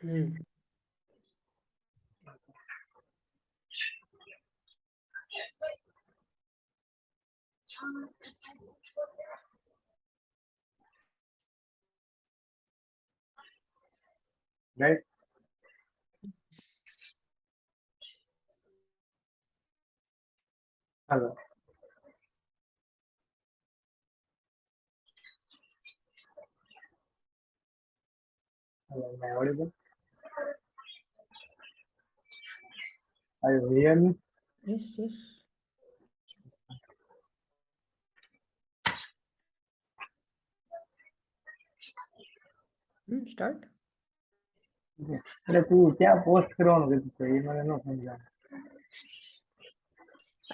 Hmm. right? Hello. Hello, am I audible? Are you hearing me? Yes, yes. Start. એટલે તું ક્યાં post કરવાનું કીધું તો એ મને ન સમજાય.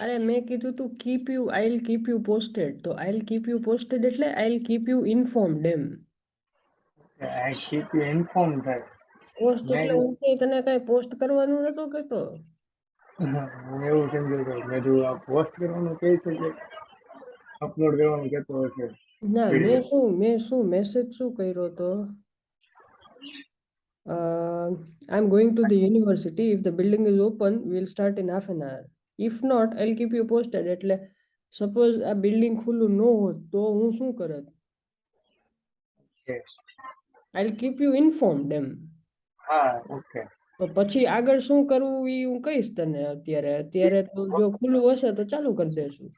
અરે મેં કીધું તું keep you I'll keep you posted, તો આઈલ કીપ યુ પોસ્ટેડ એટલે આઈલ કીપ યુ ઇન્ફોર્મડ એમ. I keep you informed થાય. પોસ્ટ મેં એટલે હું કઈ તને કઈ પોસ્ટ કરવાનું નતો કહેતો. હું એવું સમજ્યો હતો મેં કીધું આ પોસ્ટ કરવાનું કહે છે કે અપલોડ કરવાનું કહેતો હશે ના વિડીયો. મેં શું મેસેજ શું કર્યો તો I am going to the university, if the building is open will start in half an hour, if not I'll keep you posted એટલે સપોઝ આ બિલ્ડિંગ ખુલ્લું ન હોત તો હું શું કરત, okay. I'll keep you informed એમ. હા ઓકે. તો પછી આગળ શું કરવું એ હું કહીશ તને. અત્યારે તો જો ખુલ્લું હશે તો ચાલુ કરી દેશું.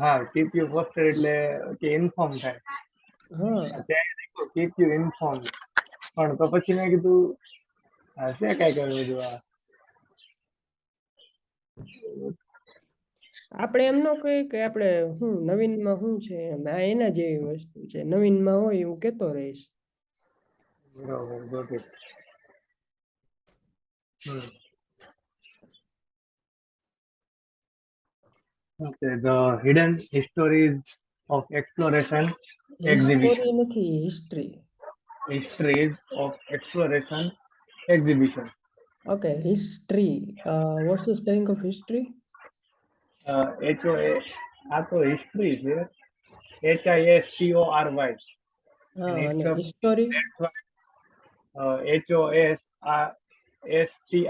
હા કીપ યુ પોસ્ટેડ એટલે કે ઇન્ફોર્મ થાય. હા ત્યાં કીપ યુ ઇન્ફોર્મ પણ તો પછી મેં કીધું હશે કઈ કર્યું બધું આ. આપણે એમ ન કહીએ કે આપણે શું નવીનમાં શું છે એમ, આ એના જેવી વસ્તુ છે, નવીનમાં હોય હું કેતો રહીશ. બરોબર got it. Okay, the hidden histories of exploration exhibition. History નથી, history. Histories of exploration exhibition. Okay, history. What's the spelling of history? HOA આ તો હિસ્ટ્રી છે HISTORY હા, and it's અને a history HOSTRY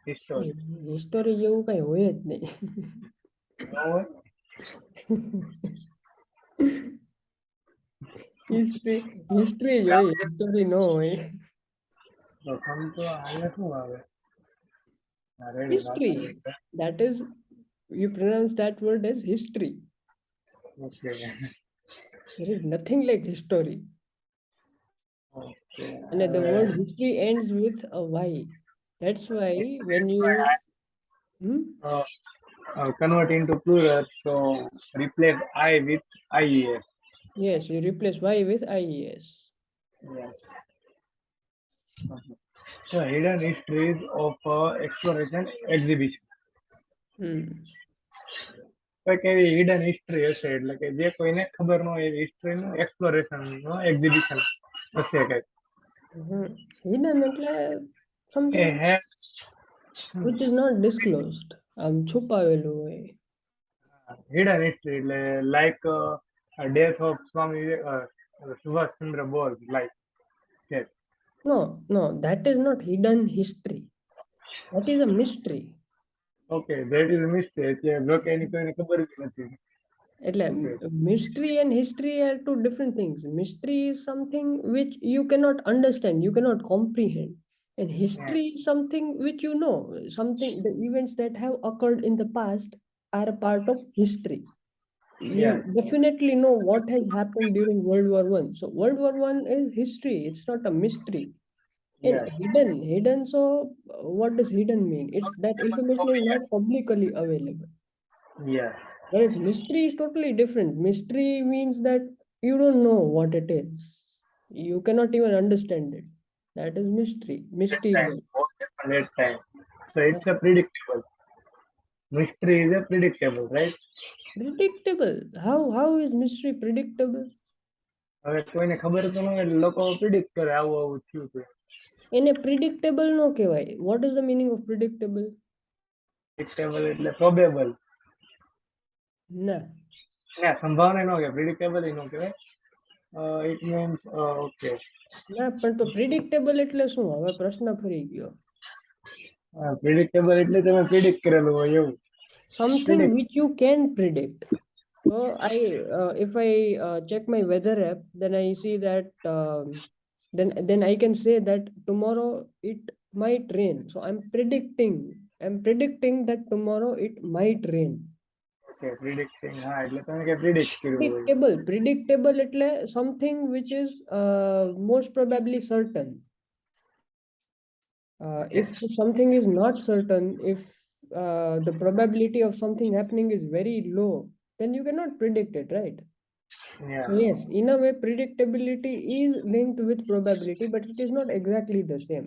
history. History જેવું કઈ હોય જ નહીં. No હોય? હિસ્ટ્રી જ હોય, હિસ્ટોરી ન હોય. પ્રથમ તો આને શું આવે? Ready History. That is, you pronounce that word as history. Okay There is nothing like history. Okay And the word history ends with a Y. That's why when you hmm? convert into plural so replace I with IES. Yes, you replace Y with IES. Yes. So hidden histories of exploration exhibition. Hmm. કંઈક એવી hidden history હશે એટલે કે જે કોઈને ખબર ન હોય એવી હિસ્ટ્રીનું એક્સપ્લોરેશન નું એક્ઝિબિશન હશે કંઈક. Hidden એટલે એ something હે which is not disclosed. આમ છુપાવેલું હોય. હિડન હિસ્ટ્રી એટલે like death of Swami Subhash Chandra Bose like that. No, that is not hidden history. That is a mystery. Okay, that is a mistake. એટલે જો કે એની કોઈને ખબર જ નથી. એટલે Okay. mystery and history are two different things. Mystery is something which you cannot understand, you cannot comprehend. And history is something which you know, something, the events that have occurred in the past are a part of history. You Yes. definitely know what has happened during World War One. So World War One is history, it's not a mystery. And Yes. hidden, so what does hidden mean? It's that information is not publicly available. Yes. Whereas mystery is totally different. Mystery means that you don't know what it is. You cannot even understand it. That is mystery. Time. Mysterious. What happened at time. So it's a predictable. Mystery is a predictable, right? Predictable. How is mystery predictable? હવે કોઈને ખબર તો ન હોય એટલે લોકો predict કરે આવું આવું થયું છે. એને predictable no કહેવાય. What is the meaning of predictable? Predictable એટલે પ્રોબેબલ. ના. ના સંભાવના ન કહેવાય પ્રિડિક્ટેબલ ય ન કહેવાય. It means okay. ના પણ તો પ્રિડિક્ટેબલ એટલે શું? હવે પ્રશ્ન ફરી ગયો. Predictable એટલે તમે predict કરેલું હોય એવું. Something Predict. which you can predict. So if I check my weather app, then I see that then I can say that tomorrow it might rain. So I'm predicting that tomorrow it might rain. Okay, predicting. હા એટલે તમે કે predict કર્યું હોય. Predictable એટલે something which is most probably certain. Okay. If something is not certain, if the probability of something happening is very low, then you cannot predict it, right? Yeah. So yes, in a way, predictability is linked with probability, but it is not exactly the same.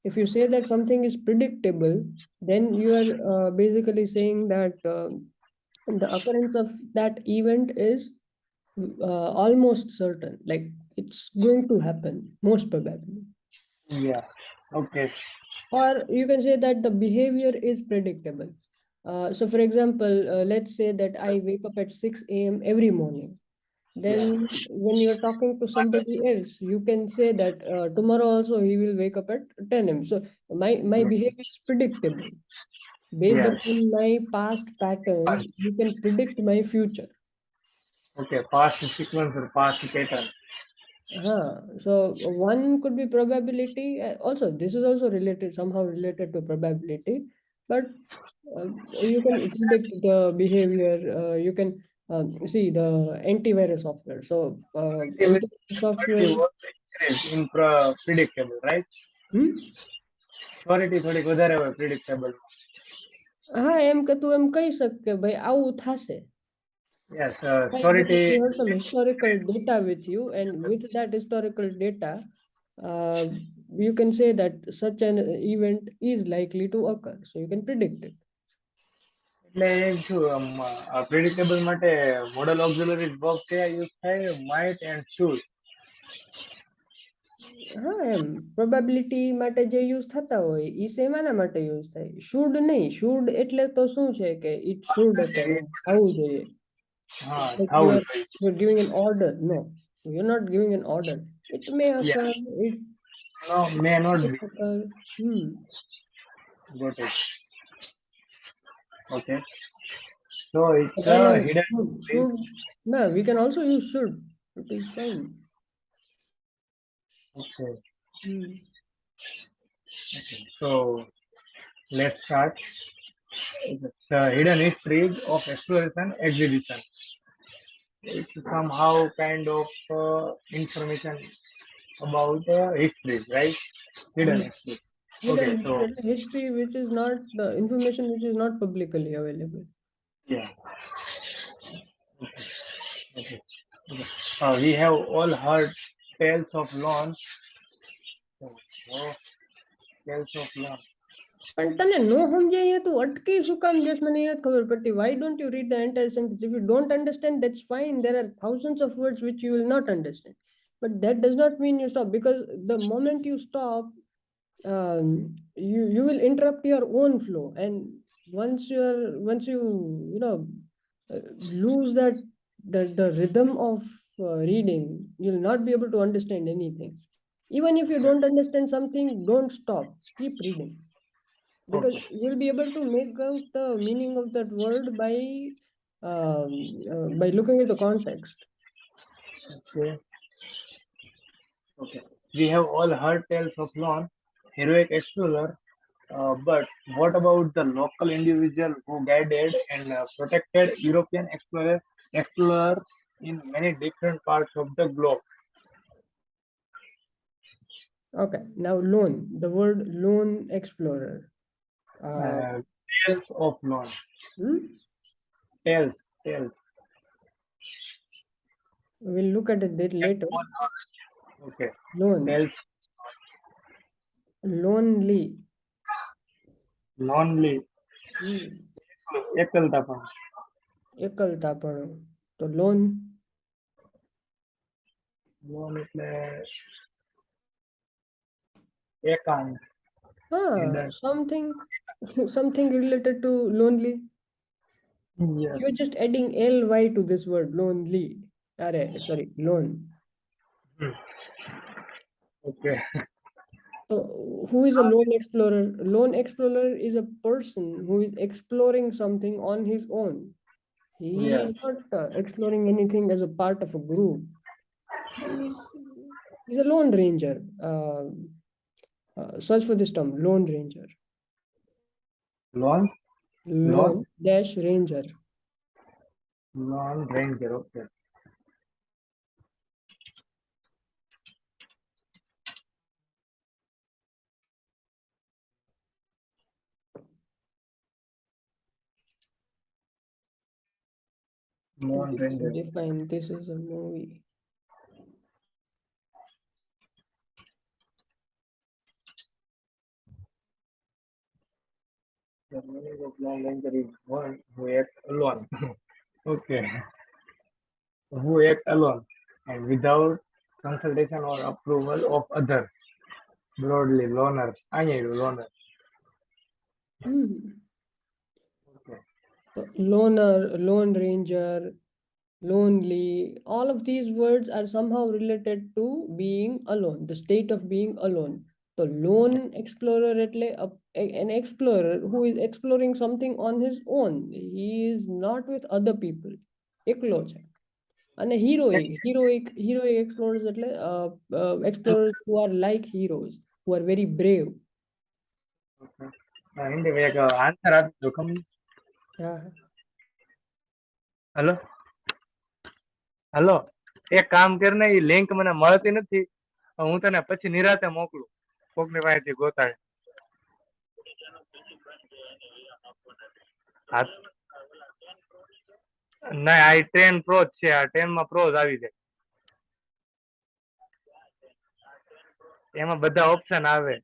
If you say that something is predictable, then you are basically saying that the occurrence of that event is almost certain, like it's going to happen, most probably. Yeah. Okay. Or you can say that the behavior is predictable. So for example, let's say that I wake up at 6 a.m. every morning. Yeah. Then when you're talking to somebody else, you can say that tomorrow also he will wake up at 10 a.m. So my behavior is predictable. Based Yes. upon my past patterns, you can predict my future. Okay. Past sequence or past pattern. So one could be probability. Also, this is also related, somehow related to probability, but you can predict the behavior. You can see the antivirus software. So antivirus software. Surety was increased in predictable, right? Hmm? Surety થોડીક વધારે હોય predictable. હા એમ કે તું એમ કહી શક કે ભાઈ આવું થશે. Yes. Why? Because Surety. you have some historical data with you, and with that historical data, uh, you can say that such an event is likely to occur. So you can predict it. એટલે એમ શું predictable માટે modal auxiliary verb કયા use થાય? Might and should. હા એમ probability માટે જે use થતા હોય એ શેમાના માટે યુઝ થાય? શુડ નહીં. શુડ એટલે તો શું છે કે ઇટ શુડ occur, થવું જોઈએ. હા Like થવું જોઈએ. you're giving an order. No, you're not giving an order. It may Yeah. occur. It No, may not might be. occur. Hmm. Got it. Okay. So it's Then a on hidden phrase. should, no, we can also use should. It is fine. Okay. Hmm. Okay. So let's start. It's a hidden histories of exploration exhibition. It's somehow kind of information about history, right? Hidden Hmm. history. Okay, Hidden so history, which is not the information which is not publicly available. yeah, okay, okay. We have all heard tales of loans. Oh, tales of loans. પણ તને નો સમજાય તું અટકી શું કામ જશ મને એ ખબર પડતી. Why don't you read the entire sentence? If you don't understand, that's fine. There are thousands of words which you will not understand, but that does not mean you stop, because the moment you stop, you will interrupt your own flow, and once you you know uh, lose the rhythm of reading, you'll not be able to understand anything. Even if you don't understand something, don't stop, keep reading, because Okay, you'll be able to make out the meaning of that word by looking at the context. okay, okay. We have all heard tales of lone, heroic explorer. But what about the local individual who guided and protected European explorer in many different parts of the globe? Okay, now lone, the word lone explorer. uh, Uh, Tales of lone. hmm? Tales. We'll look at it bit later. Okay. Lone, Tales lonely. lonely. Hmm. એકલતાપણું. એકલતાપણું. તો loan. Loan એટલે એકાંત. Hidden. Something something related to lonely. Yes. You're just adding ly to this word lonely. Sorry, loan. Hmm. Okay. So, who is a lone explorer? Lone explorer is a person who is exploring something on his own. He Yeah. is not exploring anything as a part of a group. He's, he's a lone ranger. Search for this term, lone ranger. Lone, lone, Lone dash ranger. lone ranger. Okay. Lone ranger. Define this is a movie. The meaning of lone ranger is one who acts alone. Okay. Who act alone and without consultation or approval of others. Broadly, loner. I need a loner. Hmm. Okay. So loner, lone ranger, lonely, all of these words are somehow related to being alone, the state of being alone. So lone explorer એટલે an explorer who is exploring something on his own. He is not with other people. એકલો છે. અને heroic explorers એટલે explorers who are like heroes, who are very brave. Hindi એક answer આપી દો કમ. હા. Hello hello એક કામ કરીને એ લિંક મને મળતી નથી, હું તને પછી નિરાતે મોકલું કોકની પાસેથી ગોતાડે. હા ના, આ 10 પ્રો જ છે, આ 10 માં પ્રો જ આવી જાય, એમાં બધા ઓપ્શન આવે.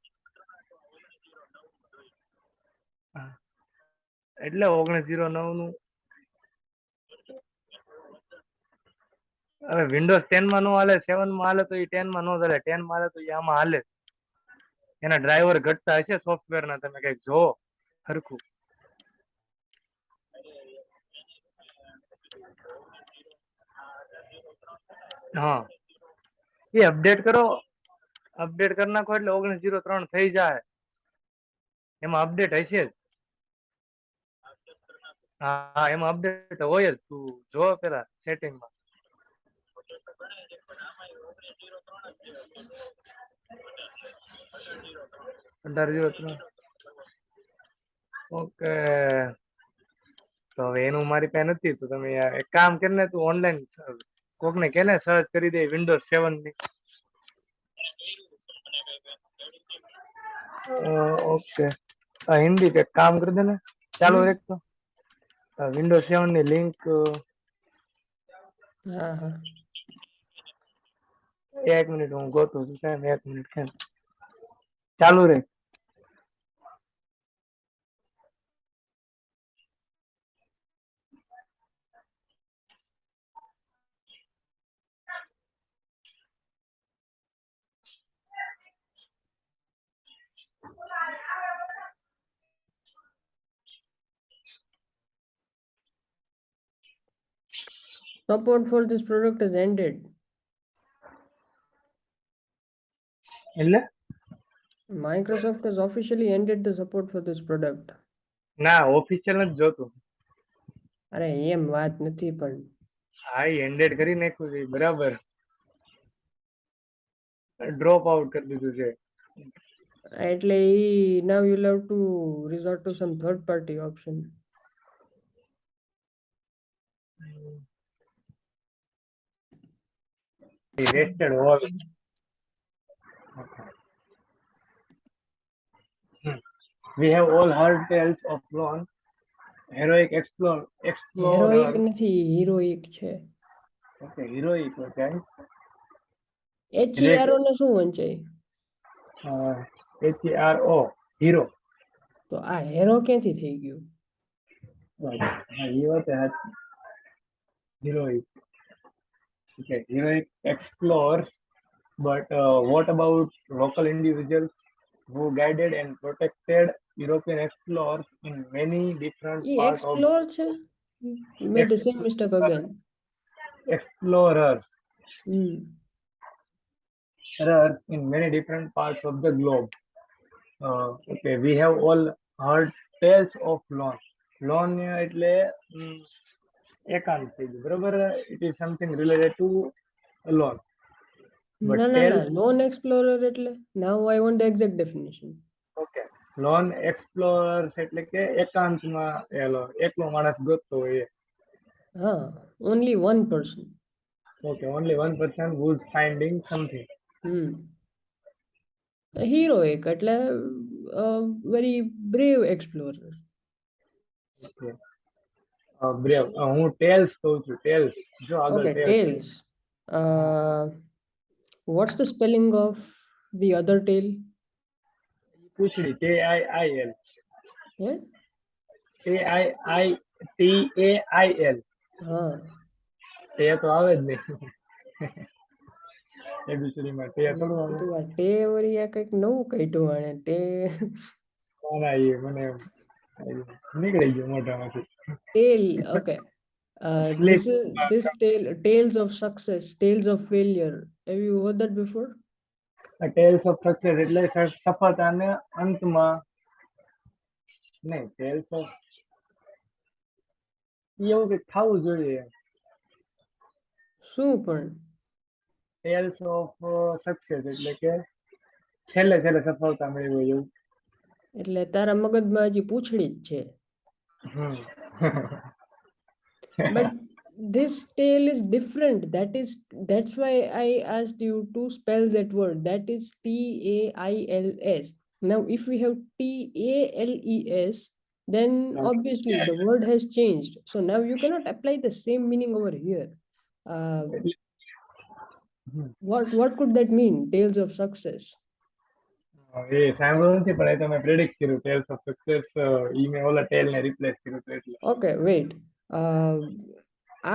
એટલે 1909 નું હવે વિન્ડોઝ 10 માં નો હાલે, 7 માં હાલે તો એ 10 માં નો ચાલે, 10 માં હાલે તો એ આમાં હાલે. એના ડ્રાઈવર ઘટતા હશે સોફ્ટવેર ના, તમે કઈક જોવો હરખું. હા એ અપડેટ કરો, અપડેટ કરી નાખો એટલે 1903 થઈ જાય, એમાં અપડેટ હશે જ. હા એમાં અપડેટ હોય જ, તું જો પેલા સેટિંગમાં. 1803. ઓકે, તો હવે એનું મારી પાસે નથી, તો તમે એક કામ કરીને તું ઓનલાઈન કોકને કે ને સર્ચ કરી દે વિન્ડોઝ 7 ની. ઓકે, હિન્દી કે કામ કરી દે ને, ચાલુ હમ. રાખતો. વિન્ડોઝ 7 ની લિંક હા હા. 1 મિનિટ હું ગોતું છું, કેમ 1 મિનિટ કેમ ચાલુ રહે. Support for this product has ended. એટલે Microsoft has officially ended the support for this product. ના ઓફિશિયલ નથી જોતું. અરે એમ વાત નથી પણ હા એન્ડેડ કરી નાખ્યું છે બરાબર, ડ્રોપ આઉટ કરી દીધું છે. એટલે now you'll have to resort to some third party option. Rested hole. We have all heard tales of lone heroic heroic explorer. નથી, હિરોઇક છે. Okay, heroic. Okay, HERO ને શું વંચાય? HERO hero. તો આ હેરો ક્યાંથી થઈ ગયું? હા એ વાત સાચી. Heroic. Okay, heroic explorers. But what about local individuals who guided and protected European explorers in many different A parts of explore છે? You made the same mistake again. explorers? Hmm. errors in many different parts of the globe. Okay, we have all heard tales of loan. Loan એટલે એકાંત થઈ ગયું બરોબર. It is something related to a loan. But ના ના ના, tales, non explorer એટલે now I want the exact definition. okay, loan explorers એટલે કે એકાંતમાં એલો એકલો માણસ ગોતતો હોય એ. હા, only one person. Okay, only one person who's finding something. Heroic એટલે very brave explorer. Okay. Brave. હું ટેલ્સ કહું છું, ટેલ્સ. જો આગળ okay, tales. Tales. What's the spelling of the other tale? પૂછડી, TIIL. હે? TIITAIL. હા. તે તો આવે જ નહીં. એબીસીડીમાં તે થોડું આવે. તું આ ટે વળી આ કંઈક નવું કાઢ્યું આણે ટે. ના એ મને નીકળી ગયું મોઢામાંથી. Tail, okay. Sleep. This tales of success, tales of failure. Have you heard that before? Tales of success એટલે સફળતાને અંતમાં નહીં. ટેલ્સ ઓફ એવું કંઈક થવું જોઈએ. શું પણ? ટેલ્સ ઓફ સક્સેસ એટલે કે છેલ્લે છેલ્લે સફળતા મળી હોય એવું. એટલે તારા મગજમાં હજી પૂંછડી જ છે. But this tale is different. That's why I asked you to spell that word. That is TAILS. Now, if we have TALES, then obviously the word has changed. So now you cannot apply the same meaning over here. What could that mean? Tales of success. એ સાંભળ્યું નથી પણ એ તમે predict કર્યું tales of success. ઈ મેં ઓલા ટેલ ને replace કર્યું હતું એટલે. Okay, wait.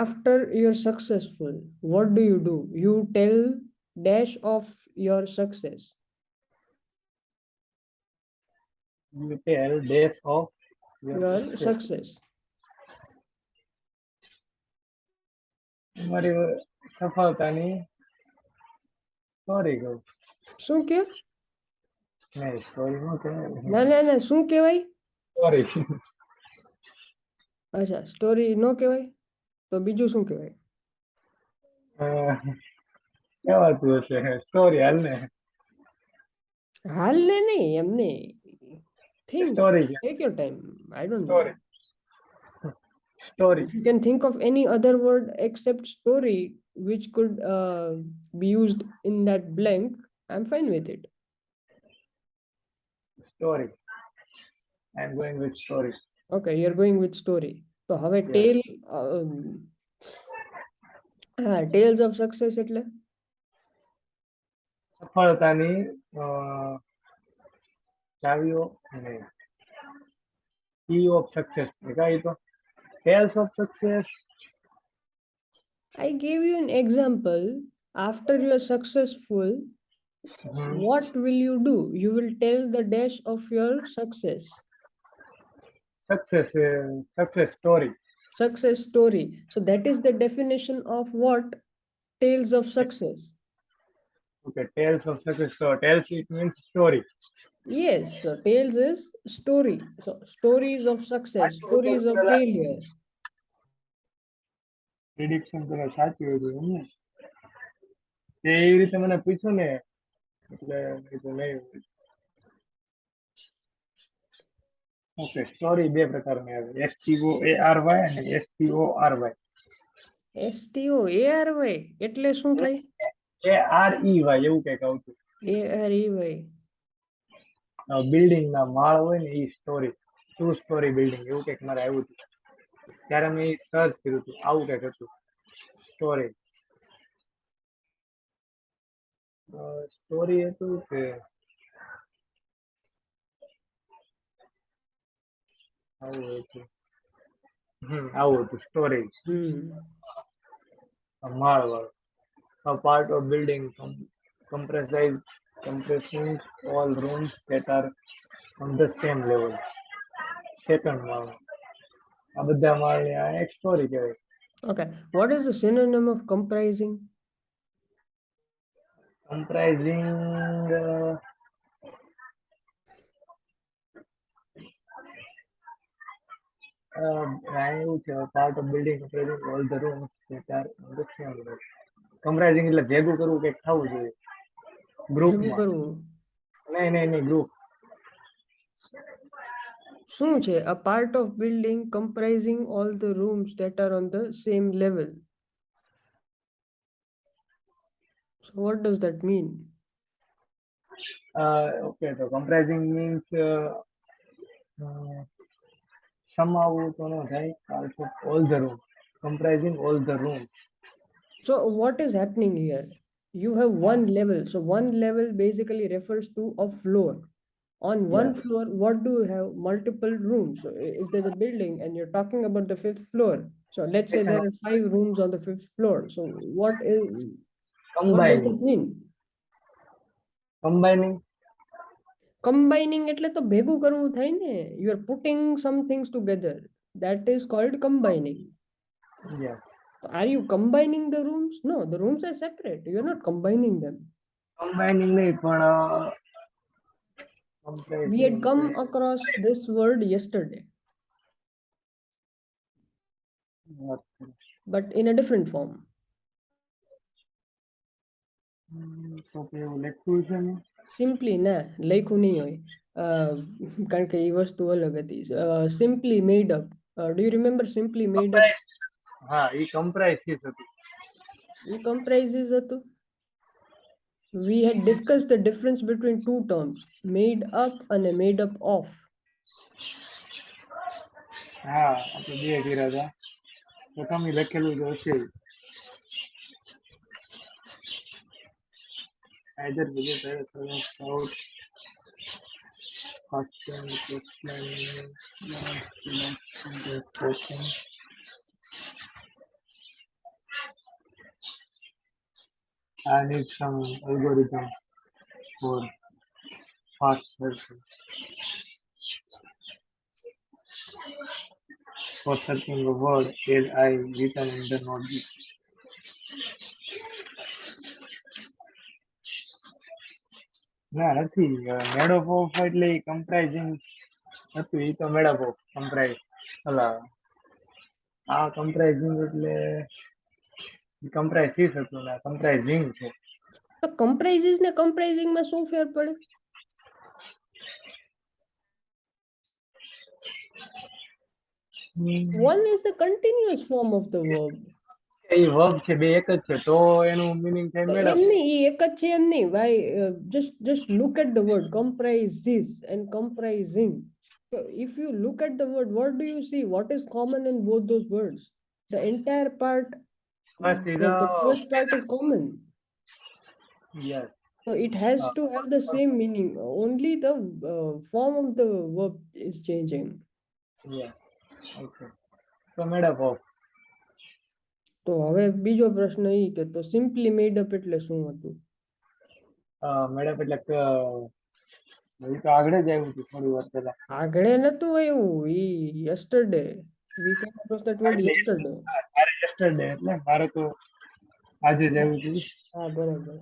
After you're successful, what do? You tell dash of your success. You tell days of your Your success. success. તમારી સફળતાની સ્ટોરી કહું. શું કે? નહીં, સ્ટોરી નો કહેવાય. ના ના ના, શું કહેવાય? સ્ટોરી. અચ્છા, સ્ટોરી નો કહેવાય તો બીજું શું કહેવાય? કહેવાતું હશે સ્ટોરી. હાલ ને હાલને નહીં, એમને think, story. take your time. I don't know. Story. Story. If you can think of any other word except story which could be used in that blank, I'm fine with it. Story. I am going with story. Okay, you're going with story. So હવે Yes. tale, tales of success એટલે સફળતાની ચાવીઓ નહીં. key of success કાંઈ તો tales of success. I gave you an example. After you are successful, what will you do? You will tell the dash of your success. Success story. Success story. So that is the definition of what? Tales of success. Okay, tales of success. So tales, it means story. Yes, so tales is story. So stories of success, stories of failure. Prediction પેલા સાચી હોય એમ ને. તે એવી રીતે મને પૂછ્યું ને એટલે નહીં. ઓકે, સ્ટોરી બે પ્રકારની આવે, STOARY અને STORY. STOARY એટલે શું થાય? AREY એવું કંઈક આવતું. AREY. બિલ્ડિંગ ના માળ હોય ને એ સ્ટોરી, 2 સ્ટોરી બિલ્ડિંગ એવું કંઈક મારે આવ્યું હતું. ત્યારે મેં સર્ચ કર્યું હતું, આવું કંઈક હતું સ્ટોરી. સ્ટોરી હતું કે આવું હતું. આવું હતું સ્ટોરી. માળ વાળું. A part of building compressing all rooms that are on the same level. Second માળ. આ બધા માળની આ એક સ્ટોરી કહેવાય. Okay, what is the synonym of comprising? comprising એવું છે part of building comprising all the rooms that are in the same room. Comprising એટલે ભેગું કરવું કંઈક થવું જોઈએ ભેગું ગ્રુપમાં. કરવું નહીં ગ્રુપ. શું છે? A part of building comprising all the rooms that are on the same level. So what does that mean? Okay તો comprising means somehow તો ન થાય part of all the rooms comprising all the rooms. So what is happening here? You have one level. So one level basically refers to a floor. On one Yes. floor, what do you have? Multiple rooms. So if there's a building and you're talking about the fifth floor, so let's say there are 5 rooms on the fifth floor. So what does that Combining. mean? Combining. Combining એટલે તો ભેગું કરવું થાય ને. You are putting some things together. That is called combining. Yes. Are you combining the rooms? No, the rooms are separate. You're not combining them. Combining નહીં પણ We had come across this word yesterday, but in a different form. તો એવું લખવું છે ને Simply ના લખ્યું નહીં હોય, કારણ કે એ વસ્તુ અલગ હતી. Simply made up. Do you remember simply made up? હા એ કમ્પ્રાઇઝિસ હતું. એ comprises હતું. We had discussed the difference between two terms, made up and made up of. હા આપણે બે કર્યા હતા તો તમે લખેલું તો હશે either visit south custom question. I need some algorithm for fast searching. For searching a word as I written in the notebook. ના નથી મેડ ઓફ એટલે કમ્પ્રાઇઝિંગ હતું એ તો મેડ ઓફ કમ્પ્રાઇઝ અલા આ કમ્પ્રાઇઝિંગ એટલે કમ્પ્રાઇઝિસ હતું ને કમ્પ્રાઇઝિંગ છે. તો comprises ને comprising માં શું ફેર પડે? One is the continuous form of the verb. A verb છે બે એક જ છે તો એનું મીનિંગ થાય મેડ એમ નહીં, એ એક જ છે એમ નહીં. Why? Just look at the word comprises and comprising. So if you look at the word, what do you see? What is common in both those words? The entire part, the first part is common. Yes. So it has to have the same meaning. Only the form of the verb is changing. Yes. Okay. So made up of. તો હવે બીજો પ્રશ્ન એ કે તો simply made up એટલે શું હતું? Made up એટલે એ તો આગળ જ આવ્યું હતું થોડી વાર પહેલા. આગળે નતું આવ્યું. ઈ yesterday. We came across that word yesterday. મારે yesterday એટલે મારે તો આજે જ આવ્યું હતું. હા બરાબર.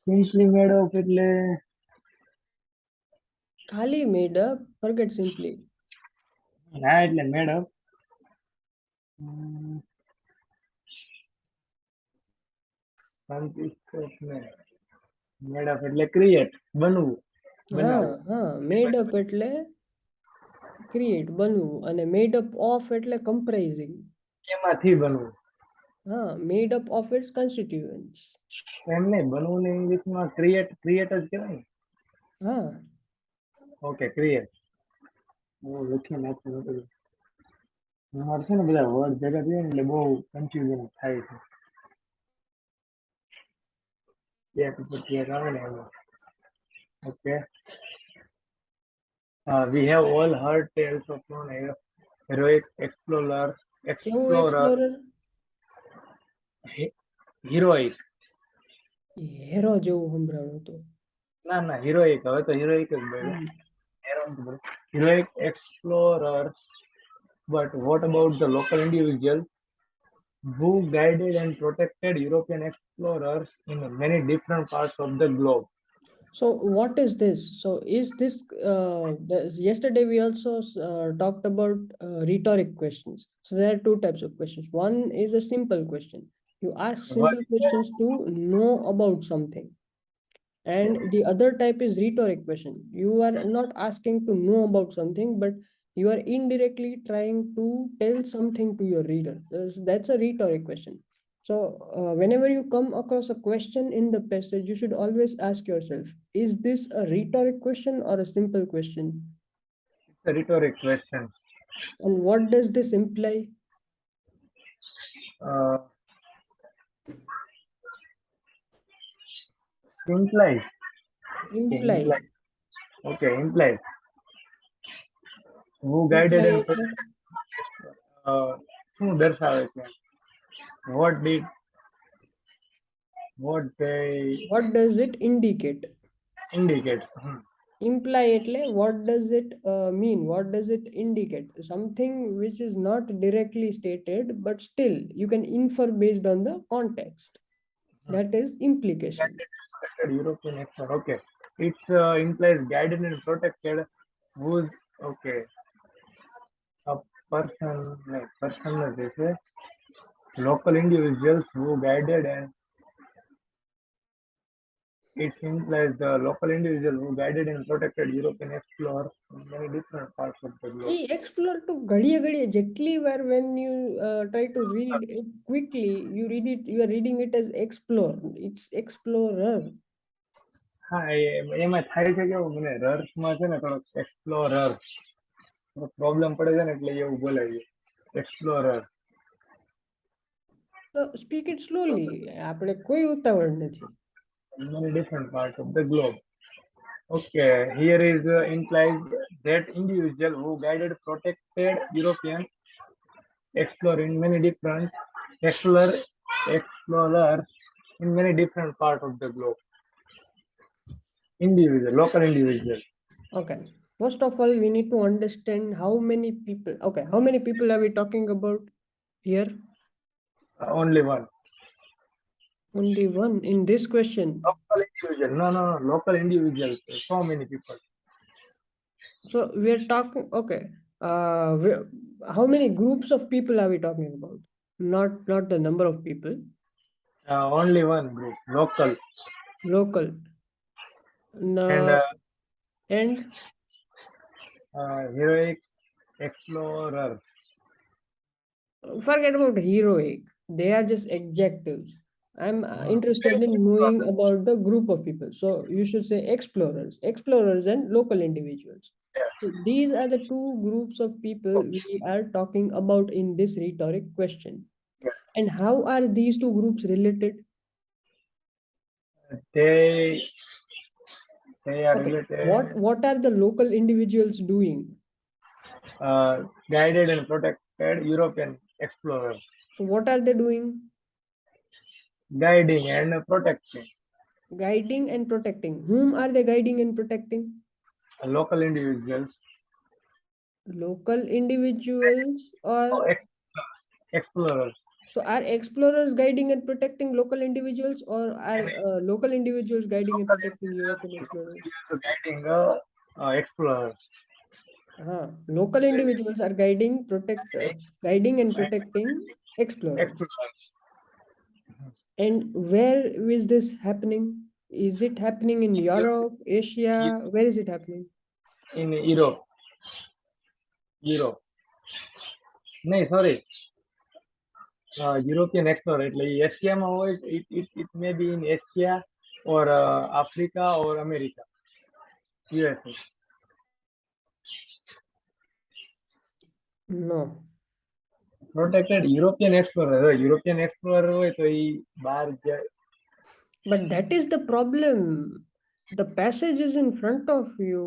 સિમ્પલી મેડ અપ એટલે ખાલી મેડ અપ, ફોરગેટ સિમ્પલી. ના એટલે મેડ અપ મેડ અપ એટલે ક્રિએટ બનવું બનાવવું. હા મેડ અપ એટલે ક્રિએટ બનવું અને મેડ અપ ઓફ એટલે કમ્પ્રાઇઝિંગ. એમાંથી બનવું. હા મેડ અપ ઓફ ઇટ્સ કોન્સ્ટિટ્યુઅન્ટ્સ. એમ નહીં બનવું ને ઇંગ્લિશમાં ક્રિએટ ક્રિએટ જ કહેવાય. હા ઓકે ક્રિએટ. હું લખી નાખું નથી. મારે છે ને બધા વર્ડ ભેગા થયા ને એટલે બહુ કન્ફ્યુઝન થાય છે. એક પછી એક આવે ને એમાં. Okay. We have all heard tales of one heroic explorer. કેવું એક્સપ્લોરર? Heroic. હેરો જેવું સંભળાણું હતું. ના ના હિરોઇક, હવે તો હિરોઇક જ બોલ્યો. Hmm. હેરોન તો બોલ્યો. Heroic explorers, but what about the local individuals who guided and protected European explorers in many different parts of the globe? So what is this? So is this yesterday we also talked about rhetoric questions. So there are two types of questions. One is a simple question. You ask What simple questions to know about something. And the other type is rhetoric question. You are not asking to know about something, but you are indirectly trying to tell something to your reader. That's a rhetoric question. So, whenever you come across a question in the passage, you should always ask yourself, is this a rhetoric question or a simple question? it's a rhetoric question. And what does this imply? Uh, implies. Okay, Imply. implies. Okay, implies. Who guided Imply and એટલે શું દર્શાવે છે? What did what they what does it indicate? indicate? Imply એટલે what does it mean, what does it indicate? Something which is not directly stated but still you can infer based on the context. That is implication. Protected European expert. Okay, it's implies guided and protected. Who's okay? A person, like person, they say local individuals who guided and it implies the local individual who guided and protected European explorers in many different parts of the globe. A explore to ઘડીએ જેટલી વાર when you try to read it quickly, you are reading it as explore, it's explorer. હા એમાં થાય છે કેવું મને રર્સમાં છે ને થોડોક એક્સપ્લોરર પ્રોબ્લેમ પડે છે ને એટલે એવું બોલાય explorer. So speak it slowly, આપણે કોઈ ઉતાવળ નથી. Many different parts of the globe. Okay, here is implies that individual who guided protected European explorer in many different explorer explorers in many different parts of the globe. Individual, local individual. Okay. First of all, we need to understand how many people. Okay, how many people are we talking about here? Only one. Only one in this question. Local individual. No, no, no. Local individuals. So many people. So we are talking. Okay. How many groups of people are we talking about? Not the number of people. Only one group. Local. Local. And No, and heroic explorers. forget about heroic. They are just adjectives. I'm interested in knowing Explorers. about the group of people. So you should say explorers and local individuals. So these are the two groups of people we are talking about in this rhetoric question. Yeah. And how are these two groups related? They they are Okay, related. what are the local individuals doing? Guided and protected European explorers. So what are they doing? Guiding and protecting Guiding and protecting. Whom are they guiding and protecting? local individuals. Local individuals Oh, or explorers. so are explorers guiding and protecting local individuals or are And local individuals guiding and local protecting European explorers? guiding explorers. Local individuals are guiding and protecting explorers. Explorers. And where is this happening? Is it happening in Europe, Asia? Where is it happening? In Europe. Europe. No, sorry. European explorer. એટલે એશિયામાં હોય it may be in Asia or Africa or America. USA. No. Protected European explorer. European explorer હોય તો ઈ બહાર જાય. But that is the problem. The passage is in front of you.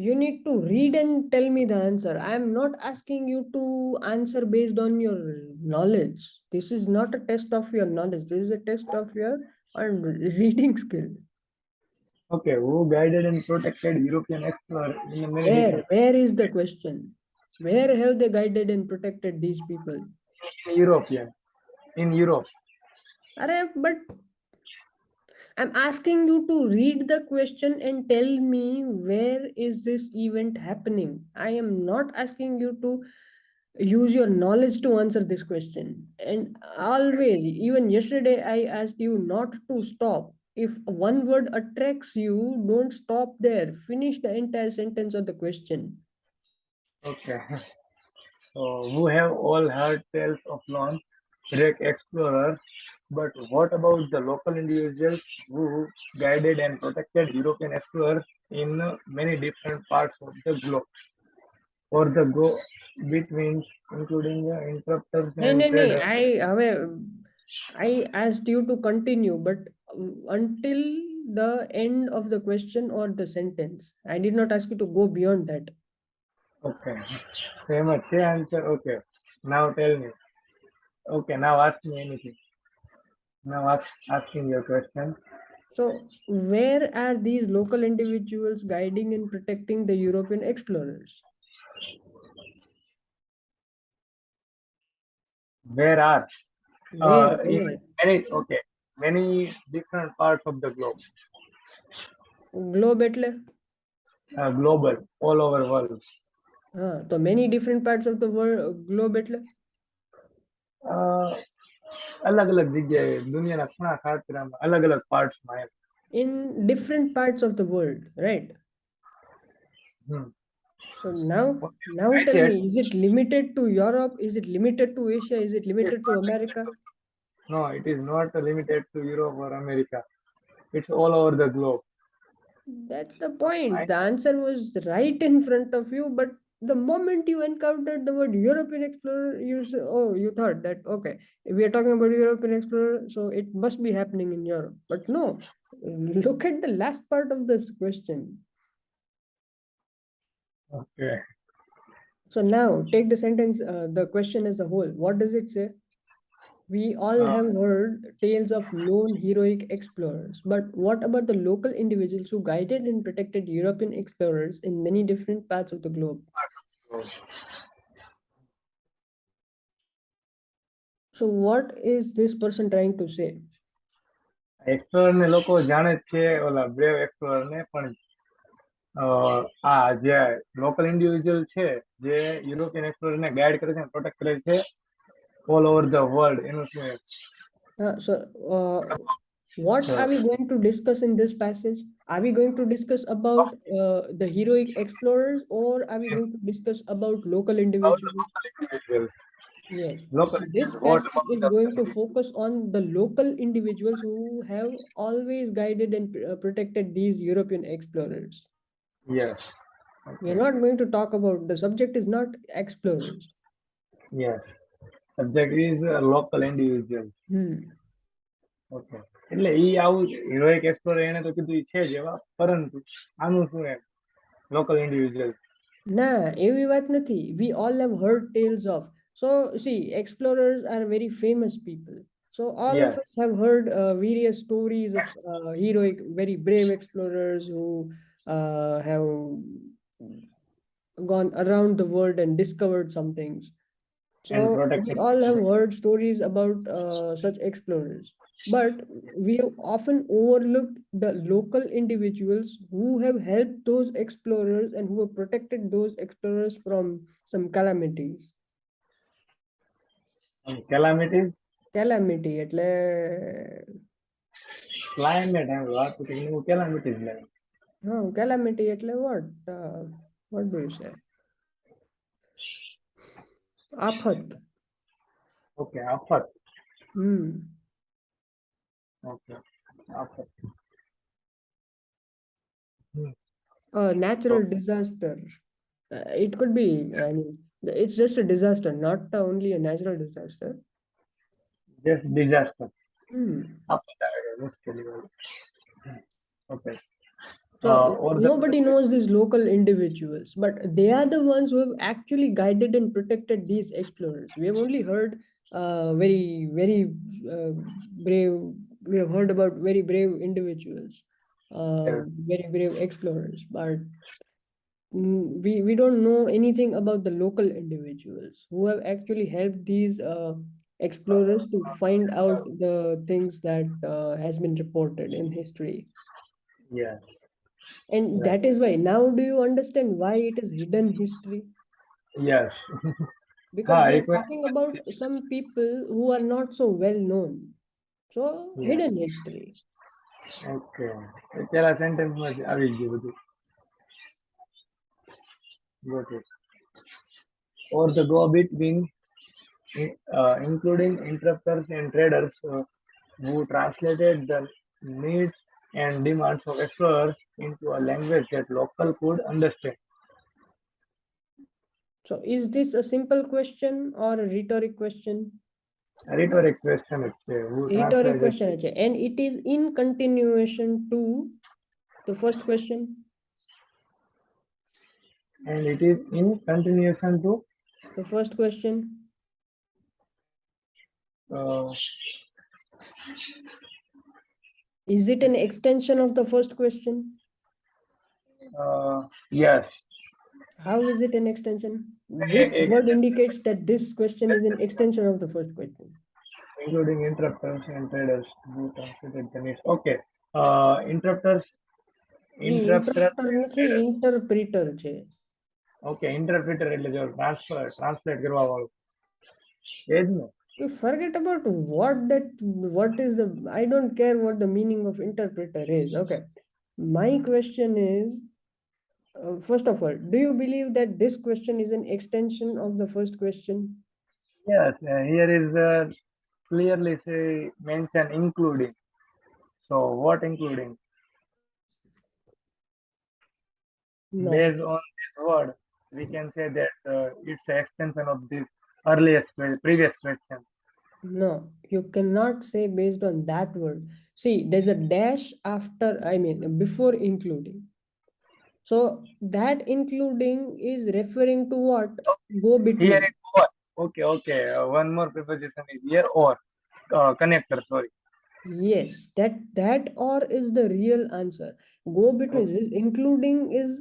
You need to read and tell me the answer. I am not asking you to answer based on your knowledge. This is not a test of your knowledge. This is a test of your reading skill. Okay, who guided and protected European explorers in many Where? different Where is the question? Where have they guided and protected these people? European in Europe? But I'm asking you to read the question and tell me where is this event happening. I am not asking you to use your knowledge to answer this question. And always, even yesterday, I asked you not to stop. If one word attracts you, don't stop there. Finish the entire sentence of the question. Okay. So who have all heard tales of lone Greek explorers, but what about the local individuals who guided and protected European explorers in many different parts of the globe, or the go between, including interrupters No, and no, no. traders? I asked you to continue, but until the end of the question or the sentence. I did not ask you to go beyond that. Okay, same answer. Okay, now tell me. Okay, now ask me anything. Now asking your question. So, where are these local individuals guiding and protecting the European explorers? Where are Where? in Where? many different parts of the globe, Globe એટલે? global, all over world. So many different parts of the world, globe એટલે? અલગ અલગ જગ્યાએ દુનિયાના ખૂણા ખાતરામાં અલગ અલગ પાર્ટ્સમાં એમ. In different parts of the world, right? Hmm. So now tell me, is it limited to Europe? Is it limited to Asia? Is it limited to America? No, it is not limited to Europe or America. It's all over the globe. That's the point. I, The answer was right in front of you, but the moment you encountered the word European explorer, you thought that okay, if we are talking about European explorer, so it must be happening in Europe. But no, look at the last part of this question. okay. So now take the sentence, the question as a whole. What does it say? We all Uh, have heard tales of lone heroic explorers, but what about the local individuals who guided and protected European explorers in many different parts of the globe? So, what is this person trying to say? Explorer ને લોકો જાણે જ છે ઓલા brave explorer ને પણ આ જે local individual છે જે યુરોપિયન એક્સપ્લોરર ને ગાઈડ કરે છે પ્રોટેક્ટ કરે છે ઓલ ઓવર ધ વર્લ્ડ એનું શું What are we going to discuss in this passage? Are we going to discuss about the heroic explorers, or are we going to discuss about local individuals? Yes. So this What passage about is going to focus on the local individuals who have always guided and protected these European explorers. yes, We are okay, not going to talk about the subject is not explorers. yes. Subject is local individual. Hmm. Okay. એટલે ઈ આવું હિરોઇક explorer એને તો કીધું ઈ છે જ એવા પરંતુ આનું શું એમ લોકલ ઇન્ડિવિજ્યુઅલ. Nah, એવી વાત નથી. We all have heard tales of. So, see, explorers are very famous people. So, all of Yes, us have heard various stories of heroic, very brave explorers who have gone around the world and discovered some things. and So, we protected. all have heard stories about such explorers. But we have often overlooked the local individuals who have helped those explorers and who have protected those explorers from some calamities. And calamities, Calamity, એટલે climate એમ વાત કરી એવું calamities લાગે. calamity, એટલે what do you say? આફત. Okay, આફત. Hmm. Okay, આફત. Hmm. A So natural disaster. It could be, I mean, it's just a disaster, not only a natural disaster. just disaster. Hmm. આફત આવે મુશ્કેલી વાળું. Okay. So Or the nobody knows these local individuals, but they are the ones who have actually guided and protected these explorers. We have only heard very, very brave. We have heard about very brave individuals. uh, Yes. very brave explorers, but we don't know anything about the local individuals who have actually helped these explorers to find out the things that has been reported in history. Yes. And Right. that is why now do you understand why it is hidden history? Yes. Because हाँ we are एक talking about some people who are not so well known. So minute hidden history. Okay પેલા સેન્ટેન્સમાં જ આવી ગયું બધું Got it. Or the go between including interpreters and traders who translated the needs and demands of explorers into a language that local could understand. So is this a simple question or a rhetoric question? A rhetoric question is who Rhetoric translated question है, and it is in continuation to the first question. and it is in continuation to The first question, uh, is it an extension of the first question? yes, How is it an extension? Which word indicates that this question is an extension of the first question? including interrupters and traders who translated the needs. Okay, interrupters, A interrupters ઇન્ટરપ્ટર and નથી, traders. Interpreter છે. Okay interpreter એટલે જો translate કરવા વાળું એ જ ને You forget about what is the, I don't care what the meaning of interpreter is. Okay. My question is, first of all, do you believe that this question is an extension of the first question? yes here is clearly say mention including so what including No, based on this word we can say that it's an extension of this earliest previous question. no, you cannot say based on that word. See, there's a dash after, I mean, before including. So that including is referring to what? Go Here between. it or okay one more preposition is here or connector sorry. Yes, that or is the real answer. Go between Okay, this including is,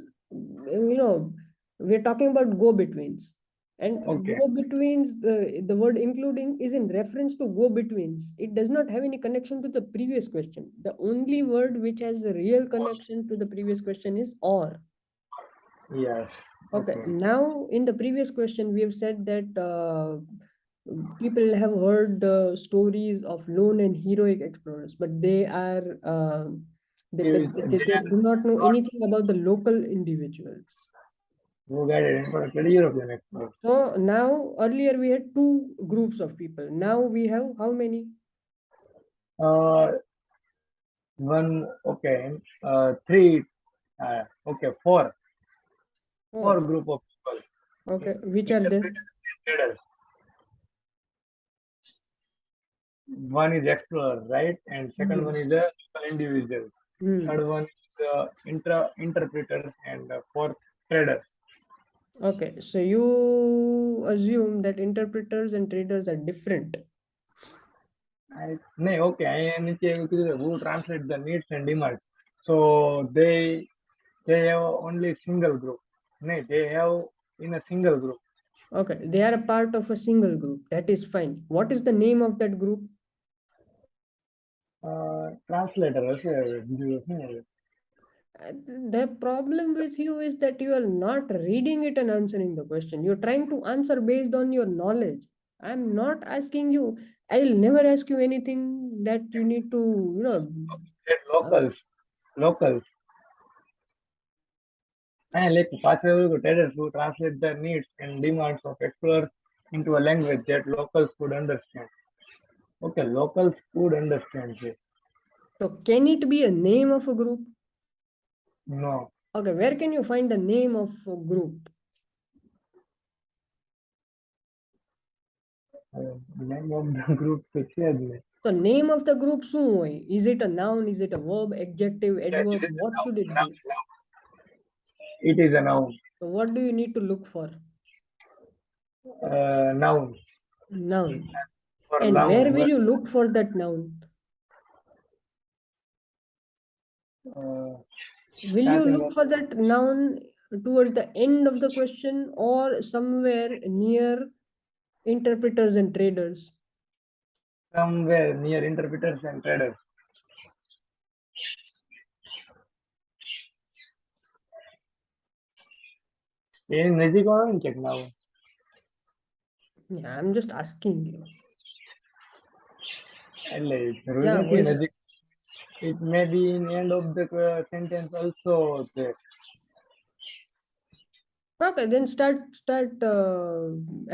we're talking about go betweens. And okay. go betweens, the word including is in reference to go betweens. It does not have any connection to the previous question. The only word which has a real connection to the previous question is or. Yes, Okay, okay. now in the previous question, we have said that people have heard the stories of lone and heroic explorers, but they are they do not know anything about the local individuals. Who guided and protected European explorers. So now earlier we had two groups of people. Now we have how many? Uh, one, okay, three, okay, four Four. group of people. Okay, which are they? Interpreters and traders. One is explorer, right? And second one Hmm. is a local individual. Hmm. Third one is interpreters and fourth traders. Okay, so you assume that interpreters and traders are different. No, okay, I need to who translate the needs and demands. So they have only single group. No, they have in a single group. Okay, they are a part of a single group. That is fine. What is the name of that group? Translator હશે બીજું શું હવે? The problem with you is that you are not reading it and answering the question. You're trying to answer based on your knowledge. I'm not asking you, I'll never ask you anything that you need to, uh, Locals. And like પાછળ એવું કે traders who translate the needs and demands of explorers into a language that locals could understand. Okay, locals could understand છે. so can it be a name of a group? No, Okay, where can you find the name of a group? name of the group તો છે જ નહીં. So name of the group શું હોય? Is it a noun? Is it a verb, adjective, Yes, adverb? What should it be? it is a noun. So what do you need to look for? Noun. Noun. For And where noun. will you look for that noun? Uh, Will you Starting look of for that noun towards the end of the question or somewhere near interpreters and traders? somewhere near interpreters and traders. એની નજીક આવે ને ક્યાંક નામ Yeah, I'm just asking you. એટલે જરૂર ક્યાં નથી હોય છે? નજીક. It may be in end of the sentence also there, Okay, then start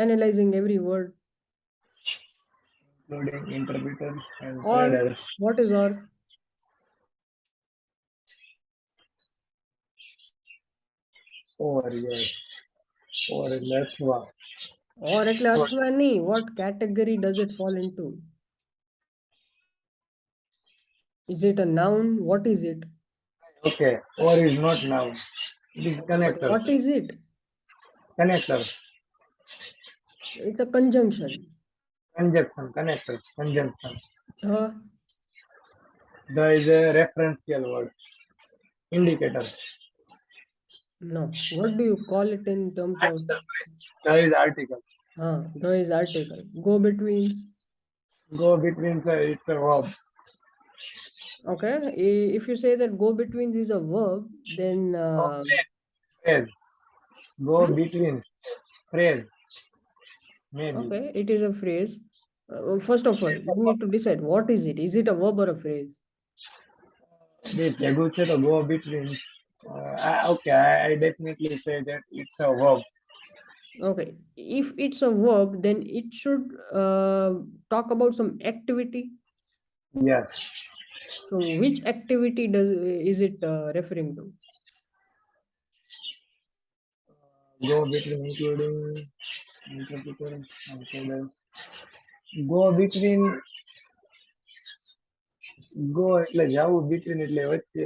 analyzing every word. including interpreters and Or traders. what is or? Or yes, or અથવા. Or એટલે અથવા નહીં. What category does it fall into? Is it a noun? What is it? Okay, or is not noun. It is Okay, but connectors. what is it? Connectors. It's a conjunction. Conjunction. Connectors. Conjunction. The The is a referential word. Indicator. no. What do you call it in terms of The is article. the is article. Go betweens. Go between the it's a verb. Okay. If you say that go betweens is a verb, then Go phrase. Go hmm? between phrase. Maybe. Okay, it is a phrase. First of all, you need to decide what is it. Is it a verb or a phrase? બે ભેગું છે તો go between. Okay, I definitely say that it's a verb. Okay, if it's a verb, then it should talk about some activity. Yes. So, which activity does is it referring to? Go between including interpreter and traders. Go between go એટલે જવું between એટલે વચ્ચે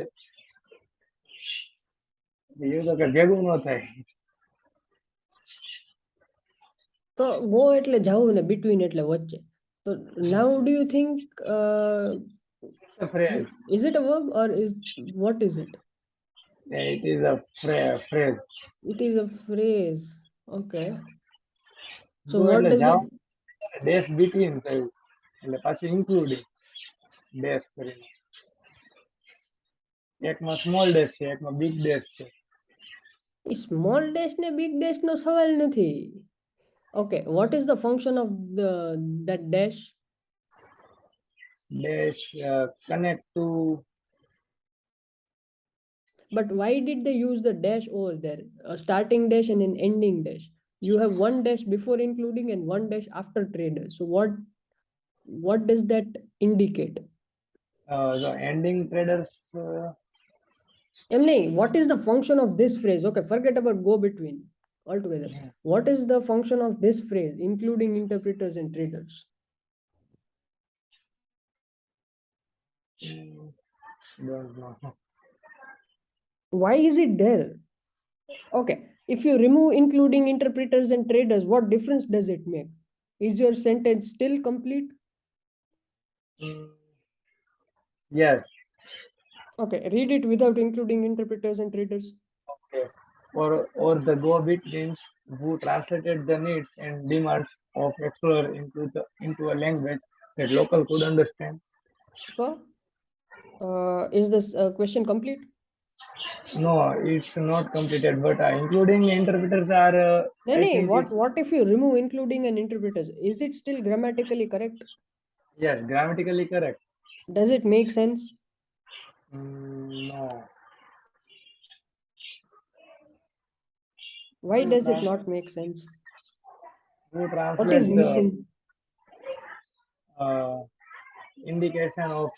એવું તો કે ભેગું ન થાય. તો go એટલે જવું ને between એટલે વચ્ચે. So now do you think It's a phrase. is it a verb or is what is it? It is a phrase. It is a phrase. Okay. So Go what એટલે does it જવું dash between થયું એટલે પાછું including dash કરીને. એકમાં small dash છે એકમાં big dash છે. small dash ને big dash નો સવાલ નથી. Okay, what is the function of that dash? Dash connect to. But why did they use the dash over there? A starting dash and an ending dash. You have one dash before including and one dash after traders. So what does that indicate? The ending traders. What is the function of this phrase? Okay, forget about go between altogether. What is the function of this phrase, including interpreters and traders? Don't know. Why is it there? Okay, if you remove including interpreters and traders, what difference does it make? Is your sentence still complete? Yes. Okay, read it without including interpreters and traders. Okay. Or the go betweens who translated the needs and demands of explorer into a language that local could understand. So, is this question complete? No, it's not completed, but including interpreters are, No, I no. think What if you remove including and interpreters? Is it still grammatically correct? yes, grammatically correct. Does it make sense? No. Why Who does it not make sense? who What is translate the missing? uh, indication of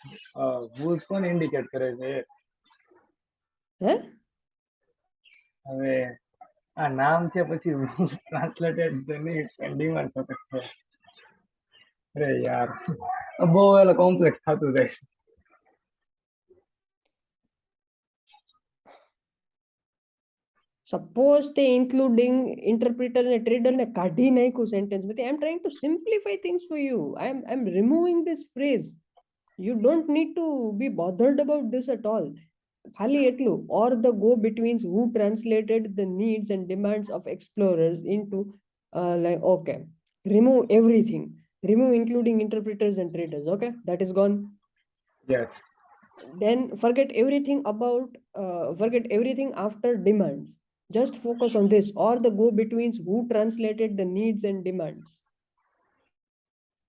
who's કોણ indicate કરે છે Huh? હવે આ નામ છે પછી who's translated the needs and demands of explorer. અરે યાર બહુ એટલે કોમ્પ્લેક્સ થતું જાય છે. Suppose they including interpreter and trader ne કાઢી નાખ્યું sentence but I'm trying to simplify things for you. I'm removing this phrase. You don't need to be bothered about this at all. ખાલી એટલું, or the go betweens who translated the needs and demands of explorers into like, okay, remove everything, remove including interpreters and traders. Okay, that is gone. Yes. Then forget everything after demands. Just focus on this, or the go betweens who translated the needs and demands.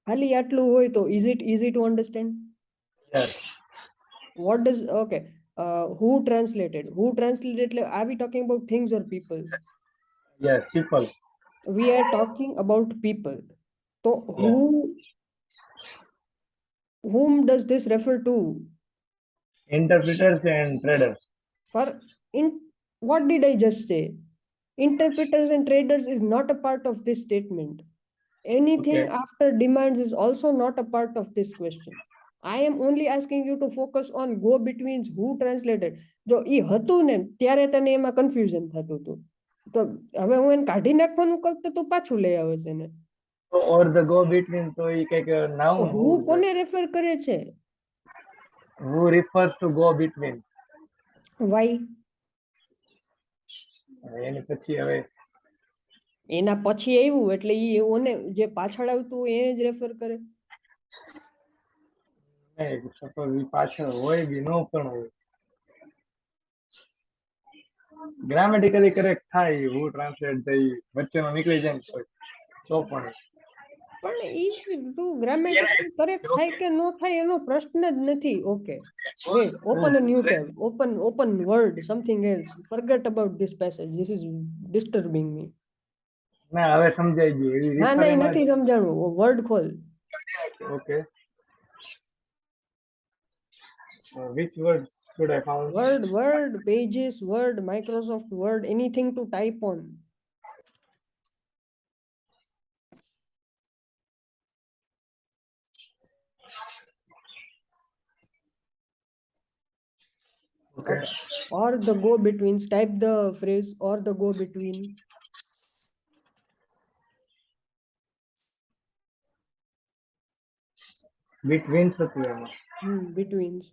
ખાલી આટલું હોય તો is it easy to understand? Yes. What does, okay, who translated, like, are we talking about things or people? Yes. People. We are talking about people. So Yes. whom does this refer to? Interpreters and traders. For in What did I just say? Interpreters and traders is not a part of this statement. Anything Okay. after demands is also not a part of this question. I am only asking you to focus on go betweens who translated. જો ઈ હતું ને ત્યારે તને એમાં confusion થતું હતું, તો હવે હું એને કાઢી નાખવાનું કહું તો તું પાછું લઈ આવે છે ને. So, or the go between, so એ કઈક noun હું હોવું જોઈએ. કોને રેફર કરે છે? Who refers to go between? Why? એની પછી હવે એના પછી આવ્યું એટલે ઈ ઓને જે પાછળ આવતું હોય એને જ રેફર કરે. સપોઝ ઈ પાછળ હોય બી નો પણ હોય. ગ્રામેટિકલી કરેક્ટ થાય, who translate થઈ વચ્ચેનો નીકળી જાય ને તો પણ પણ ઈ તું ગ્રામેટિકલી કરેક્ટ થાય કે નો થાય એનો પ્રશ્ન જ નથી. Okay, wait, open a new tab, open word, something else, forget about this passage, this is disturbing me. ના હવે સમજાઈ ગયું. એવી ના refer ના, ઈ એમાં નથી સમજાણું, વર્ડ ખોલ. Okay. Which word should I found? Word, pages, word, Microsoft Word, anything to type on. Okay. Or the go betweens, type the phrase or the go between. Between હતું એમાં. Betweens.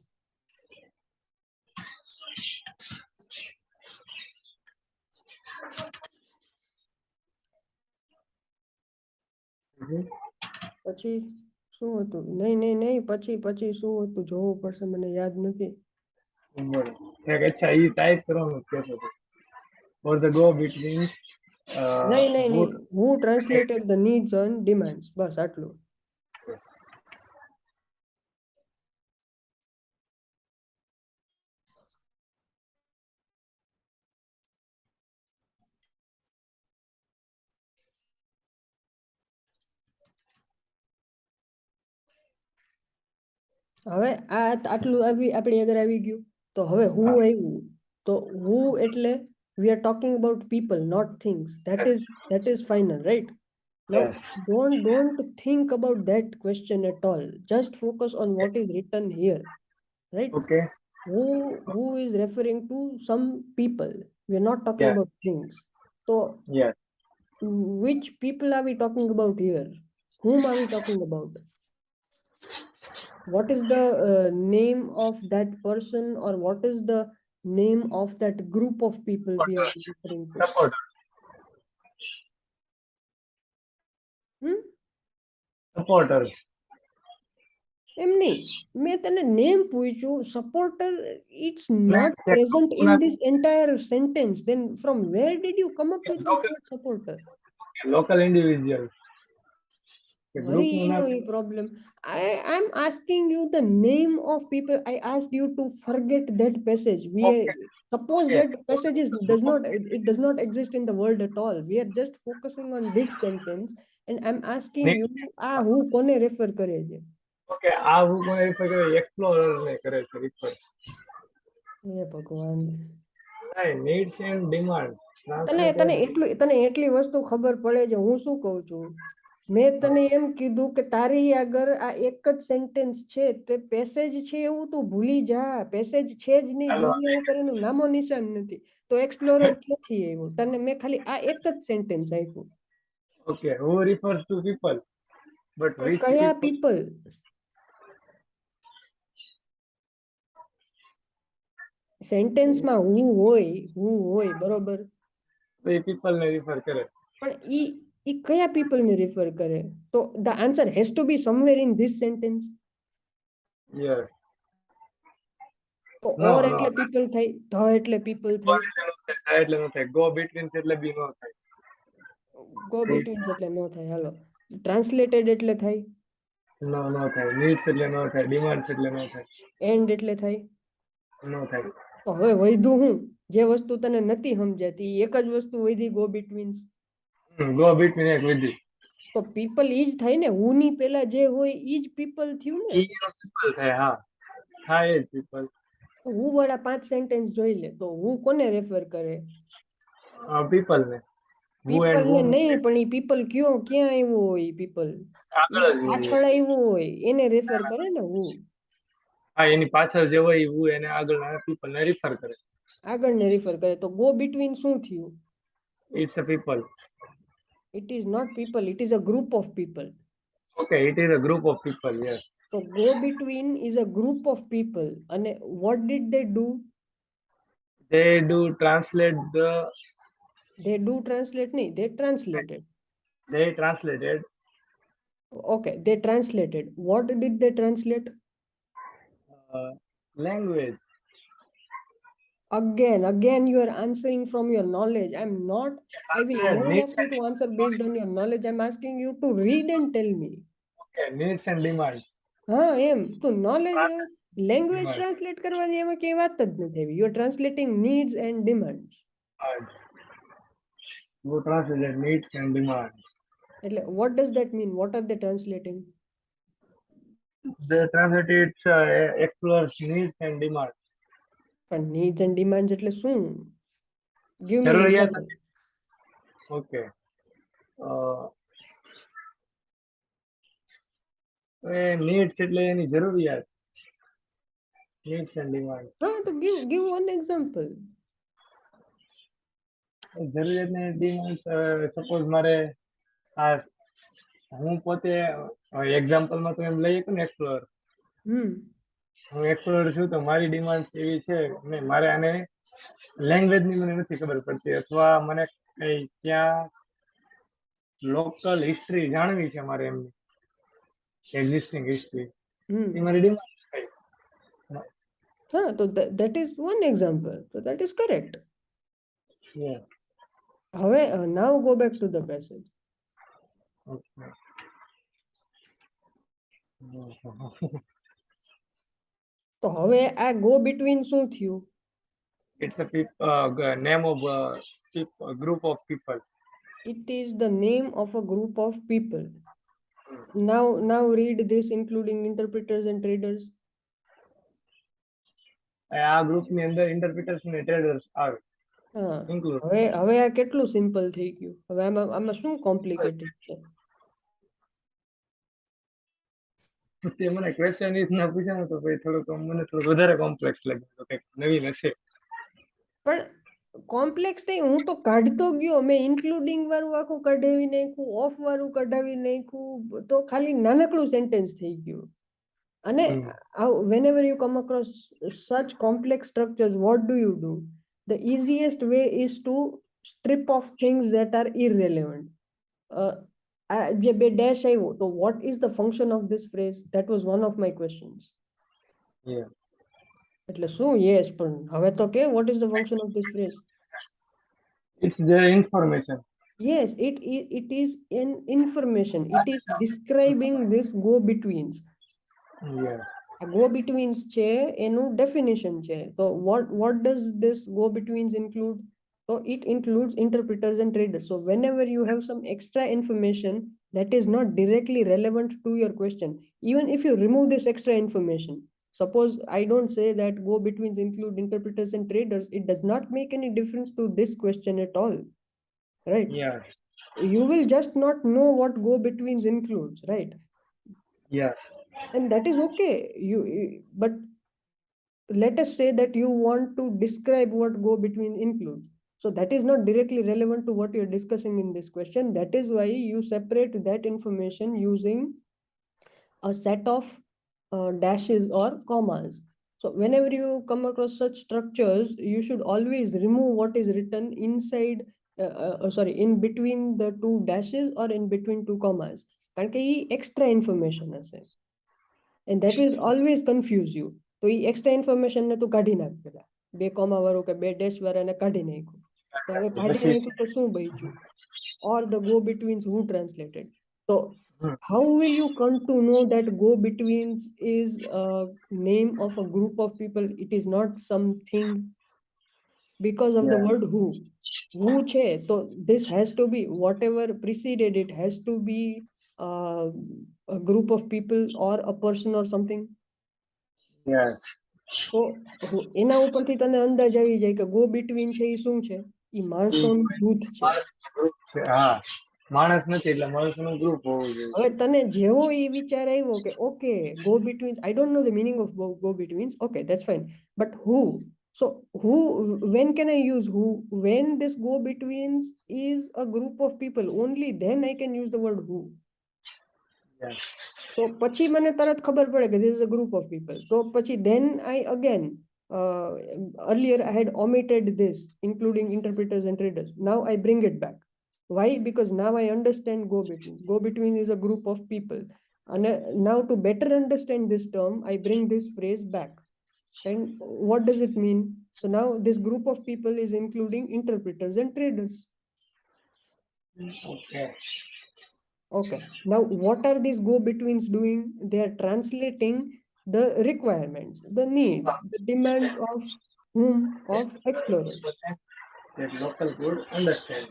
પછી શું હતું? નહીં નહીં નહીં, પછી શું હતું જોવું પડશે, મને યાદ નથી. અચ્છા ઈ ટાઈપ કરવાનું કહેતો હતો. For the go between નહીં નહીં who નહીં, who translated the needs and demands, બસ આટલું. હવે આ આટલું આપણી આગળ આવી ગયું. તો હવે હું આવ્યું, તો હું એટલે we are talking about people, not things. That is final, right? Now Yes. don't think about that question at all, just focus on what is written here, right? Okay. Who is referring to some people, we are not talking Yes. about things. So Yes. which people are we talking about here? Whom are we talking about? What is the name of that person, or what is the name of that group of people we are referring to? Supporter. Supporters. એમ નહીં, મેં તને name પૂછ્યું, supporter it's not present in this entire sentence. Then from where did you come up with this word supporter? Local individuals. Very no problem. I'm asking you the name of people. I asked you to forget that passage. Suppose that passage does not exist in the world at all. We are just focusing on this sentence, and I'm asking you, who કોને refer કરે છે? Okay, આ હું કોને refer કરે? Explorer ને કરે છે refer. હે ભગવાન. Needs and demands. તને એટલી વસ્તુ ખબર પડે છે, હું શું કહું છું, મેં તને એમ કીધું કે તારી આગળ આ એક જ સેન્ટેન્સ છે, તે પેસેજ છે એવું તું ભૂલી જા. પેસેજ છે જ નહીં દુનિયા ઉપર, એનું નામો નિશાન નથી. તો એક્સપ્લોરર ક્યાંથી આવ્યું? તને મેં ખાલી આ એક જ સેન્ટેન્સ આપ્યું. Okay, who refers to people? But which કયા people? સેન્ટેન્સમાં હું હોય બરોબર, તો એ પીપલ ને રિફર કરે. પણ ઈ કયા પીપલને રેફર કરે? તો the answer has to be somewhere in this sentence. Yes. તો નો ઓર નો એટલે પીપલ થાય, ધ એટલે પીપલ થાય, એટલે નો થાય, ગો બિટવીન એટલે બી નો થાય. ગો બિટવીન એટલે નો થાય. હાલો, ટ્રાન્સલેટેડ એટલે થાય, નો નો થાય, નીડ્સ એટલે નો થાય, ડિમાન્ડ્સ એટલે નો થાય. એન્ડ એટલે થાય. નો થાય. તો હવે વૈધું હું, જે વસ્તુ તને નથી સમજાતી એક જ વસ્તુ વૈધી ગો બિટવીન્સ. ગો બિટવીન એક વિધિ. તો પીપલ ઈ જ થાય ને, હું ની પેલા જે હોય ઈ જ પીપલ થયું ને. ઈ પીપલ થાય, હા થાય એ જ પીપલ. હું વાળા 5 સેન્ટેન્સ જોઈ લે તો હું કોને રેફર કરે? પીપલ ને. હુ પીપલ એન્ડ ને હુમ નહીં, પણ ઈ પીપલ કયો ક્યાં આવ્યો હોય? પીપલ ઈ તો આગળ જ હોય. પાછળ આવ્યો હોય એને રેફર કરે ને હું. હા, એની પાછળ જે હોય હું એને આગળ પીપલ ને રિફર કરે. આગળ ને રેફર કરે. તો ગો બિટવીન શું થયું? It's a people. It is not people, it is a group of people. Okay, it is a group of people, yes. તો go between is a group of people. And what did they do? They do translate the, They do translate, nahi, they translated. they translated Okay, they translated. What did they translate? uh, language. Again, you are answering from your knowledge. I will Translate never needs ask you and to answer based on your knowledge. I'm asking you to read and tell me. okay, needs and demands. હા એમ તો knowledge, language Demand. Translate કરવાની એમાં કઈ વાત જ નથી આવી. You are translating needs and demands. Who translated needs and demands. એટલે what does that mean? What are they translating? They translated explores needs and demands. પણ નીડ્સ એન્ડ ડિમાન્ડ્સ એટલે શું? ગીવ મી એન જરૂરિયાત. Example. Okay. Needs એટલે એની જરૂરિયાત. Needs and demand. હા તો give one example. જરૂરિયાત ને ડિમાન્ડ, સપોઝ મારે આ હું પોતે એક્ઝામ્પલમાં તો એમ લઈએ કે ને એક્સપ્લોર. હમ હું એક્સપ્લોર છું તો મારી ડિમાન્ડ એવી છે ને મારે આને લેંગ્વેજ ની મને નથી ખબર પડતી, અથવા મને કઈ ત્યાં લોકલ હિસ્ટ્રી જાણવી છે મારે એમની એક્ઝિસ્ટિંગ હિસ્ટ્રી, હમ એ મારી ડિમાન્ડ છે. હા તો that is one example. So that is correct. Yeah. હવે now go back to the passage. Okay. તો હવે આ go between શું થયું? It's a name of a group of people. It is the name of a group of people. Now read this including interpreters and traders. આ group ની અંદર ઇન્ટરપ્રિટર્સ અને traders આવે. હા ઇન્ક્લુડ. હવે આ કેટલું સિમ્પલ થઈ ગયું? હવે આમાં શું કોમ્પ્લિકેટેડ છે? તે મને ક્વેશ્ચન એ ના પૂછ્યા ને તો પછી થોડુંક મને થોડું વધારે કોમ્પ્લેક્સ લાગ્યું, તો કંઈક નવીન હશે. પણ કોમ્પ્લેક્સ નહીં, હું તો કાઢતો ગયો. મેં ઇન્ક્લુડિંગ વાળું આખું કઢાવી નાખ્યું, ઓફ વાળું કઢાવી નાખ્યું, તો ખાલી નાનકડું સેન્ટેન્સ થઈ ગયું. અને whenever you come across such complex structures, what do? The easiest way is to strip off things that are irrelevant. જે બે ડેશ આવ્યો તો what is the function of this phrase? That was one of my questions. Yeah. એટલે શું yes, પણ હવે તો કે what is the function of this phrase? It's the information. Yes, it is an information. It is describing this go betweens. Yeah. આ go betweens છે એનું definition છે. તો what does this go betweens include? So it includes interpreters and traders. So whenever you have some extra information that is not directly relevant to your question, even if you remove this extra information, suppose I don't say that go betweens include interpreters and traders, it does not make any difference to this question at all, right? Yeah. You will just not know what go betweens includes, right? Yeah. And that is okay. But let us say that you want to describe what go between includes, so that is not directly relevant to what you're discussing in this question. That is why you separate that information using a set of dashes or commas. So whenever you come across such structures, you should always remove what is written inside, in between the two dashes or in between two commas. કારણ કે એ extra information હશે. And that will always confuse you. તો એ extra information ને તું કાઢી નાખ પેલા. બે કોમા વાળું કે બે ડેશ વાળાને કાઢી નાખ્યું. તો હવે કાઢી પછી નાખ્યું તો શું બચ્યું? Or the go betweens who translated. So hmm, how will you come to know that go betweens is a name of a group of people? It is not something because of the yeah, word who છે તો this has to be whatever preceded it has to be uh, a group of people or a person or something. yeah. તો એના ઉપરથી તને અંદાજ આવી જાય કે ગો બિટવીન છે એ શું છે? એ માણસોનું જૂથ છે. ગ્રુપ છે, હા. માણસ નથી એટલે માણસોનું ગ્રુપ હોવું જોઈએ. હવે તને જેવો એ વિચાર આવ્યો કે okay go betweens, I don't know the meaning of go betweens, okay that's fine, but who, so who, when can I use who? When this go betweens is a group of people, only then I can use the word who. Yeah. તો પછી મને તરત ખબર પડે કે this is a group of people. તો પછી then I again, earlier I had omitted this including interpreters and traders, now I bring it back. Why? Because now I understand go between. Go between is a group of people. And now to better understand this term, I bring this phrase back. And what does it mean? So now this group of people is including interpreters and traders. Okay. Okay. Now what are these go betweens doing? They are translating the requirements, the needs, the demands of whom? Of explorers. That local would understand.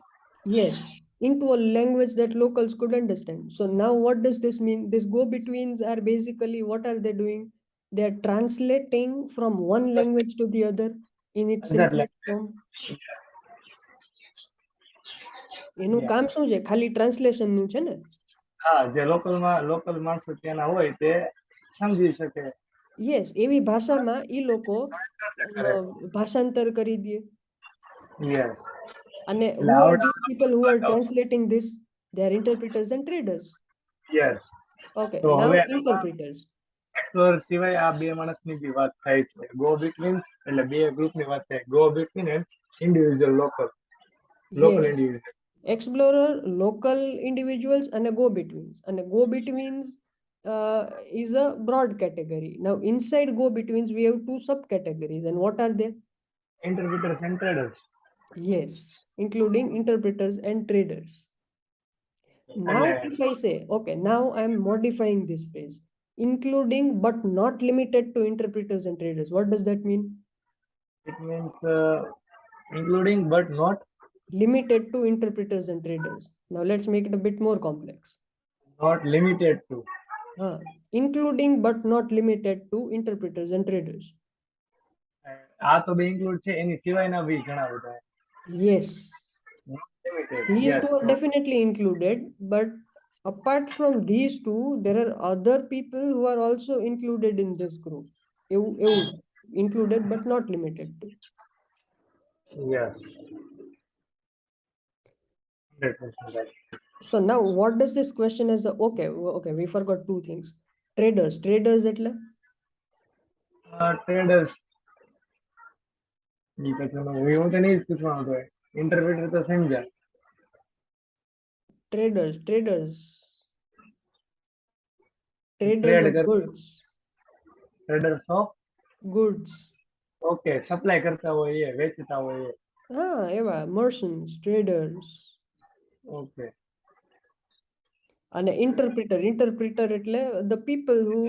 Yes, into a language that locals could understand. So now what does this mean? These go-betweens are basically, what are they doing? They are translating from one language to the other in its Other simplest form. એનું Yeah. કામ શું છે? ખાલી ટ્રાન્સલેશનનું છે ને? હા, જે local માણસો ત્યાંના હોય તે સમજી શકે. યસ, એવી ભાષામાં ઈ લોકો કરે. ભાષાંતર કરી દે. Yes. અને એટલે who are આવડે. these people who are translating this? They are interpreters and traders. Yes. Okay, તો now હવે interpreters. એક્સપ્લોરર સિવાય આ બે માણસની જે વાત થાય છે ગો બિટવીન એટલે બે ગ્રુપની વાત થાય go between and individual local Yes. Individual. Explorer, local individuals, and a go-betweens. And a go-betweens is a broad category. Now, inside go-betweens, we have two subcategories. And what are they? Interpreters and traders. Yes, including interpreters and traders. Now, એટલે if I say, okay, now I'm modifying this phrase, including but not limited to interpreters and traders. What does that mean? it means including but not Limited to interpreters and traders. Now, let's make it a bit more complex. limited to. Including but not limited to interpreters and traders. આ તો બે include છે એની સિવાયના બી ઘણા બધા. Yes, Not limited. these Yes. two are definitely included, but apart from these two, there are other people who are also included in this group. એવું છે. Included but not limited to. Yes. 100% right. So now what does this question as a, okay, we forgot two things. Traders એટલે Traders. હું તો નહીં જ પૂછવાનો હતો. ઇન્ટરપ્રેટર તો સમજ્યા. traders Trade of કરતા. goods. Traders of. Goods. Okay, supply કરતા હોય એ, વેચતા હોય એ. એવા merchants, traders. ઓકે. અને interpreter એટલે the people who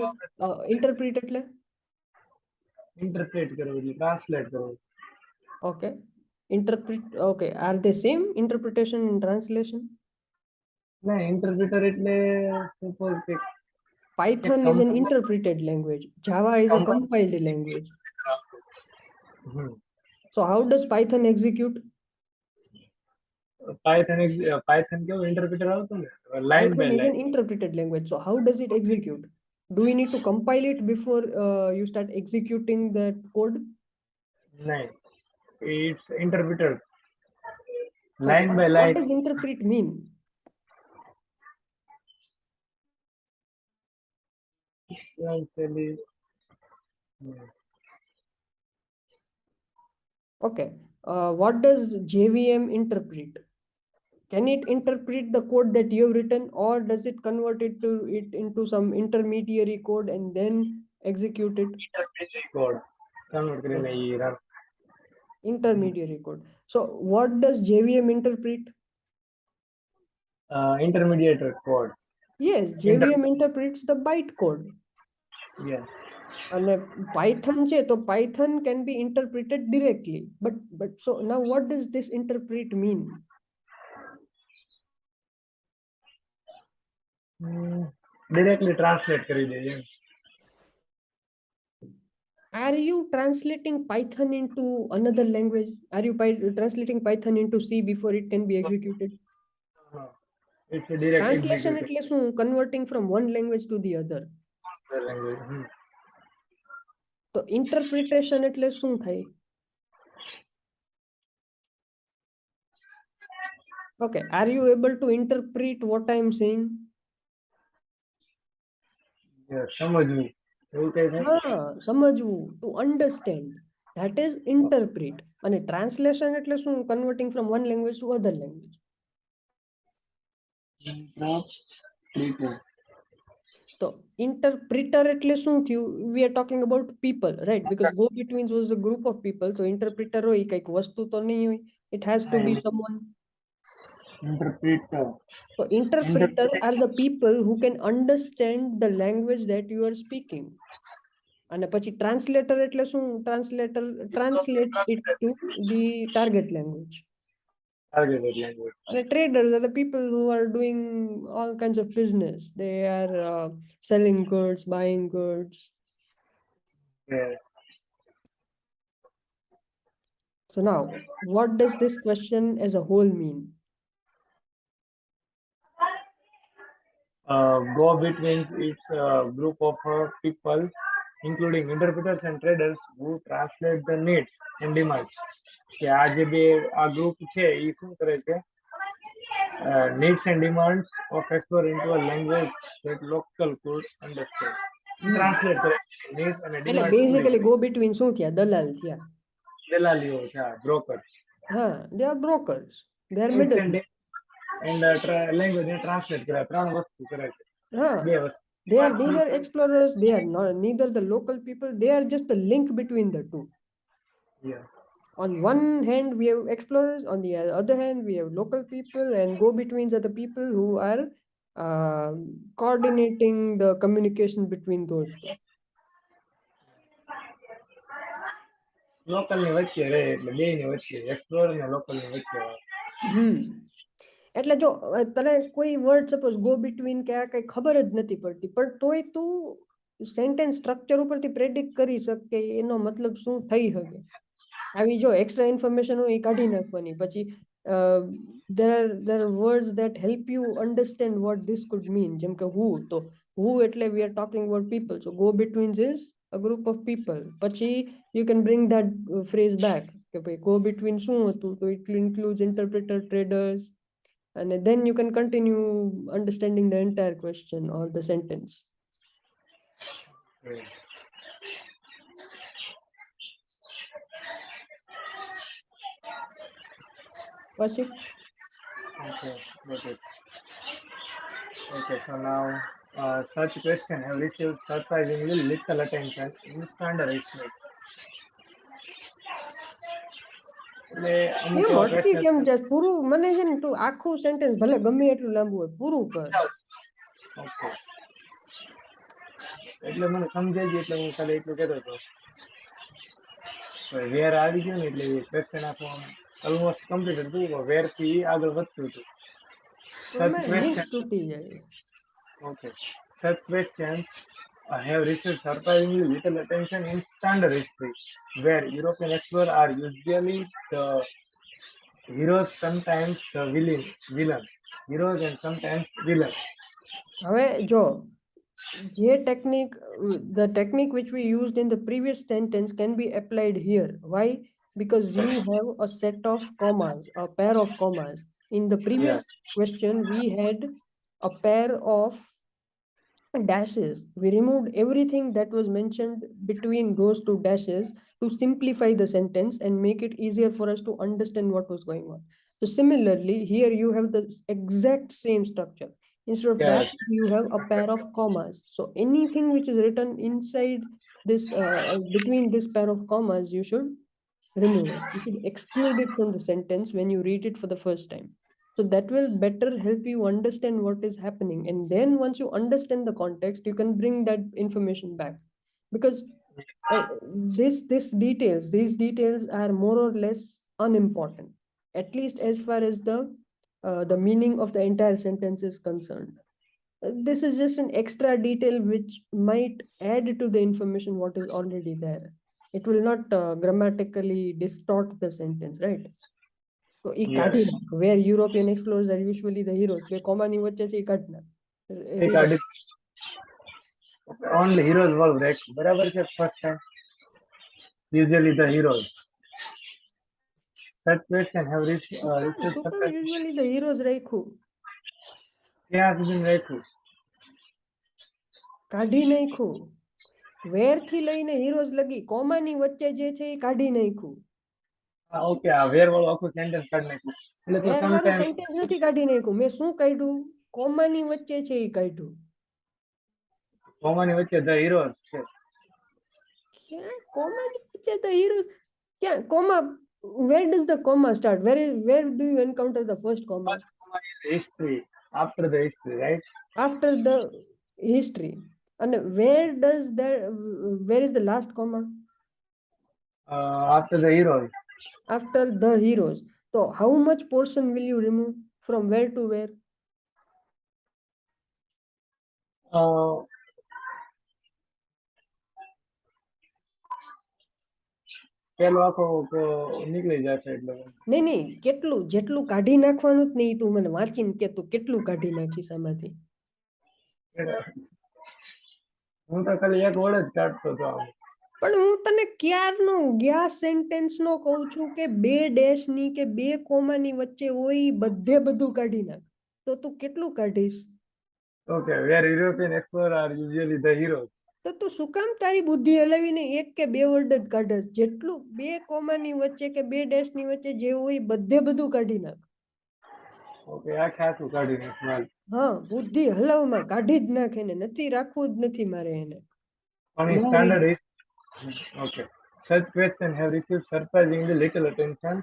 interpret એટલે ઇન્ટરપ્રેટ કરવું છે, ટ્રાન્સલેટ કરવું. okay, interpret, okay, are they same, interpretation and translation? ના, ઇન્ટરપ્રેટર એટલે suppose કે Python is an interpreted language, Java is a compiled language. So how does Python execute? Python કેવું interpreter આવતું ને, line Python by is an line. interpreted language, so how does it execute? Do we need to compile it before you start executing that code? નહીં, it's interpreter So line by what line. does interpret mean? Essentially, Okay. What does JVM interpret? Can it interpret the code that you have written, or does it convert it into some intermediary code and then execute it? Intermediate code. Convert કરીને Okay. E run. Intermediary code. So what does JVM interpret? Intermediate code. Yes, Inter JVM interprets the byte code. yeah. And Python છે તો Python can be interpreted directly. But so now what does this interpret mean? Directly translate કરી દે એમ. Are you translating Python into another language? Are you translating Python into C before it can be executed? It's a direct Translation executed એટલે શું? Converting from one language to the other. language. તો interpretation એટલે શું થાય? Okay, are you able to interpret what I am saying? Yeah, સમજવું. એવું કઈ થાય? સમજવું, to understand. That is interpret. અને translation એટલે શું? Converting from one language to other language. Interpreter. So interpreter એટલે શું થયું? We are talking about people, right? Because go betweens was a group of people. So interpreter હોય કઈક વસ્તુ તો નહીં હોય. It has to be someone. Interpreter. So interpreter are the people who can understand the language that you are speaking. અને પછી translator એટલે શું? Translator translates it to the target language. Targeted language. And traders are the people who are doing all kinds of business. They are selling goods, buying goods. Yeah. So now, what does this question as a whole mean? Go between its group of people, including interpreters and traders, who translate the needs and demands. કે આ જે બે આ group છે એ શું કરે છે? Needs and demands of explorer into a language that local could understand. Translate કરે છે needs અને એટલે demands પૂરી basically કરે. go between શું થયા? દલાલ થયા. દલાલીઓ છે broker. They are brokers. They are Needs middlemen. and language ને ટ્રાન્સલેટ કરે ત્રણ વસ્તુ કરે છે. બે વસ્તુ. They are neither explorers, they are neither the local people, they are just the link between the two. Yeah. On one hand we have explorers, on the other hand we have local people, and go betweens are the people who are coordinating the communication between those two. Local ની વચ્ચે રહે એટલે બે ની વચ્ચે explorer ને local ની વચ્ચે. એટલે જો તને કોઈ વર્ડ સપોઝ ગો બિટવીન કે આ કઈ ખબર જ નથી પડતી, પણ તોય તું સેન્ટેન્સ સ્ટ્રક્ચર ઉપરથી પ્રેડિક્ટ કરી શક કે એનો મતલબ શું થઈ શકે. આવી જો એક્સ્ટ્રા ઇન્ફોર્મેશન હોય એ કાઢી નાખવાની. પછી there are words that help you understand what this could mean. જેમ કે who, તો who એટલે we are talking about people, so go betweens is a group of people. પછી you can bring that phrase back કે ભાઈ go between શું હતું, તો it includes interpreter, traders, and then you can continue understanding the entire question or the sentence. Was it? Okay, got it. Okay, so now such question have received surprisingly little attention in standard history. એટલે અમુક કેમ એવા અટકી પ્રશ્ન કેમ જાય? પૂરું મને છે ને, તું આખું સેન્ટેન્સ ભલે ગમે એટલું લાંબુ હોય પૂરું કર. ઓકે એટલે મને સમજાઈ ગયું એટલે હું ખાલી એટલું કહેતો હતો. વેર આવી ગયું ને એટલે ક્વેશ્ચન આખો ઓલમોસ્ટ કમ્પ્લીટ હતું. વેર થી આગળ વધતું હતું. Such લિંક questions, તૂટી જાય. okay, such questions have received surprisingly little attention in standard history, where European explorers are usually the heroes, sometimes the villain, heroes and sometimes villains. હવે જો જે technique, the technique which we used in the previous sentence can be applied here. Why? Because you have a set of commas, a pair of commas. In the previous question we had a pair of dashes. We removed everything that was mentioned between those two dashes to simplify the sentence and make it easier for us to understand what was going on. So similarly, here you have the exact same structure. Instead of Yes, dashes, you have a pair of commas. So anything which is written inside this, between this pair of commas, you should remove it. You should exclude it from the sentence when you read it for the first time. So that will better help you understand what is happening. And then once you understand the context, you can bring that information back. Because these details are more or less unimportant, at least as far as the meaning of the entire sentence is concerned. This is just an extra detail which might add to the information what is already there. It will not grammatically distort the sentence, right? So એ કાઢી yes. નાખ. Where European explorers are usually the heroes. બે કોમાની વચ્ચે છે એ કાઢી નાખ. એક Rewrite. આડી only heroes will wreck. બરાબર છે first time. Usually the heroes. Such question have received શું કામ surprise. usually the heroes રાખ્યું? ત્યાં સુધી રાખ્યું. કાઢી નાખ્યું. વેર થી લઈને હીરોઝ લગી કોમાની વચ્ચે જે છે એ કાઢી નાખ્યું. ઓકે આ વેર વાળું આખું સેન્ટેન્સ કાઢી નાખ્યું એટલે તો વેર વાળું સમટાઈમ સેન્ટેન્સ નથી કાઢી નાખ્યું. મેં શું કાઢ્યું? કોમાની વચ્ચે છે એ કાઢ્યું. કોમાની વચ્ચે ધ હીરોઝ છે ક્યાં કોમાની વચ્ચે the heroes? ક્યાં comma? Where does the comma start? Where do you encounter the first comma? First comma is history after the history right After the history. And where is the last comma? After the heroes After the heroes. So how much portion will you remove from where to where? પેલો આખો નીકળી જશે એટલે નહીં નહીં, કેટલું? જેટલું કાઢી નાખવાનું જ નહીં. તું મને વાંચીને કે તું કેટલું કાઢી નાખીશ આમાંથી? હું તો ખાલી એક વર્ડ જ કાઢતો હતો આમ પણ હું તને ક્યારનો ગયા સેન્ટેન્સ નો કહું છું કે બે ડેશ ની કે બે કોમાની વચ્ચે હોય ઈ બધે બધું કાઢી નાખ. તો તું કેટલું કાઢીશ? Okay where European explorer are usually the heroes તો તું શું કામ તારી બુદ્ધિ હલાવીને એક કે બે વર્ડ જ કાઢસ? જેટલું બે કોમાની વચ્ચે કે બે ડેશ ની વચ્ચે જે હોય બધે બધું કાઢી નાખ. ઓકે આખે આખું કાઢી નાખ્યું હા, બુદ્ધિ હલાવમાં કાઢી જ નાખ એને. નથી રાખવું જ નથી મારે એને. પણ ના standard okay such questions have received surprisingly little attention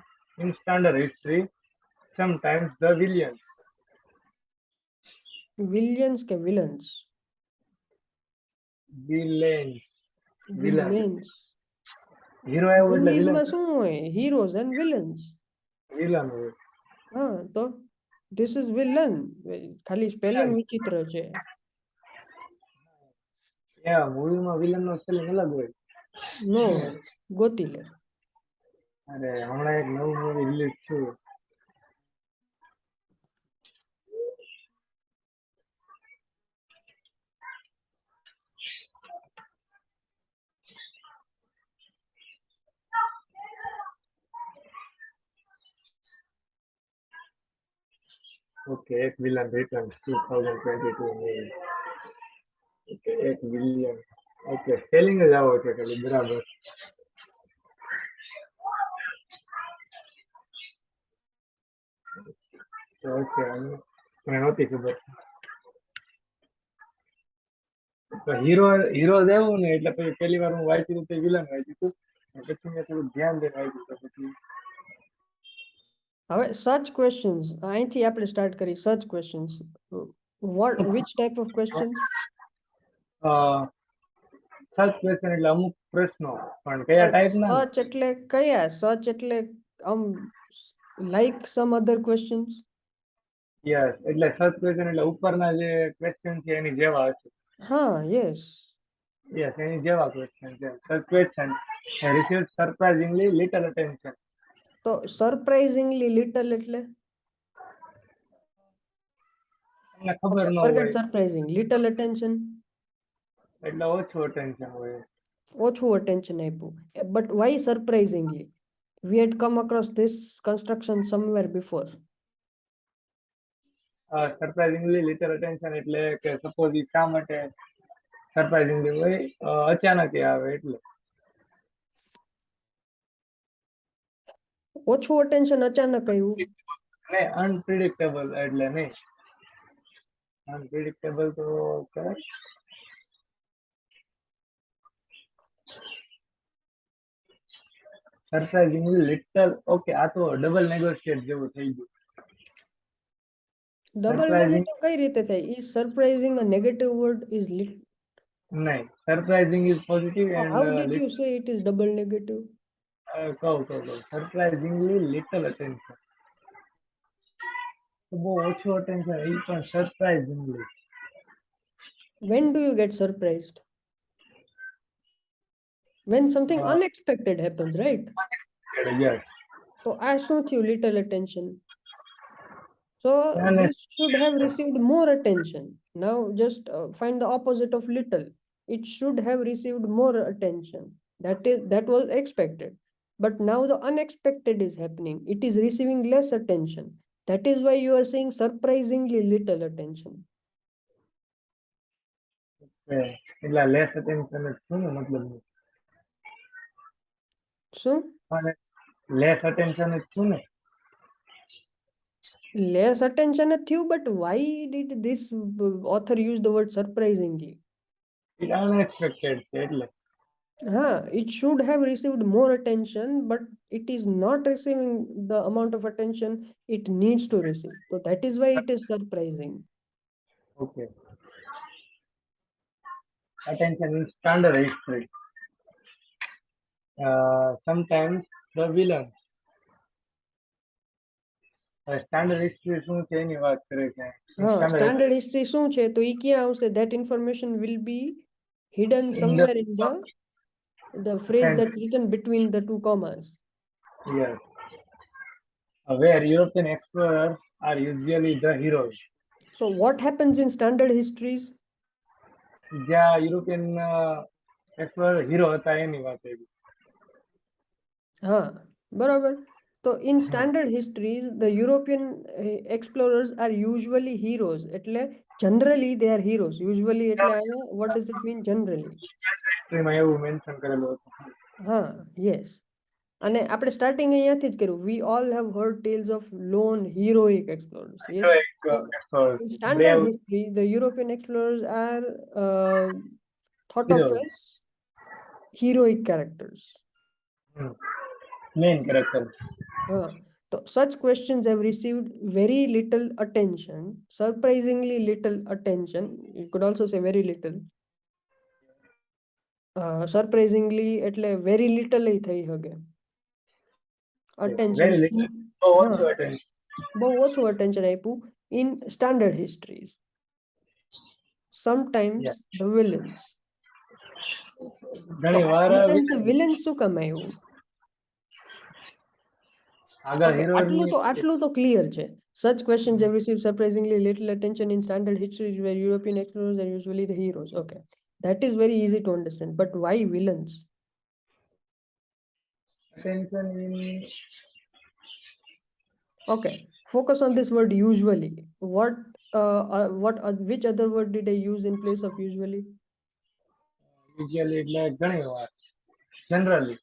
in standard history sometimes the વિલિયન્સ કે villains? villains villain villains. Hero આવ્યો એટલે વિલન ઇંગ્લિશમાં શું હોય? Heroes and villains. વિલન હોય હા, તો ધીસ ઇઝ વિલન. ખાલી સ્પેલિંગ વિચિત્ર છે. ત્યાં મૂવીમાં વિલન નો સ્પેલિંગ અલગ હોય નો હોય, ગોતી લે. અરે હમણાં એક નવું મૂવી રિલીઝ થયું ઓકે એક વિલન રિટર્ન 2022 મૂવી ઓકે એક વિલિયન ઓકે સ્પેલિંગ જ આવો છે ખાલી બરાબર ઓકે મને નહોતી ખબર તો હીરો જ આવ્યું ને એટલે પછી પહેલી વાર હું વાંચ્યું તો વિલન વાંચ્યું હતું પછી મેં થોડું ધ્યાન દઈને વાંચ્યું તો પછી હવે સચ ક્વેશ્ચન્સ અહીંથી આપણે સ્ટાર્ટ કરી. Such questions, which type of questions? Such question એટલે અમુક પ્રશ્નો પણ કયા ટાઈપના સચ એટલે કયા? સચ એટલે like some other questions? Yes એટલે સચ ક્વેશ્ચન એટલે ઉપરના જે ક્વેશ્ચન છે એની જેવા હશે હા, યસ. યસ એની જેવા ક્વેશ્ચન છે such question receive surprisingly little attention તો સરપ્રાઇઝિંગલી લિટલ એટલે? તમને ખબર Okay, ન forget હોય surprising. Little attention. એટલે ઓછું અટેન્શન હોય ઓછું attention આપ્યું. But why surprisingly? We had come across this construction somewhere before. Surprisingly little attention એટલે કે સપોઝ એ શા માટે સરપ્રાઇઝિંગલી હોય, અચાનક એ આવે એટલે. ઓછું અટેન્શન અચાનક આવ્યું. ને અનપ્રિડિક્ટેબલ એટલે નહીં. અનપ્રિડિક્ટેબલ તો કહેવાય. સરપ્રાઇઝિંગલી લિટલ, ઓકે, આ તો ડબલ નેગોશિએટ જેવું થઈ ગયું. ડબલ સરપ્રાઇઝિંગ નેગેટિવ કઈ રીતે થાય? Is surprising a negative word? Is નહીં, surprising is positive and how did you say it is double negative? કહું સરપ્રાઇઝિંગલી લિટલ અટેન્શન, તો બહુ ઓછું અટેન્શન, એ પણ surprisingly. When do you get surprised? When something unexpected happens, right? Yes. So આ શું થયું? Little attention. So અને this should have received more attention. Now just find the opposite of little. It should have received more attention. That was expected. But now the unexpected is happening. It is receiving less attention. That is why you are saying surprisingly little attention. એટલે less attention જ શું ને મતલબ? શું? Less attention જ શું ને? Less attention જ થયું, but why did this author use the word surprisingly? It unexpected છે એટલે. It should have received more attention, but it is not receiving the amount of attention it needs to receive. So that is why it is surprising. Okay. Attention in standard history. Sometimes the villains. Standard history શું છે એની વાત કરે છે. Standard history શું છે? તો ઈ ક્યાં આવશે? That information will be hidden somewhere in the phrase that's written between the two commas. Yes. Where European explorers are usually the heroes. So what happens in standard histories? જ્યાં European explorer hero હતા એની વાત આવી. બરાબર. So in standard histories, the European explorers are usually heroes. એટલે generally they are heroes. Usually એટલે આયા what does it mean generally? હિસ્ટ્રીમાં એવું mention કરેલું હતું. Yes. અને આપણે સ્ટાર્ટિંગ અહીંયાથી જ કર્યું. We all have heard tales of lone heroic explorers. Yes. So, in standard history, the European explorers are thought of as heroic characters. Main characters. So such questions have received very little attention, surprisingly little attention. You could also say very little. Surprisingly એટલે very little થઈ શકે. Attention. Very little. બહુ ઓછું attention આપ્યું in standard histories. Sometimes the villains. Sometimes the villains શું કામ આવ્યું? આટલું તો clear છે. Such questions have received surprisingly little attention in standard histories where European explorers are usually the heroes. Okay, that is very easy to understand. But why villains? Attention in. Okay, focus on this word usually. Which other word did I use in place of usually? Usually એટલે ઘણી વાર. Generally.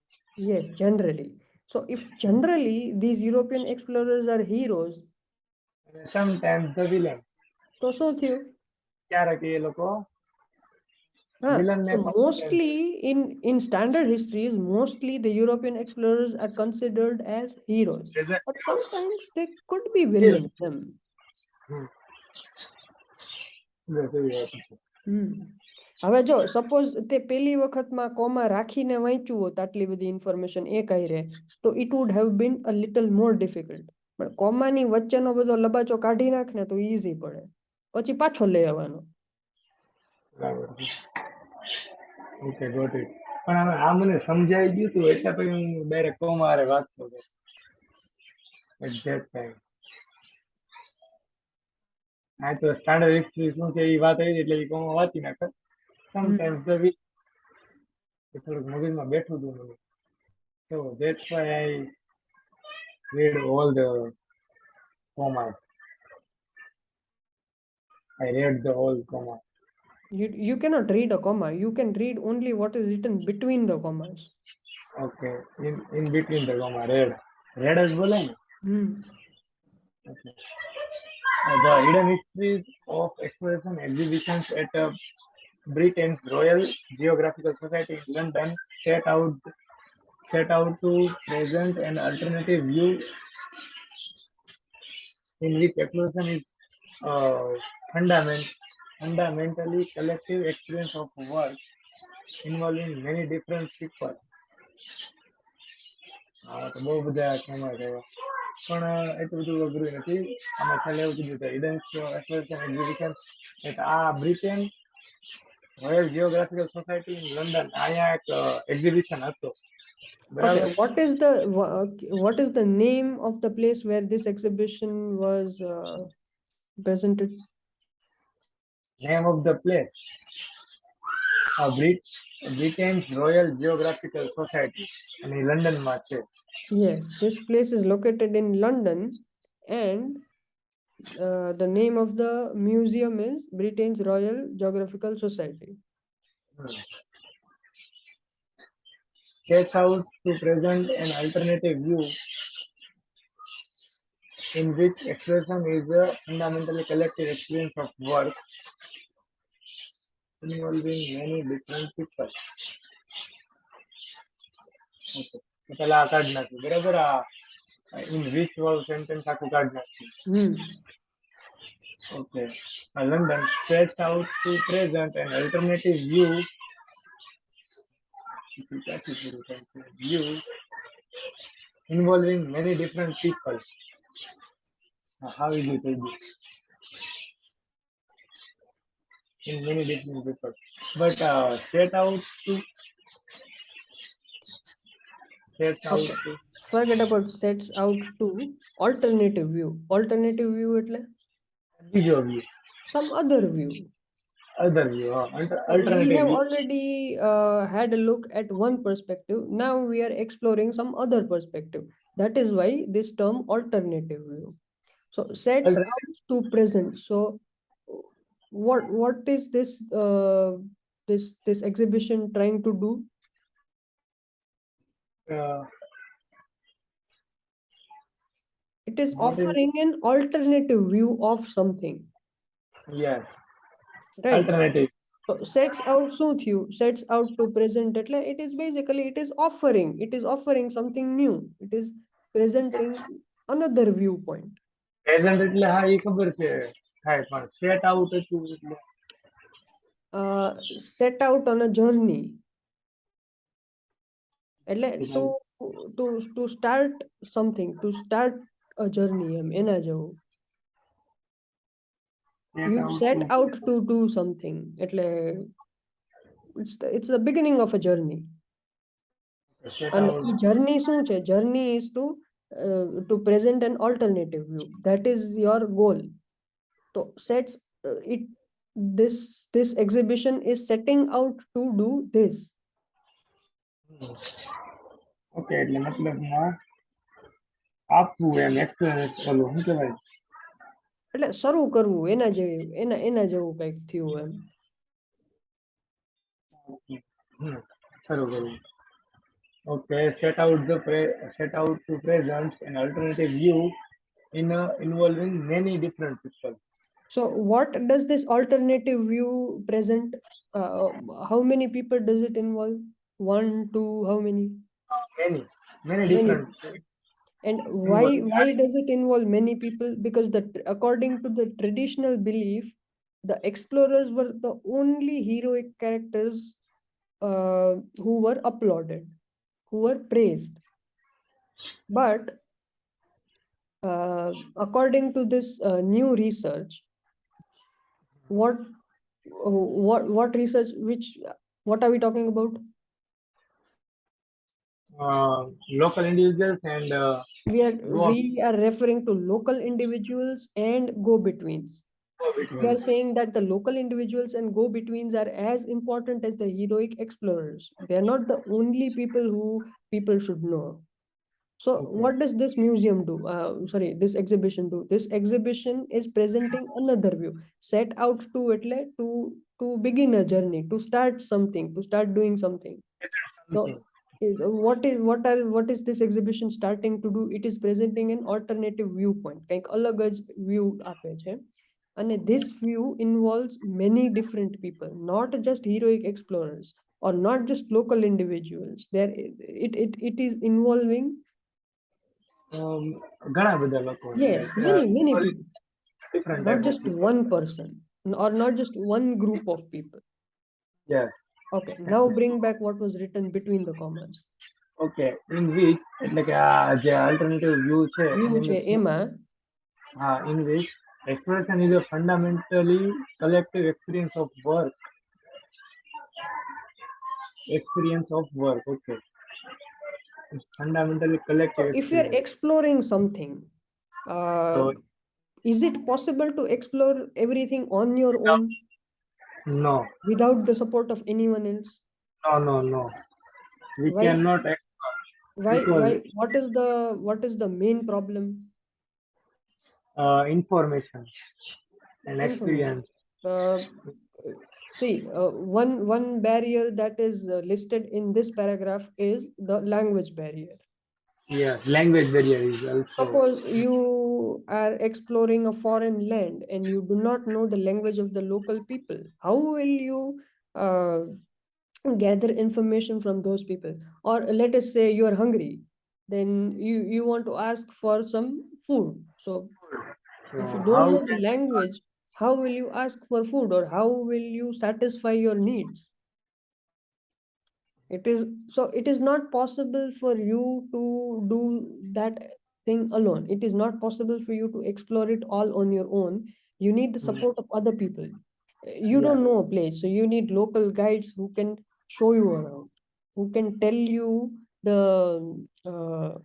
Yes, generally. So if generally these European explorers are heroes, sometimes the villain. તો શું થયું? ક્યારેક એ લોકો so mostly in standard histories, mostly the European explorers are considered as heroes, but sometimes they could be villains. હવે જો suppose તે પેલી વખતમાં કોમા રાખીને વાંચ્યું હોત આટલી બધી ઇન્ફોર્મેશન એ કહી રહે તો it would have been a little more difficult. પણ કોમાની વચ્ચેનો બધો લબાચો કાઢી નાખ ને તો ઈઝી પડે, પછી પાછો લઈ આવવાનો. Okay, got it. પણ આ મને સમજાઈ ગયું હતું એટલે પછી હું ડાયરેક્ટ કોમા હારે વાંચતો હતો એક્ઝેક્ટ ટાઈમ. આ તો સ્ટાન્ડર્ડ હિસ્ટ્રી શું છે એ વાત આવી એટલે કોમા વાંચી નાખે. સમટાઈમ્સ ધ વીક થોડુંક મગજમાં બેઠું હતું મને, so that's why I read all the commas. I read the whole comma. You cannot read a comma. You can read only what is written between the commas. Okay, in between the comma, read. Read as बोला है ना? Hmm. Okay. The hidden histories of exploration exhibitions at Britain's Royal Geographical Society in London set out set out to present an alternative view in which exploration is uh, fundament, fundamentally collective experience of work involving many different people. તો બહુ બધા સમય થયો પણ એટલું બધું અઘરું નથી આમાં છેલ્લે એવું કીધું કે હિડન એક્સપ્લોરેશન એક્ઝિબિશન એટલે આ Britain royal Geographical society in London અહીંયા એક એક્ઝિબિશન હતો Okay, બરાબર what is the name of the place where this exhibition was presented? Name of the place Britain's Royal Geographical Society અને એ લંડનમાં છે. Yes, this place is located in London, and the name of the museum is Britain's Royal Geographical Society. Sets out to present an alternative view in which expression is a fundamentally collective experience of work involving many different people. Okay. તો પેલા આ કાઢ નાખ્યું બરાબર આ in which વાળું sentence આખું કાઢ નાખ્યું. Hmm. Okay. London sets out to present an alternative view view involving many different people. How is it in many different people? But set out to sets out Okay. to Forget about sets out to alternative view. Alternative view એટલે બીજો view, some other view. other view, So we alternative have view. already had a look at one perspective. Now we are exploring some other perspective. That is why this term alternative view. So sets out to present. So what is this exhibition trying to do? Uh, It is what is offering an alternative view of something, yes, right? alternative. So sets out શું થયું? Sets out to present એટલે it is basically it is offering something new. It is presenting another viewpoint. Present એટલે હા એ ખબર છે થાય પણ set out હતું એટલે Set out on a journey. એટલે to start something, to start a journey એના જેવું. set You out set to out to do something. એટલે it's the beginning of a journey. set And out e journey શું છે? Journey is to present an alternative view. That is your goal. So sets it this exhibition is setting out to do this. Okay એટલે મતલબમાં આપવું એમ experience ઓલું શું કહેવાય એટલે શરૂ કરવું એના જેવું કંઈક થયું એમ. શરૂ કરવું. Okay, set out to present an alternative view involving many different people. So what does this alternative view present? How many people does it involve? One, two, how many? Many, many Many different people. And involved. why does it involve many people? Because according to the traditional belief, the explorers were the only heroic characters who were applauded, who were praised. But according to this new research, what research? What are we talking about? Local individuals and We are referring to local individuals and go-betweens. We between. are saying that the local individuals and go-betweens are as important as the heroic explorers. They are not the only people who people should know. So Okay. what does this museum do? Sorry, this exhibition do? This exhibition is presenting another view. Set out to એટલે to begin a journey, to start something, to start doing something. So Something. what is this exhibition starting to do? It is presenting an alternative viewpoint, કંઈક અલગ જ view આપે છે. અને this view involves many different people, not just heroic explorers or not just local individuals. There it is involving, ઘણા બધા લોકોને yes, like many people, different not type of just people. one person or not just one group of people. Yes. Okay, now bring back what was written between the commas. Okay. In which એટલે કે આ જે alternative view છે View એની અંદર છે એમાં in which exploration is a fundamentally collective experience of work. Okay. It's fundamentally so collective if you are experience. exploring something, uh, So is it possible to explore everything on your own no, without the support of anyone else? no. We Why? cannot explore Why? because What is the main problem? information and Information. experience. Uh, See, one barrier that is listed in this paragraph is the language barrier. Yeah, language barrier is also. Suppose you are exploring a foreign land and you do not know the language of the local people. How will you uh, gather information from those people? Or let us say you are hungry, then you want to ask for some food. So if you So don't how know the can language, how will you ask for food or how will you satisfy your needs? It is not possible for you to do that thing alone. It is not possible for you to explore it all on your own. You need the support of other people. You yeah, don't know a place, so you need local guides who can show you around, who can tell you the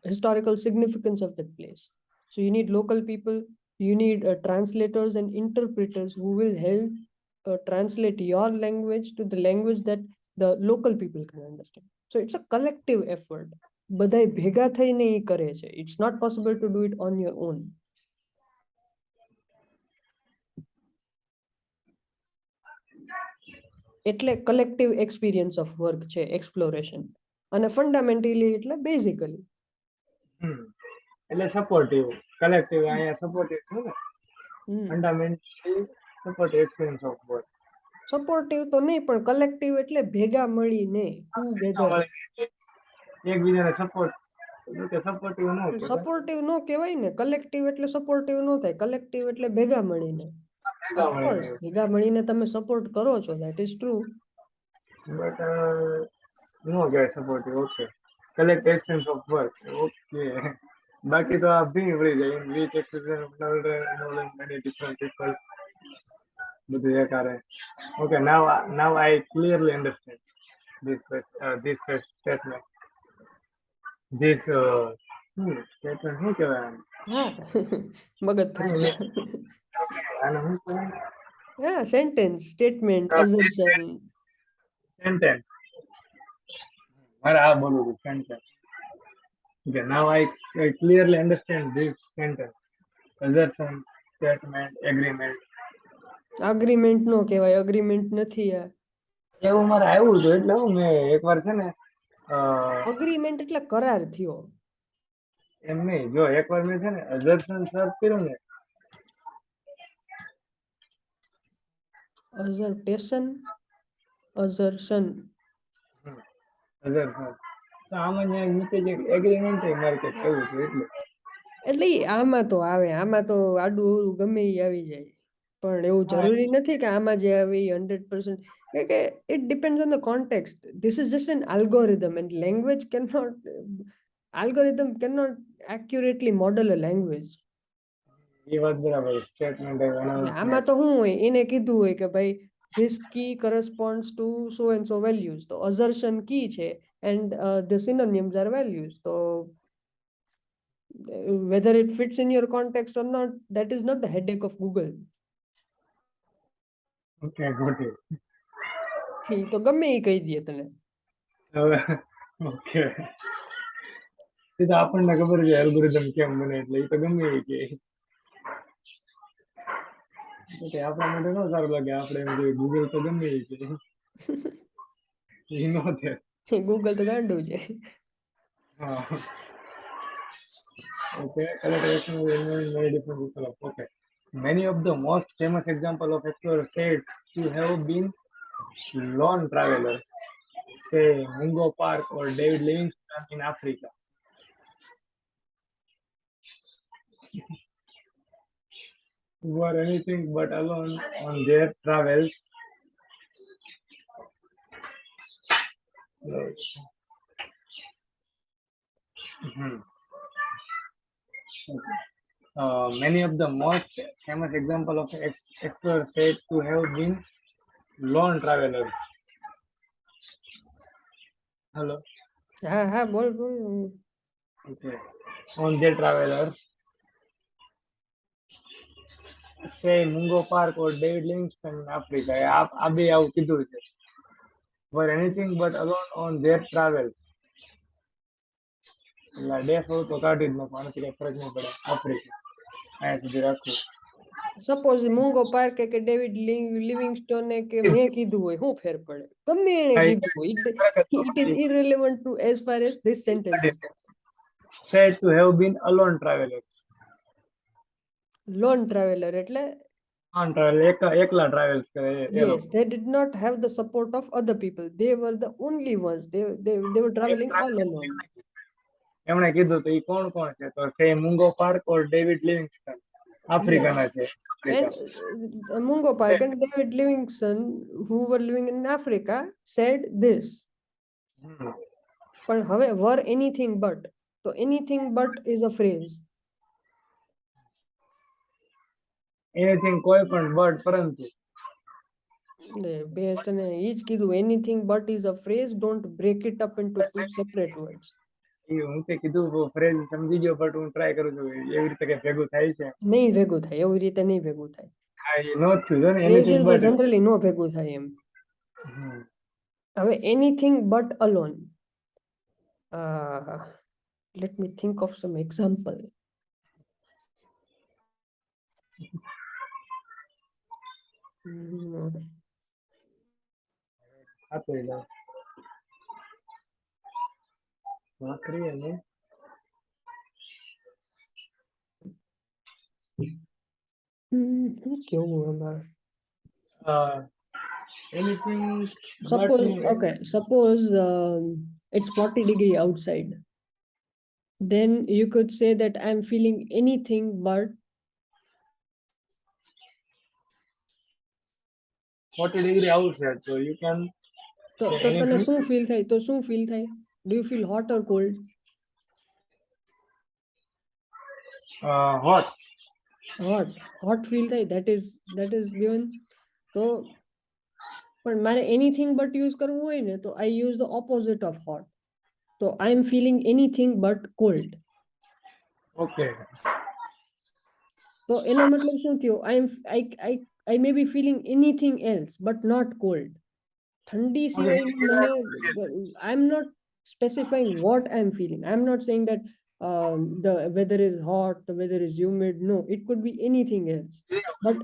historical significance of that place. So you need local people, you need translators and interpreters who will help translate your language to the language that the local people can understand. So it's a collective effort. બધાય ભેગા થઈને ઈ કરે છે. It's not possible to do it on your own. એટલે collective experience of work છે exploration. અને fundamentally એટલે basically. એટલે સપોર્ટિવ કલેક્ટિવ અહીંયા સપોર્ટિવ છે ને hmm fundamentally supportive experience of work supportive તો નહીં, પણ collective એટલે ભેગા મળીને, together. એકબીજાને સપોર્ટ કે સપોર્ટિવ ન કહેવાય સપોર્ટિવ નો કહેવાય ને, કલેક્ટિવ એટલે સપોર્ટિવ નો થાય. કલેક્ટિવ એટલે ભેગા મળીને. ભેગા ઓફકોર્સ મળીને ભેગા મળીને તમે સપોર્ટ કરો છો, that is true. બટ નો કહેવાય supportive okay collect experience of work okay બાકી તો આ ભી વળી જાય in which experience of knowledge many different people બધું એકારે okay now I clearly understand this statement this statement શું કહેવાય આને? હા મગજ ફરી કાંઈ ગયું. નહીં. આને શું કહેવાય હા, સેન્ટેન્સ, સ્ટેટમેન્ટ, assertion. સેન્ટેન્સ મારે આ બોલવું હતું sentence okay now I clearly understand this sentence assertion statement agreement agreement નો કહેવાય, અગ્રીમેન્ટ નથી આ. એવું મારે આવ્યું હતું એટલે હું મેં એકવાર છે ને અગ્રીમેન્ટ એટલે કરાર થયો. એમ નહીં જો એકવાર મેં છે ને assertion સર્ચ કર્યું ને અઝર્ટેશન, અઝર્શન. assertion તો આમાં જે નીચે જે એગ્રીમેન્ટ મારે કંઈક કહ્યું હતું એટલે એટલે આમાં તો આવે, આમાં તો આડું અવળું ગમે એ આવી જાય. પણ એવું હા જરૂરી નથી કે આમાં જે આવે એ 100%, કે it depends on the context. This is just an algorithm and language cannot, algorithm cannot accurately model a language. એ વાત બરાબર સ્ટેટમેન્ટ એટલે આમાં announcement તો શું હોય, એને કીધું હોય કે ભાઈ this key corresponds to so and so values, તો assertion key છે and the synonyms are values. So whether it fits in your context or not, that is not the headache of Google. Okay got it એ તો ગમે એ કહી દે તને. હવે okay એ તો આપણને ખબર છે એલ્ગોરિધમ કેમ બને એટલે એ તો ગમે એ કે આપણા માટે ન સારું લાગે આપણે એમ કે ગૂગલ તો ગમે એ કે એ નો થાય. ગૂગલ તો ગાંડું છે. હા. Okay, collaboration with very different people. Okay. Many of the most famous example of explorers said to have been lone travelers, say Mungo Park or David Livingstone in Africa, who were anything but alone on their travels. Mhm. Many of the most famous example of explorers said to have been lone travelers. Hello. હા હા બોલ બોલ. Okay. On their travelers, say Mungo Park or David Livingstone in Africa. આ બે આવું કીધું છે. Were anything but alone on their travels. એટલે ડેશ હોવું તો કાઢી જ નાખો આનાથી કઈ ફરક નહીં પડે. આફ્રિકા અહીંયા સુધી રાખવું. સપોઝ મૂંગો પાર્કે કે ડેવિડ લિવિંગસ્ટોને કે મેં કીધું હોય શું ફેર પડે? ગમે એને કીધું હોય, it is irrelevant to as far as this sentence is concerned. Said to have been alone travelers. Lone traveller એટલે On travel એકલા ટ્રાવેલ્સ કરે એ yes, લોકો. they did not have the support of other people. They were the only ones. They were traveling all alone. એમણે કીધું તો એ કોણ કોણ છે તો છે મુંગો પાર્ક ઓર ડેવિડ લિવિંગસ્ટન Yes. આફ્રિકાના છે. And Mungo Park and David Livingstone, who were living in Africa, said this. પણ હવે were anything but. So anything but is a phrase. Anything કોઈ પણ બટ પરંતુ બે તને એ જ કીધું, anything but is a phrase. Don't break it up into two separate words. એ હું તે કીધું ફ્રેઝ સમજી ગયો બટ હું ટ્રાય કરું છું એવી રીતે કઈ ભેગું થાય છે. નહીં ભેગું થાય, એવી રીતે નહીં ભેગું થાય. હા એ નો જ થયું ને એનીથિંગ phrases બટ. જનરલી નો ભેગું થાય એમ. હવે anything but alone. Let me think of some example. આપી જાવ નોકરી અને કેવું એમાં? Anything Suppose, okay, suppose it's 40 degree outside. Then you could say that I'm feeling anything but 40 degree outside so you can તો say તને anything. શું feel થાય? તો શું ફીલ થાય? Do you feel hot or cold? Hot. Hot feel થાય, that is given. તો પણ મારે anything but use કરવું હોય ને તો I use the opposite of hot. So I'm feeling anything but cold. Okay. તો એનો મતલબ શું થયો? I may be feeling anything else but not cold. ઠંડી સિવાયનું મને, I'm not specifying what I'm feeling. I'm not saying that the weather is hot, the weather is humid. No, it could be anything else. But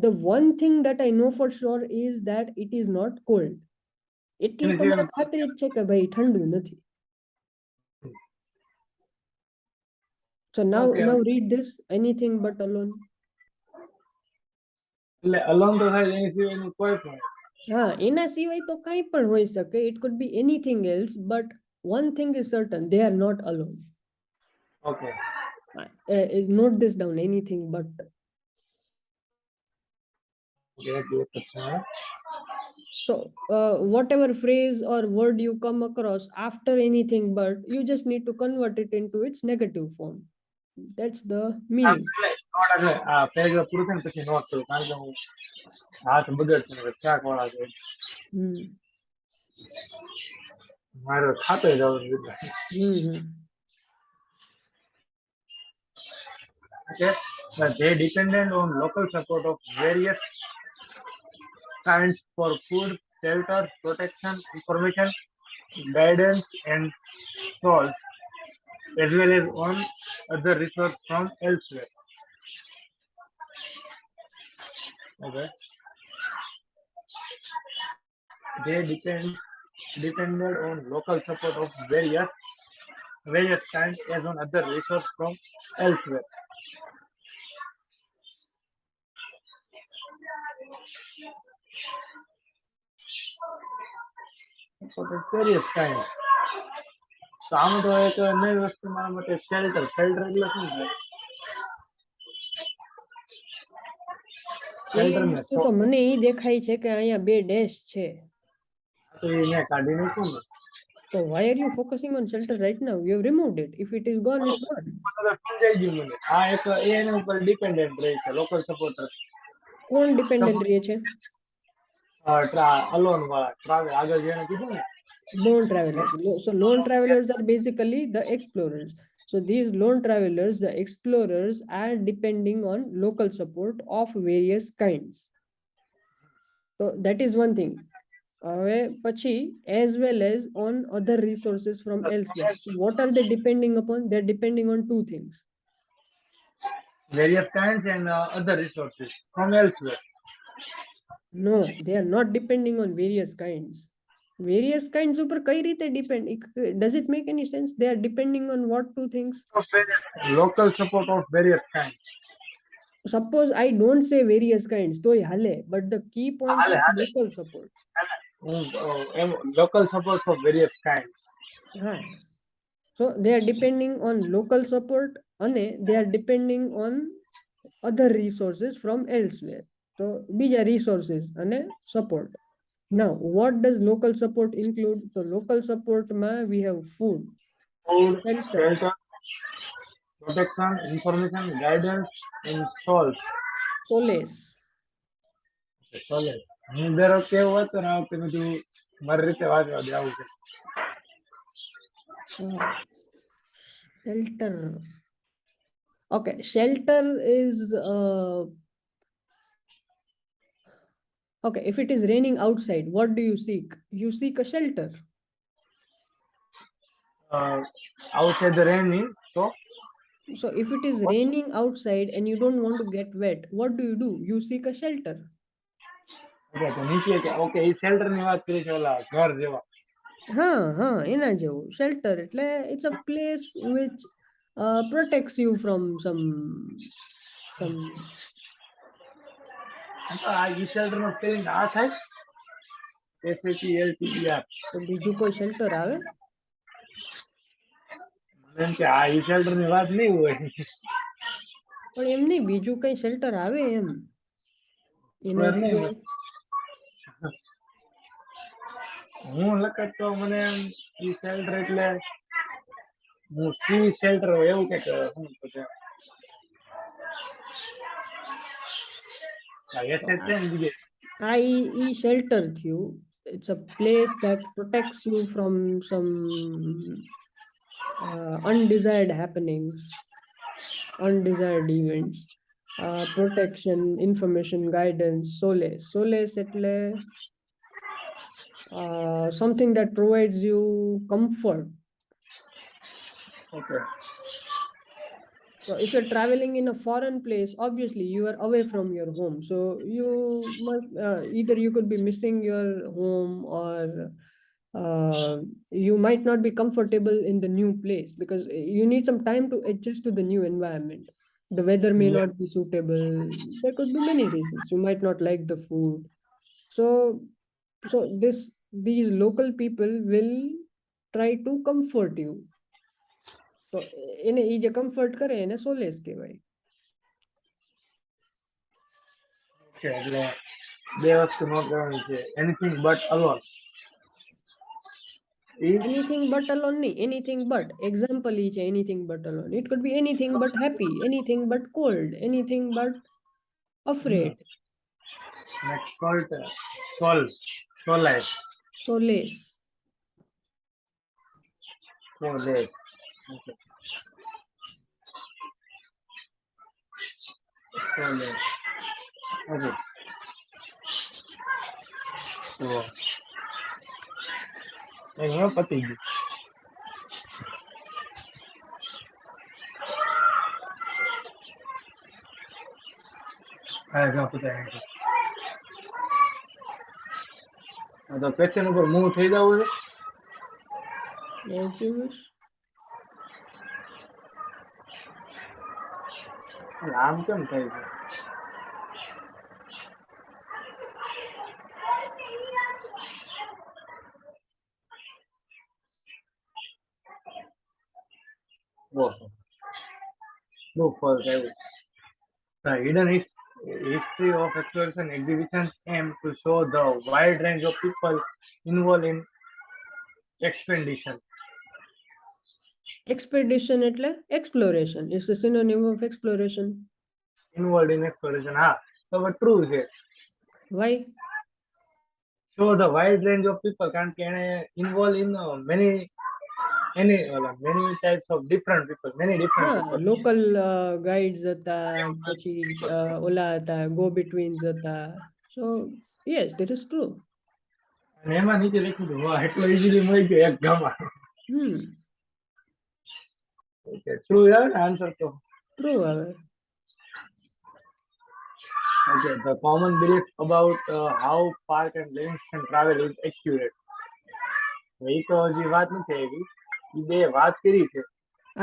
the one thing that I know for sure is that it is not cold. એટલી તો મને ખાતરી જ છે કે ભાઈ ઠંડુ નથી. So now read this, anything but alone. એટલે alone તો થાય એની સિવાયનું કોઈ પણ. હા, એના સિવાય તો કંઈ પણ હોઈ શકે. It could be anything else, but one thing is certain, they are not alone. Okay. Note this down, anything but. So whatever phrase or word you come across after anything but, you just need to convert it into its negative form. That's the meaning. આ page પૂરું થાય ને પછી not કરું કારણ કે હું હાથ બગડશે ને ક્યાંક વાળા છે મારે ખાતે જવાનું. Okay, they depended on local support of various kinds for food, shelter, protection, information, guidance, and salt. as well as on other resource from elsewhere. Okay, they depended on local support of various kinds as on other resource from elsewhere. Support of various kinds. તો આમાં તો એક નવી વસ્તુ મારા માટે shelter એટલે શું થાય? પેલી શેલ્ટર ને વસ્તુ તો મને ઈ દેખાય છે કે અહીંયા બે ડેશ છે. તો એ મેં કાઢી નાખ્યું ને. So why are you focusing on shelter right now? You have removed it. If it is gone, it's gone. સમજાઈ ગયું મને. આ એક એના ઉપર ડિપેન્ડન્ટ રહે છે લોકલ સપોર્ટર. કોણ ડિપેન્ડન્ટ રહે છે? અલોન વાળા ટ્રાવેલ આગળ જેને કીધું ને. Lone travelers. So lone travelers are basically the explorers. So these lone travelers, the explorers, are depending on local support of various kinds. So that is one thing. Pachi, as well as on other resources from elsewhere. So what are they depending upon? They're depending on two things. Various kinds and other resources from elsewhere. No, they are not depending on various kinds. Various kinds ઉપર કઈ રીતે depend? Does it make any sense? They are depending on what two things? Local support of various kinds. Suppose I don't say various kinds, તોય હાલે, but the key point હાલે, is હાલે. local support. Local support of various kinds. હા. So they are depending on local support and they are depending on other resources from elsewhere. So બીજા resources and support. Now, what does local support include? So local support we have food, Food, shelter, shelter, protection, information, guidance, and solace. solace. Solace. હું દર વખતે એવું હતું ને આ વખતે મેં કીધું મારી રીતે વાંચવા દે આવું છે. Shelter. Okay, shelter is okay. If it is raining outside, what do you seek? You seek a shelter. Outside the raining, so So if it is raining outside and you don't want to get wet, what do? You seek a shelter. okay, તો નીચે okay એ shelter ની વાત કરી છે ઓલા ઘર જેવા. હા એના જેવું shelter એટલે it's a place which protects you from some આ ઈ શેલ્ટર નો સ્પેલિંગ આ થાય SHELTER. તો બીજું કોઈ shelter આવે? એમ કે આ ઈ શેલ્ટર ની વાત નહીં હોય. પણ એમ નહીં, બીજું કઈ shelter આવે એમ એના સિવાય? હું લખત તો મને ઈ શેલ્ટર એટલે હું સી શેલ્ટર હોય એવું કંઈક સમજતો છે. I shelter થયું. It's a place that protects you from some undesired happenings, undesired events. Protection, information, guidance, solace એટલે something that provides you comfort. Okay. So if you're traveling in a foreign place, obviously you are away from your home. So you must either you could be missing your home or you might not be comfortable in the new place because you need some time to adjust to the new environment. The weather may not be suitable. There could be many reasons. You might not like the food. So these local people will try to comfort you. તો એને ઈ જે comfort કરે એને સોલેસ કહેવાય. Okay, એટલે બે વસ્તુ not કરવાની છે. Anything but alone. Anything but alone નહીં, anything but. Example ઈ છે anything but alone. It could be anything but happy, anything but cold, anything but afraid. Next called solace. Solace. Solace. Okay. Solace. Okay. તો અહીંયા પતી ગયું. હા જો પૂછાય નહીં. હા, તો ક્વેશ્ચન ઉપર મૂવ થઈ જવું છે. As you wish. આમ કેમ થાય છે? ઓહો, true false આવ્યું. The hidden history of exploration exhibitions aim to show the wide range of people involved in expedition. Expedition એટલે exploration. It's a synonym of exploration. Involved in exploration. હા, તો true છે. Why? Show the wide range of people કારણ કે એને involved in many types of different people, many different હા, people. Local guides હતા, પછી ઓલા હતા, ગો બિટવીન્સ હતા. સો યસ, ધેટ ઇઝ ટ્રુ. અને એમાં નીચે લખ્યું હતું વાહ એટલો ઇઝીલી મળી ગયો એક ગામાં. ઓકે, ટ્રુ આવે ને આન્સર તો. ટ્રુ આવે. Okay, the common belief about how Park and Livingston travel is accurate. એ તો હજી વાત નથી આવી. એ બે વાત કરી છે.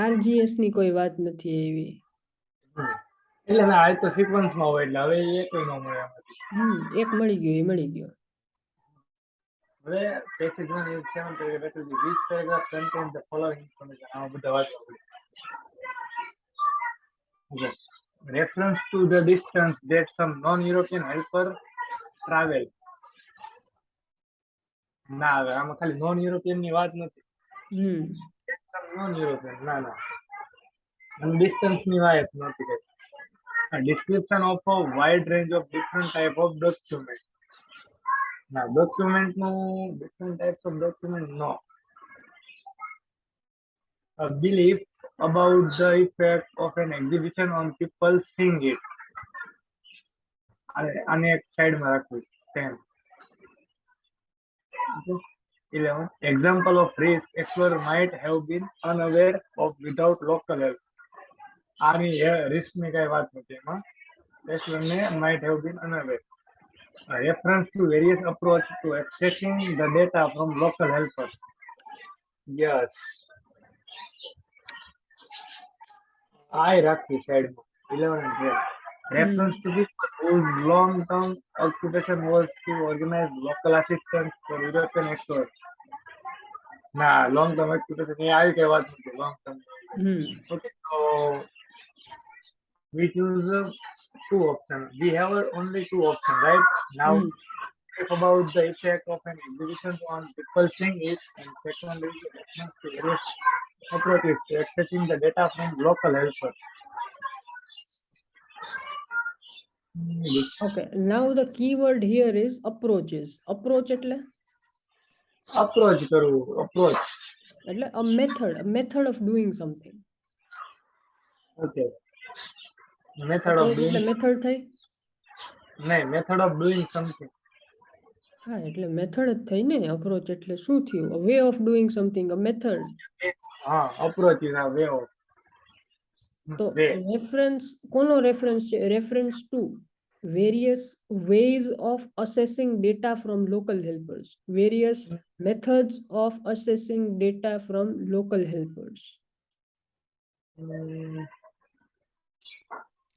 આરજીએસ ની કોઈ વાત નથી એવી. એટલે ના આ તો સિક્વન્સમાં હોય એટલે હવે એ કોઈ ન મળે આમાંથી. એક મળી ગયો, એ મળી ગયો. હવે passage 1 is 7 paragraph. Which paragraph contains the following information? આ બધા વાંચવા પડે. Okay. Reference to the distance that some non-European helper travel. ના હવે આમાં ખાલી નોન યુરોપિયન ની વાત નથી. નોન યુરોપિયન ના ના અને ડિસ્ટન્સ ની વાત નથી કઈ. A description of a wide range of different type of document. Now, document no different types of document no. A belief about the effect of an exhibition on people seeing it. આને એક સાઈડમાં રાખવું 10. 11. Example of risk explorer might have been unaware of without local help. આની risk ની કઈ વાત નથી એમાં. Explorer might have been unaware. A reference to various approach to accessing the data from local helpers. Yes. I રાખી સાઈડમાં 11 and 12. Reference to people whose long-term occupation was to organize local assistance for European explorers. ના long term occupation એ આવી કઈ વાત નથી long term. Okay, so we choose two options. We have only two options, right? Now, about the effect of an exhibition on people seeing it, and second is reference to various approaches to accessing the data from local helpers. Okay, now the keyword here is approaches. Approach એટલે approach કરવું approach એટલે a method of doing something. Okay, method of approach doing એટલે method થઈ. નહીં method of doing something. હા એટલે method જ થઈ ને. અપ્રોચ એટલે શું થયું? a way of doing something, a method. હા approach is a way of. તો રેફરન્સ કોનો રેફરન્સ છે? Reference to various ways of assessing data from local helpers, various methods of assessing data from local helpers.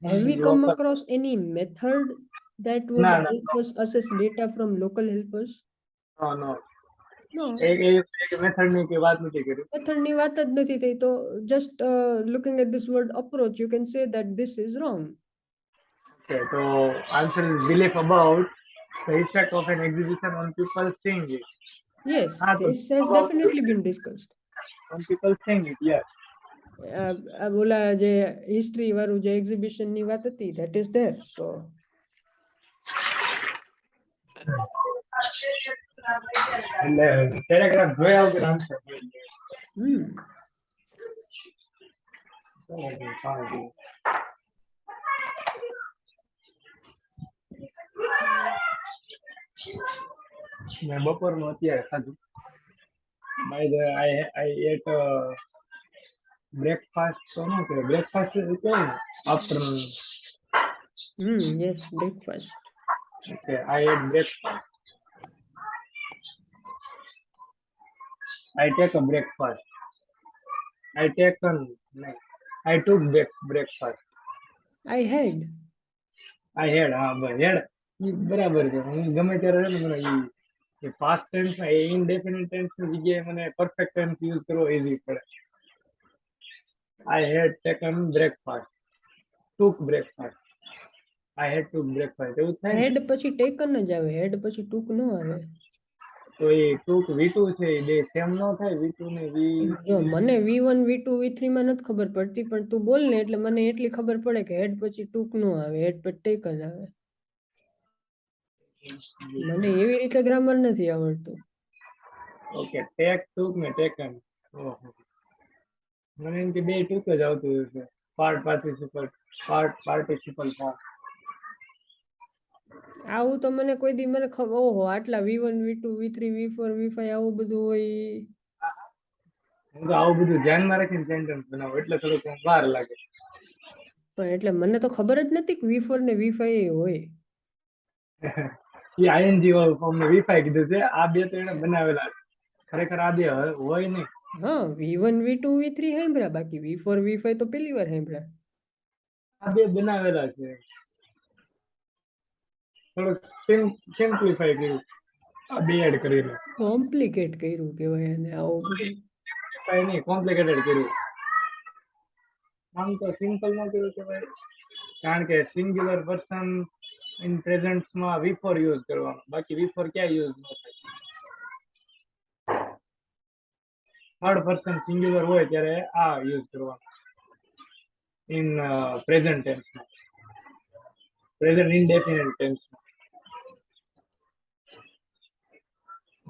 Have we come across any method that would help us assess data from local helpers? No. No. Method ની કે વાત નથી કરી. Method ની વાત જ નથી થઈ. તો just looking at this word approach, you can say that this is wrong. Okay, so answer is belief about the effect of an exhibition on people seeing it. Yes, this has definitely been discussed. On people seeing it, yes. બોલા જે history વાળું જે exhibition ની વાત હતી, that is there. So એટલે paragraph જોયા વગર આન્સર મેં બપોરનું અત્યારે ખાધું. By the I ate breakfast તો ન કે બ્રેકફાસ્ટ કહેવાય ને afternoon. Yes, breakfast. Okay, I ate breakfast. I take a breakfast. I taken. No, I took breakfast. I had. I had. હા હેડ ઈ બરાબર છે. હું ગમે ત્યારે છે ને મને એ પાસ્ટ ટેન્સ માં ઇનડેફિનિટ ટેન્સ ની જગ્યાએ મને પરફેક્ટ ટેન્સ યુઝ કરવો ઈઝી પડે. I had taken breakfast. Took breakfast. I had took breakfast. એવું થાય ને? હેડ પછી ટેકન જ આવે, હેડ પછી ટૂંક ન આવે. તો એ took V2 છે એ બે સેમ ન થાય V2 ને જો V3. મને V1 V2 V3 માં નથી ખબર પડતી, પણ તું બોલ ને એટલે મને એટલી ખબર પડે કે હેડ પછી ટૂંક ન આવે, હેડ પછી ટેકન આવે. મને એવી રીતે ગ્રામર નથી આવડતું. ઓકે ટેક took ને taken. ઓહો. મને એમ કે બે took જ આવતું હશે. Participle form. આવું તો મને કોઈ દી મને ખબર, ઓહો આટલા V1 V2 V3 V4 V5 આવું બધું હોય. હું તો આવું બધું ધ્યાનમાં રાખીને સેન્ટેન્સ બનાવું એટલે થોડુંક વાર લાગે. પણ એટલે મને તો ખબર જ નથી કે V4 ને V5 હોય. એ આઈએનજી વાળું ફોર્મ ને V5 કીધું છે. આ બે તો એને બનાવેલા છે. ખરેખર આ બે હોય નહીં. હા, V1 V2 V3 સાંભળ્યા, બાકી V4 V5 તો પહેલી વાર સાંભળ્યા. આ બે બનાવેલા છે. થોડુંક સિમ્પ્લિફાઈ કર્યું. આ બે એડ કરેલું. કોમ્પ્લિકેટ કર્યું કેવાય એને આવું બધું. કઈ નહીં કોમ્પ્લિકેટેડ કર્યું. આમ તો સિમ્પલ માં કર્યું કહેવાય. કારણ કે સિંગ્યુલર પર્સન ઇન પ્રેઝન્ટ માં V4 યુઝ કરવાનો. બાકી V4 ક્યાં યુઝ ન થાય. થર્ડ પર્સન સિંગ્યુલર હોય ત્યારે આ યુઝ કરવાનો. ઇન પ્રેઝન્ટ ટેન્સમાં. પ્રેઝન્ટ ઇનડેફિનિટ ટેન્સમાં.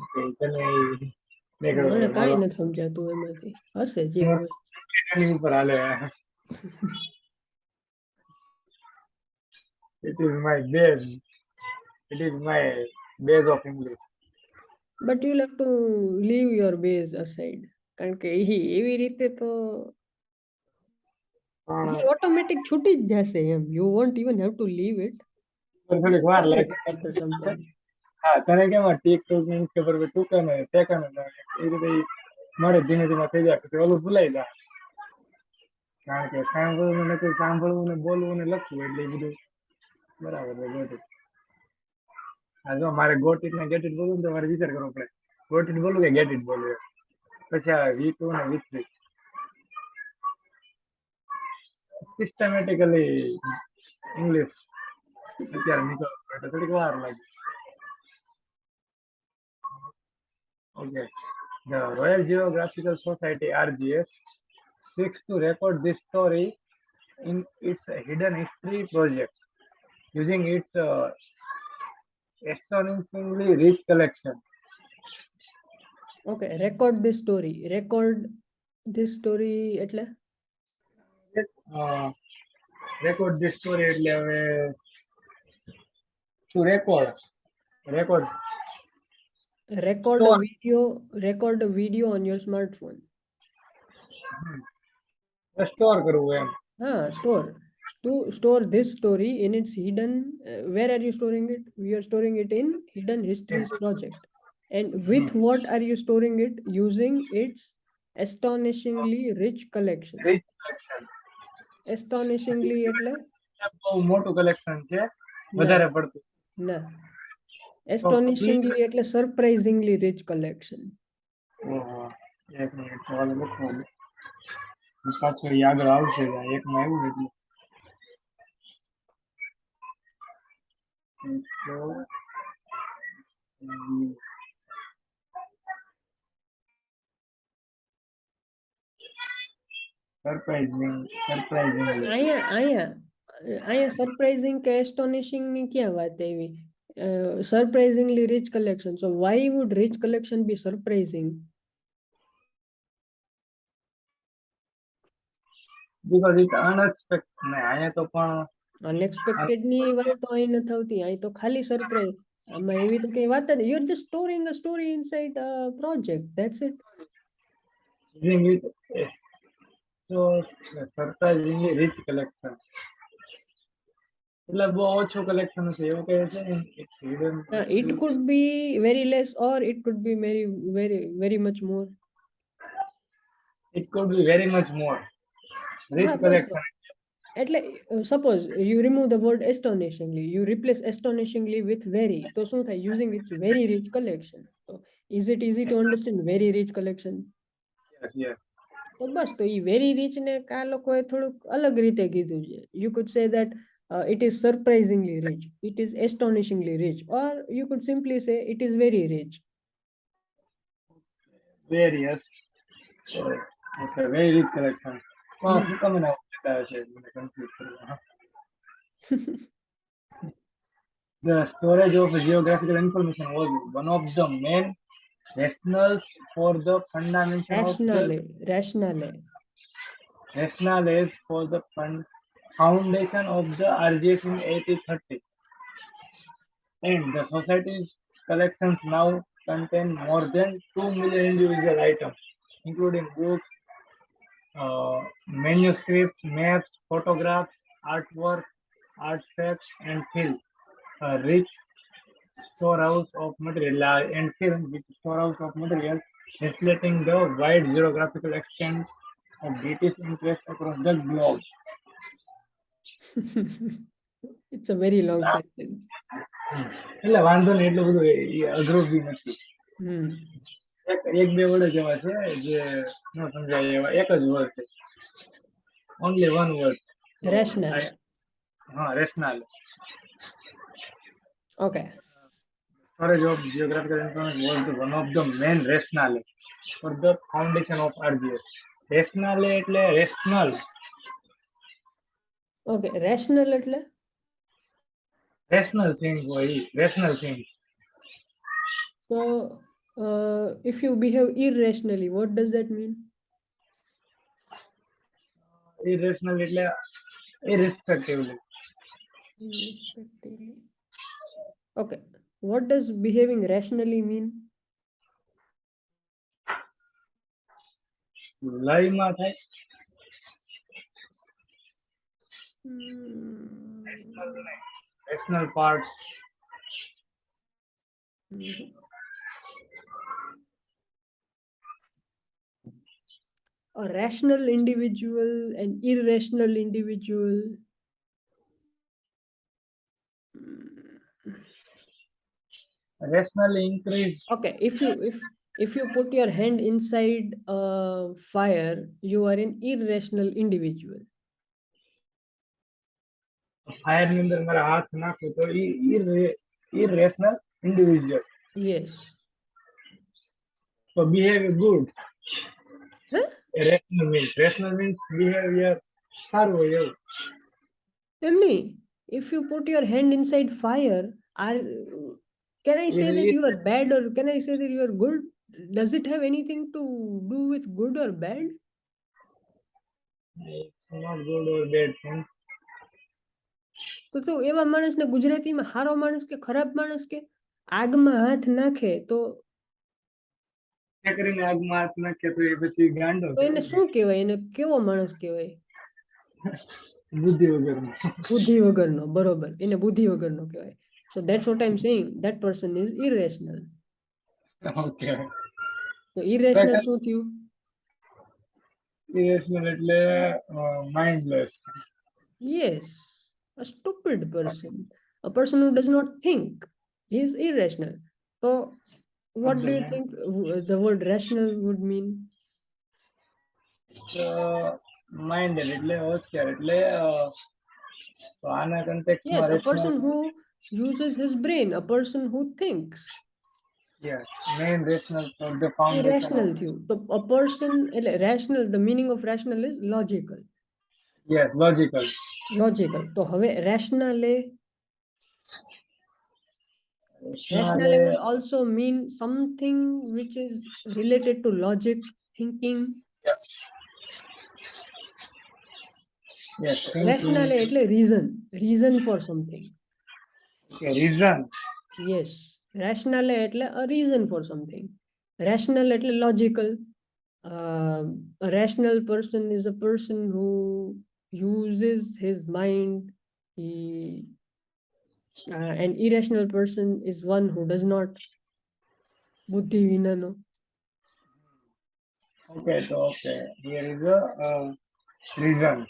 ઓકે તને મેં મને કહ્યું કાંઈ મારો નથી સમજાતું એમાંથી, હશે જે હોય. એની ઉપર હાલે. It is my base. It is my base of English. But you have to leave your base aside, કારણ કે એવી રીતે તો પણ ઓટોમેટિક છૂટી જ જશે એમ. You won't even have to leave it, થોડીક વાર ફોરગેટ લાગે. It after some time. હા તને કેમાં ટીક ટૂક ની ખબર હોય ટૂંકે ને ટેકે ને એ રીતે ઈ મળે ધીમે ધીમે થઈ જાય પછી ઓલું ભૂલાઈ જાય. કારણ કે સાંભળવું ને નથી સાંભળવું ને બોલવું ને લખવું એટલે એ બધું બરાબર છે ગોટી. હા જો મારે ગોટીટ ને ગેટ ઇટ બોલવું ને તો મારે વિચાર કરવો પડે ગોટીટ બોલવું કે ગેટ ઇટ બોલવું એમ. પછી આવે V2 ને V3 સિસ્ટમેટિકલી ઇંગ્લિશ અત્યારે નીકળવું એટલે થોડીક વાર લાગે. Okay. The Royal Geographical Society (RGS) seeks to record this story in its hidden history project using its astonishingly rich collection. Okay, record this story. Record this story એટલે Record this story એટલે હવે to record record store. Video on your smartphone. Store કરવું એમ. હા, store. To store this story in its hidden, where are you storing it? We are storing it in hidden histories project. And with what are you storing it? Using its astonishingly rich collection. Rich collection. Astonishingly એટલે બહુ મોટું collection છે ના, વધારે પડતું. ના. તો Astonishingly એટલે surprisingly rich collection. ઓહો એક મિનિટ સવાલ લખવાનું પાછળ આગળ આવશે એકમાં આવ્યું એટલે સરપ્રાઇઝિંગલી અહીંયા સરપ્રાઇઝિંગ કે એસ્ટોનિશિંગ ની ક્યાં વાત આવી? Surprisingly rich collection. So why would rich collection be surprising? Because it unexpected ને અહીંયા તો પણ અનએક્સપેક્ટેડ ની વાત તો અહીં નથી આવતી, અહીં તો ખાલી સરપ્રાઈઝ. આમાં એવી તો કઈ વાત જ, you are just storing a story inside a project, that's it. using it so surprisingly rich collection. એટલે બહુ ઓછું collection છે એવું કહે છે ને? It's hidden It riches. could be very less or it could be very much more. It could be very much more. Rich હા બસ તો. collection. એટલે suppose you remove the word astonishingly, you replace astonishingly with very, તો શું થાય? Using its very rich collection. તો is it easy to understand very rich collection? Yes, yes. તો બસ તો ઈ very rich ને આ લોકોએ થોડુંક અલગ રીતે કીધું છે. You could say that it is surprisingly rich, it is astonishingly rich, or you could simply say it is very rich. Very, yes. Okay, very rich collection. શું કામ એને આવું બતાવે છે? મને confuse કર્યો. હા. The storage of geographical information was one of the main rationales for the fundamentation of the rationales for the foundation of the RGS in 1830. And the society's collections now contain more than 2 million individual items, including books, manuscripts, maps, photographs, artwork, artifacts, and film. A rich storehouse of material and film with storehouse of material reflecting the wide geographical extent of British interest across the globe. It's a very long sentence. એટલે વાંધો નહીં એટલું બધું અઘરું બી નથી. એક બે word જ એવા છે જે ન સમજાય એવા એક જ વર્ડ છે. Only one word. Rational. હા, rational. Okay. Storage of geographical information was one of the main rationale for the foundation of RGS. Rationale એટલે rational. Okay, rational એટલે Rational thing હોય, rational thing. So if you behave irrationally, what does that mean? Irrational એટલે irrespectively. Okay, what does behaving rationally mean? લયમાં થાય. Rational parts. A rational individual, an irrational individual. Rationally increase. Okay, if you put your hand inside a fire, you are an irrational individual. Fire ની અંદર મારા હાથ નાખો તો irrational individual. Yes. So behave good. Huh? Rational means behavior સારું હોય એવું. Emily, if you put your hand inside fire, can I say that you are bad or can I say that you are good? Does it have anything to do with good or bad? It's not good or bad thing. તો એવા માણસને ગુજરાતીમાં સારો માણસ કે ખરાબ માણસ કે આગમાં હાથ નાખે તો કરીને આગમાં હાથ નાખે તો એ પછી ગાંડો તો એને શું કહેવાય? એને કેવો માણસ કહેવાય? બુદ્ધિ વગરનો. બુદ્ધિ વગરનો, બરોબર. એને બુદ્ધિ વગરનો કહેવાય. So that's what I'm saying. That person is irrational. Okay. તો irrational શું થયું? Irrational એટલે mindless. Yes, a stupid person, a person who does not think. He is irrational. So what do you think the word rational would mean? Minded એટલે હોશિયાર એટલે આના context Yes, માં a person who uses his brain, a person who thinks. Yes, main rational for the foundation. Irrational થયું. So a person, rational, the meaning of rational is logical. Yes, logical. Logical. તો હવે rationale will also mean something which is related to logic, thinking. Yes. Yes. Rationale એટલે reason for something. Okay, reason. Yes, rationale એટલે a reason for something. Rational એટલે logical. A rational person is a person who uses his mind. He An irrational person is one who does not buddhi vinano. Okay, so okay, here is a result.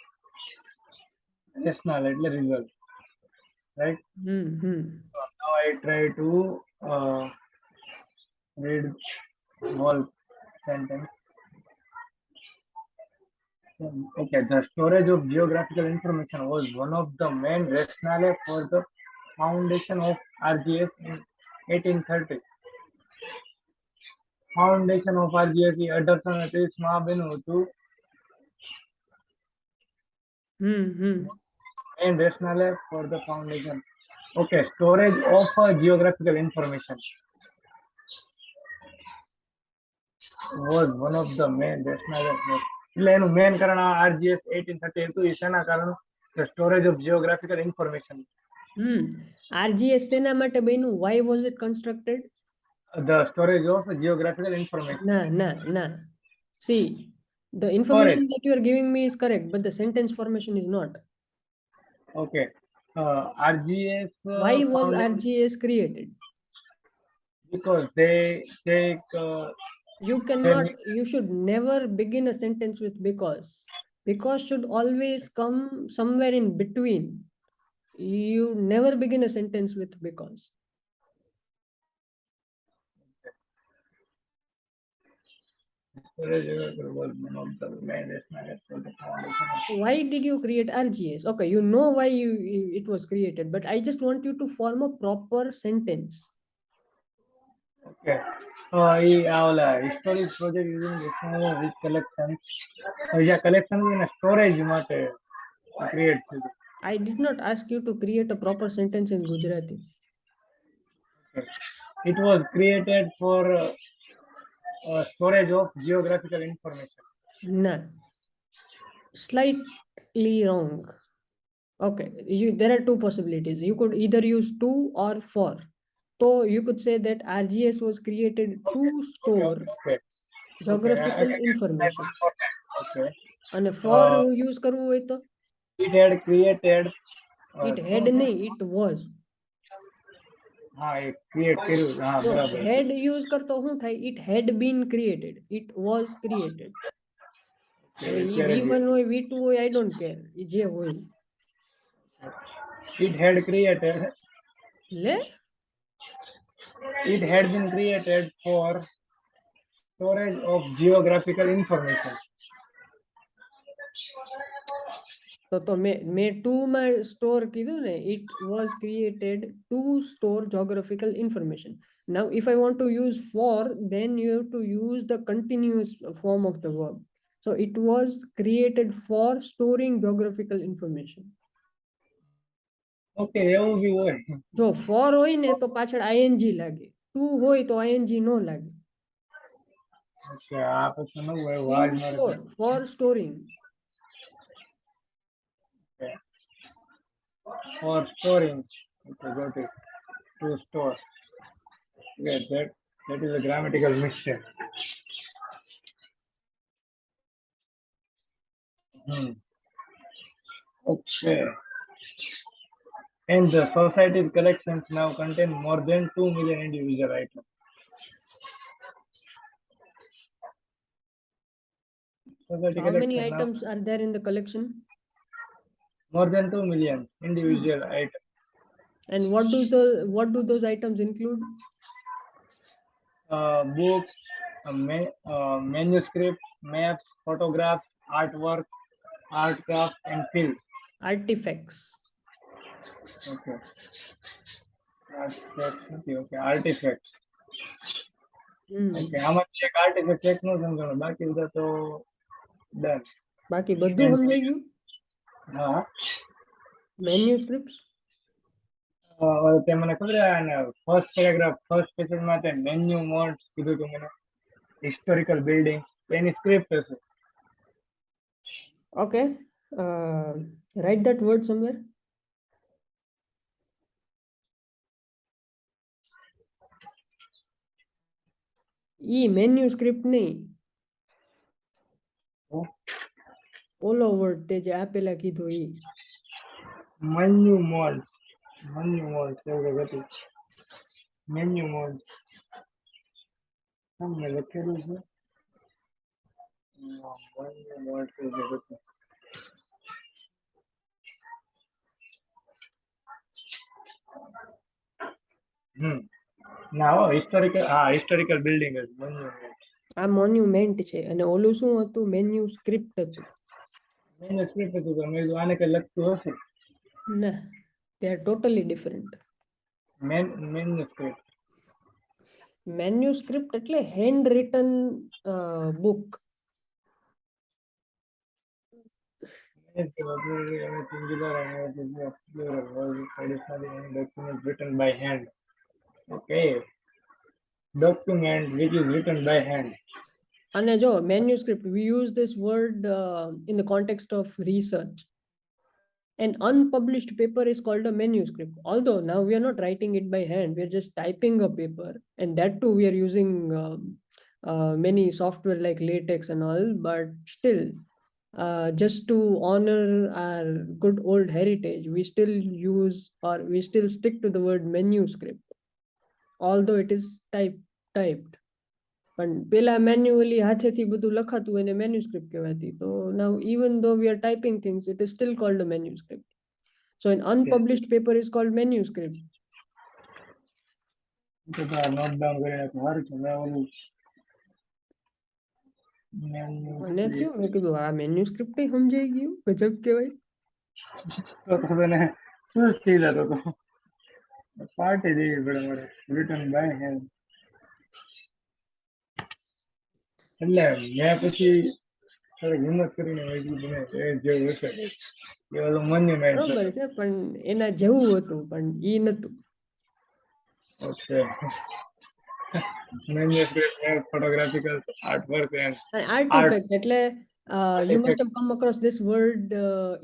Rational, એટલે result, right? Hmm. So now I try to read whole sentence. Okay, the storage of geographical information was one of the main rationale for the foundation of RGS in 1830. Foundation of RGS એ 1830 માં બન્યું હતું. Hmm. Main rationale for the foundation. Okay, storage of geographical information was one of the main rationale. એટલે એનું main કારણ આ RGS 1830 હતું. એ શેના કારણ? The storage of geographical information. RGS શેના માટે બન્યું? Why was it constructed? The storage of geographical information. Nah. See, the information Correct. that you are giving me is correct, but the sentence formation is not. Okay. RGS Why was founded RGS created? because they take You should never begin a sentence with because. Because should always come somewhere in between. You never begin a sentence with because. storage was one of the main rationale for the foundation. Why did you create RGS? Okay, you know why it was created, but I just want you to form a proper sentence. Okay. ಈ ಅವಳ historic project using external rich collections. Yeah, collections in a storage માટે create થયું. I did not ask you to create a proper sentence in Gujarati. Okay. It was created for storage of geographical information. Nah, slightly wrong. Okay, there are two possibilities. You could either use to or for. So you could say that RGS was created to store Okay. geographical Okay. information. Okay. And for use કરવું હોય તો It had created it had શું? નહીં, it was. હા એ create કર્યું. હા So બરાબર. had use કરતો શું થાય? It had been created, it was created. હવે ઈ V1 હોય V2 હોય, I don't care, ઈ જે હોય. It had created. લે It had been created for storage of geographical information. તો મેં ટુ માં સ્ટોર કીધું ને, it was created to store geographical information. Now if I want to use for, then you have to use the continuous form of the verb. So it was created for storing geographical information. Okay એવું બી હોય. જો for હોય ને તો પાછળ ing લાગે, to હોય તો ing નો લાગે. ઓકે આ પછી નવું હોય To આજ મારે. store, for storing. For storing. Okay, got it. To store. Yeah, that is a grammatical mistake. Okay. And the society's collections now contain more than 2 million individual items. Society How many collection now items are there in the collection? more than 2 million individual items. And what do those items include? Books, manuscripts, maps, photographs, artwork, art craft, and film. Artifacts. Okay. Artifacts. Okay. Artifacts. Okay. આમાં એક artifact એક નો સમજાણું. બાકી બધા તો done. બાકી બધું સમજાઈ ગયું? હા. Manuscripts. તે મને ખબર છે ફર્સ્ટ પેરેગ્રાફ ફર્સ્ટ પેસેજ માં તે મેન્યુ મોડ્સ કીધું તું મને હિસ્ટોરિકલ બિલ્ડિંગ એની સ્ક્રિપ્ટ હશે. Okay. Write that word somewhere. Manuscript નહીં, ઓલો વર્ડ તે જે આપેલા કીધો ઈ. Menu modes. menu mode સેવરે ગતિ menu mode તમને લખેલું છે menu mode સેવરે ગતિ ના હો હિસ્ટોરિકલ હા હિસ્ટોરિકલ બિલ્ડિંગ જ menu mode આ મોન્યુમેન્ટ છે અને ઓલું શું હતું? મેન્યુ સ્ક્રિપ્ટ હતું. menu script હતું તો મેં કીધું આને કઈ લખતું હશે ના, they are totally different. menu script manuscript એટલે hand written book. singular and plural was traditionally any document written by hand. Okay, document which is written by hand. અને જો manuscript, we use this word in the context of research. An unpublished paper is called a manuscript. Although now we are not writing it by hand, we are just typing a paper, and that too we are using many software like latex and all. But still, just to honor our good old heritage, we still use, or we still stick to the word manuscript, although it is typed. પણ પેલા manually હાથેથી બધું લખાતું એને મેન્યુસ્ક્રિપ્ટ કહેવાતી. તો now even though we are typing things, it is still called a manuscript. So an Okay. unpublished paper is called manuscript. તો note down કરીને તો સારું છે મેં ઓલું મને manuscript થયું, મેં કીધું આ મેન્યુસ્ક્રિપ્ટ સમજાઈ ગયું, ગજબ કહેવાય. તો તને શું સ્ટીલ હતો તો પાર્ટી દેવી પડે મારે written by hand એટલે મેં પછી થોડીક હિંમત કરીને મેં કીધું મને એ જેવું હશે એ ઓલું મોન્યુમેન્ટ બરોબર છે, પણ એના જેવું હતું, પણ ઈ નતું. Okay manuscript photographical artwork and art artifact એટલે you must artifact. have come across this word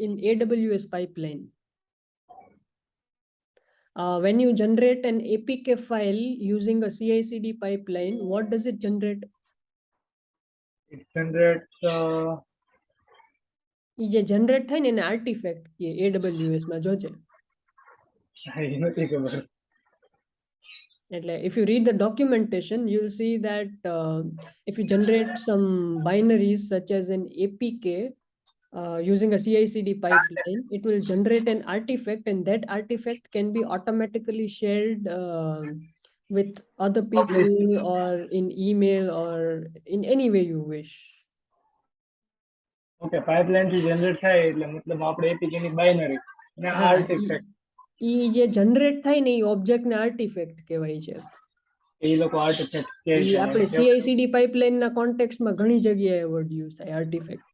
in AWS pipeline. When you generate an APK file using a CI/CD pipeline, what does it generate? It generates એ જે generate થાય ને એને artifact કે AWS માં જોજે. એ નથી ખબર એટલે if you read the documentation, you'll see that if you generate some binaries such as an APK using a CI/CD pipeline, it will generate an artifact, and that artifact can be automatically shared with other people published or in email or in any way you wish. Okay pipeline થી generate થાય એટલે મતલબ આપણે APK ની binary અને હા, artifact ઈ જે generate થાય ને ઈ ઓબ્જેક્ટ ને આર્ટિફેક્ટ કહેવાય છે. એ લોકો આર્ટિફેક્ટ કહે ઈ છે અને આપણે CI/CD પાઇપલાઇન ના કોન્ટેક્સ્ટમાં ઘણી જગ્યાએ વર્ડ યુઝ થાય, artifact.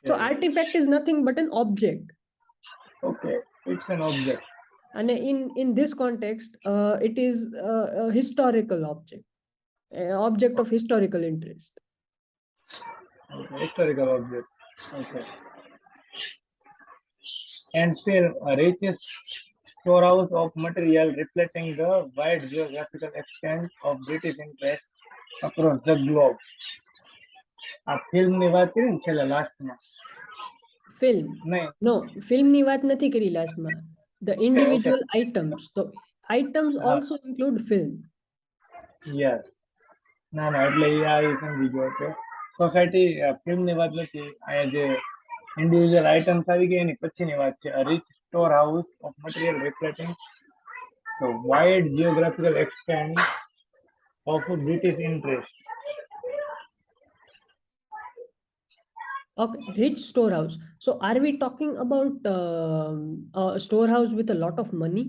So artifact is nothing but an object. Okay it's an object And in this context, it is a historical object, an object of historical interest. Historical object okay and still reaches storehouse of material reflecting the wide geographical extent of British interest across the globe. આ film ની વાત કરી ને છેલ્લે લાસ્ટમાં Film. નહીં No, film ની વાત નથી કરી લાસ્ટમાં. The individual items. So items also include film. Yes ના ના એટલે આ એ સમજી ગયો કે સોસાયટી ફિલ્મ ની વાત નથી અહીંયા જે ઇન્ડિવિજ્યુઅલ આઇટમ્સ આવી ગઈ એની પછીની વાત છે a rich storehouse of material reflecting the wide geographical extent of British interest. Okay, rich storehouse. So are we talking about a storehouse with a lot of money?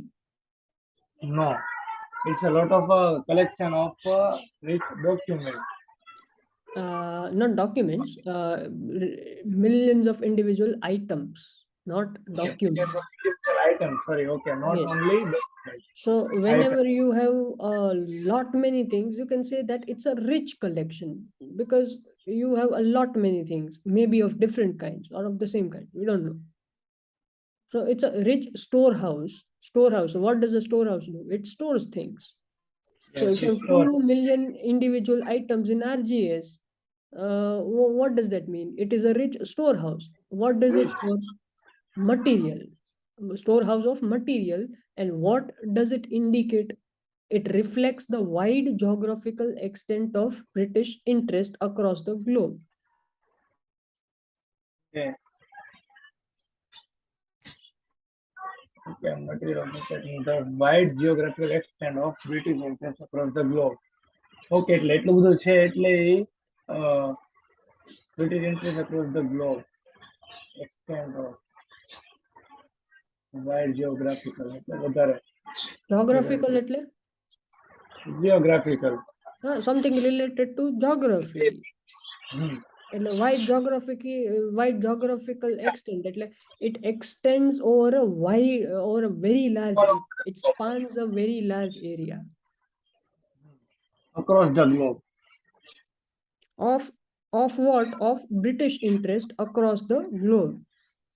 No, it's a lot of collection of rich documents. Not documents, millions of individual items, not documents. Physical items, sorry, okay, not Yes. only documents. So whenever you have a lot many things, you can say that it's a rich collection because you have a lot many things, maybe of different kinds or of the same kind. We don't know. So it's a rich storehouse. Storehouse. So what does a storehouse do? It stores things. So Yes, if you it's have stored. 2 million individual items in RGS, what does that mean? It is a rich storehouse. What does it store? Material. storehouse of material. And what does it indicate? It reflects the wide geographical extent of British interest across the globe. Okay. Okay, material of the wide geographical extent of British influence across the globe. Okay, એટલે એટલું બધું છે એટલે British influence across the globe. Extent of wide geographical એટલે વધારે Geographical એટલે geographical. something related to geography. એટલે wide geographical extent એટલે it extends over a wide, over a very large, it spans a very large area Across the globe. of what? Of British interest across the globe.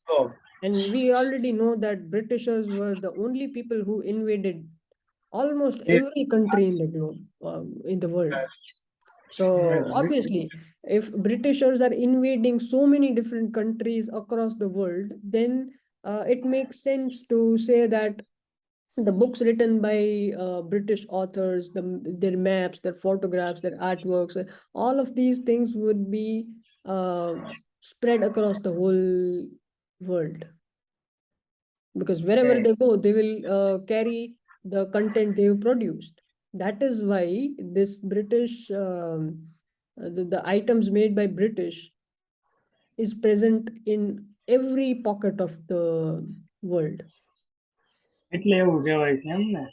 Globe. And we already know that Britishers were the only people who invaded almost every country in the globe, in the world. So obviously, if Britishers are invading so many different countries across the world, then it makes sense to say that the books written by British authors, their maps, their photographs, their artworks, all of these things would be spread across the whole world. Because wherever they go, they will carry the content they've produced. That is why this British, the items made by British is present in every pocket of the world. એટલે એવું કહેવાય છે એમ ને.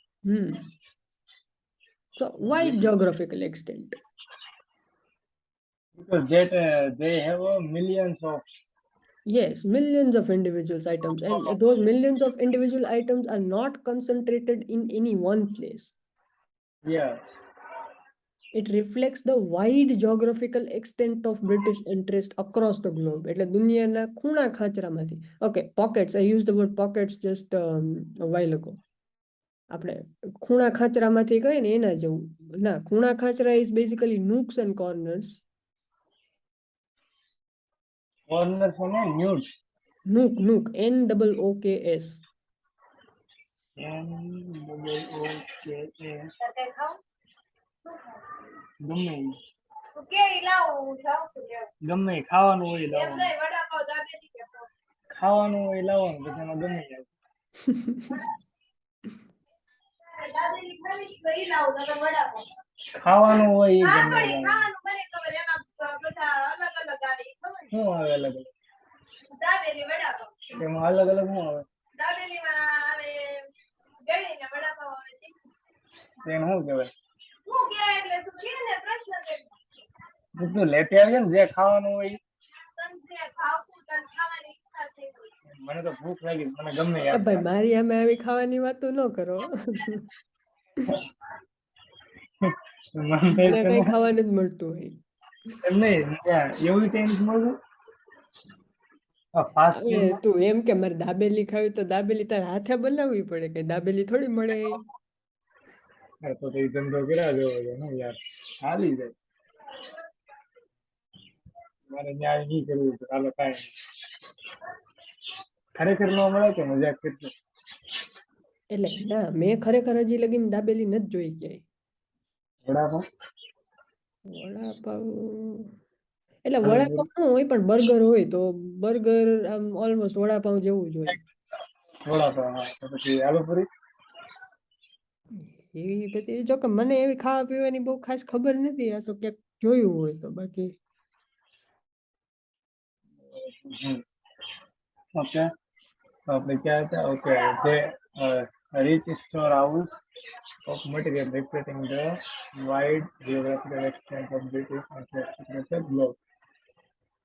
So wide geographical extent. Because that they have millions of. Yes, millions of individual items, and those millions of individual items are not concentrated in any one place. Yeah. It reflects the wide geographical extent of British interest across the globe. એટલે દુનિયાના ખૂણા ખાંચરામાંથી. Okay, pockets. I used the word pockets just a while ago. આપણે ખૂણા ખાંચરામાંથી કહીએ ને એના જેવું. ના, ખૂણા ખાંચરા is basically nooks and corners. Corners અને nudes. Nook, NOOKS. NOOKS. ગમે ગમે ખાવાનું હોય લાવવાનું. ખાવાનું હોય લાવવાનું પછી એમાં ગમે જાય. ખાવાનું હોય એ ગમે શું આવે અલગ અલગ એમાં અલગ અલગ શું આવે એને શું કહેવાય તું લેતી આવી ને જે ખાવાનું હોય મને તો ભૂખ લાગી મને ગમે યાર ભાઈ મારી આમે આવી ખાવાની વાતો ન કરો. મને કઈ ખાવાનું જ મળતું હોય એમ નહીં એવું કઈ નથી મળતું. તું એમ કે મારે દાબેલી ખાવી તો દાબેલી તારે હાથે બનાવવી પડે કે દાબેલી થોડી મળે. તો એ ધંધો કર્યા જેવો છે ને યાર હાલી જાય મારે ન્યાય નહીં કરવું ચાલો કાંઈ ખરેખર ન મળે કે મજાક કરતો. એટલે ના મેં ખરેખર હજી લગીને દાબેલી નથી જોઈ ક્યાંય. વડાપાવ એટલે વડાપાવ ન હોય પણ બર્ગર હોય તો બર્ગર આમ ઓલમોસ્ટ વડાપાવ જેવું જ હોય. વડાપાવ પછી આલુપુરી એવી બધી જો કે મને એવી ખાવા પીવાની બહુ ખાસ ખબર નથી. આ તો ક્યાંક જોયું હોય તો બાકી. ઓકે આપણે ક્યાં હતા ઓકે જે rich store house of material reflecting the wide geographical extent of British influence globe.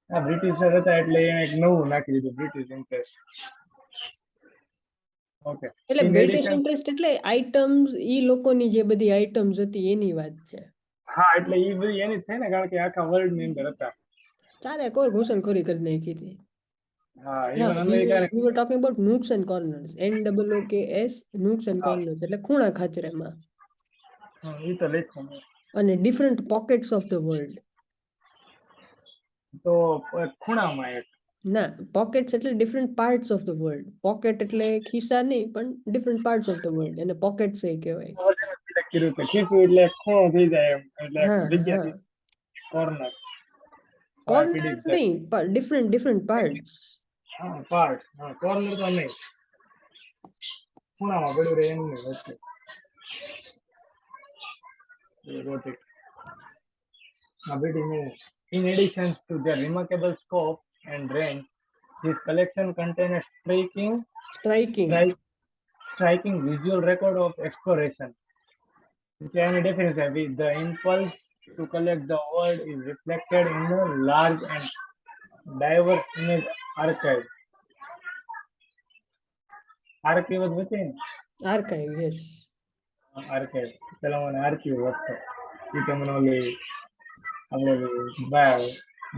આ બ્રિટિશર હતા એટલે એને એક નવું નાખી દીધું બ્રિટિશ ઇન્ટરેસ્ટ. ઓકે એટલે બ્રિટિશ ઇન્ટરેસ્ટ એટલે આઇટમ્સ ઈ લોકોની જે બધી આઇટમ્સ હતી એની વાત છે. હા એટલે ઈ બધી એની જ થાય ને કારણ કે આખા વર્લ્ડ ની અંદર હતા. ચારે કોર ઘૂસણખોરી કરી નાખી હતી. હા even America we were talking about nooks and corners. NOOKS nooks and corners એટલે ખૂણા ખાચરામાં. ઈ તો લખ્યું અને different pockets of the world. તો ખૂણામાં એક ના, પોકેટ્સ એટલે different parts of the world. Pocket એટલે ખિસ્સા નહીં, પણ different parts of the world, એને પોકેટ્સ એ કહેવાય. કીધું કે ખીચું એટલે ખૂણો થઈ જાય એમ, એટલે હા જગ્યા હા, કોર્નર. કોર્નર નહીં, પણ ડિફરન્ટ ડિફરન્ટ પાર્ટ્સ. હા પાર્ટ, હા કોર્નર તો નહીં, ખૂણામાં પડ્યું રહે એમની વચ્ચે. Got it. Now, wait a minute. In addition to their remarkable scope and range, this collection contains a striking. striking visual record of exploration. Which any definition with the impulse to collect the world is reflected in the large and diverse image archive. Archive was within archive, yes. archive. પેલા મને archive હતો. એ તો મને ઓલી આપણે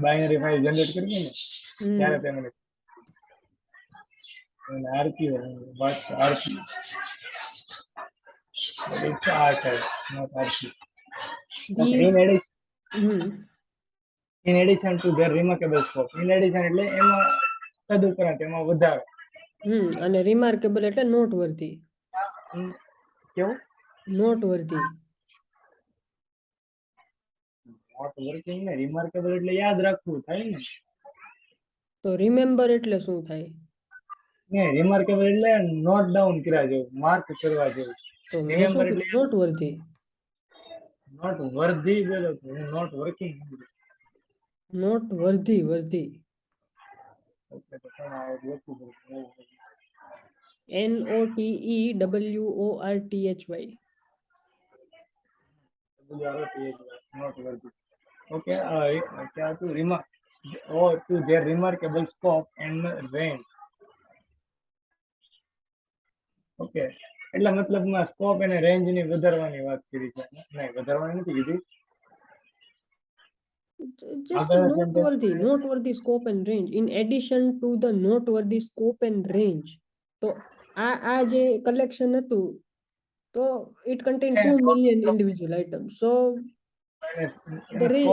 binary file generate કરી ને ત્યારે તે મને archive what archive. It's archive, not archive. Okay, These, in addition to their remarkable scope. In addition એટલે એમાં તદુપરાંત એમાં વધારો. અને રિમાર્કેબલ એટલે નોટવર્ધી. કેવું? નોટવર્ધી. નોટ વર્કિંગ ને રિમાર્કેબલ એટલે યાદ રાખવું થાય ને. તો રિમેમ્બર એટલે શું થાય? ને રિમાર્કેબલ એટલે નોટ ડાઉન કર્યા જેવું, માર્ક કરવા જેવું. તો મેં શું રિમેમ્બર એટલે કીધું? નોટવર્ધી. નોટ વર્ધી બોલો તો નોટ વર્કિંગ. નોટવર્ધી, વર્ધી. ઓકે તો કોણ આવે લખવું પડશે. NOTEWORTHY. નોટ વર્ધી. Okay, क्या to remark or to their remarkable scope and range. Okay, એટલે મતલબમાં સ્કોપ અને રેન્જ ની વધારવાની વાત કરી છે. નહીં, વધારવાની નથી કીધી. Just a noteworthy scope and range. In addition to the noteworthy scope and range. તો આ જે કલેક્શન હતું, તો it contained 2 million individual items. So the range,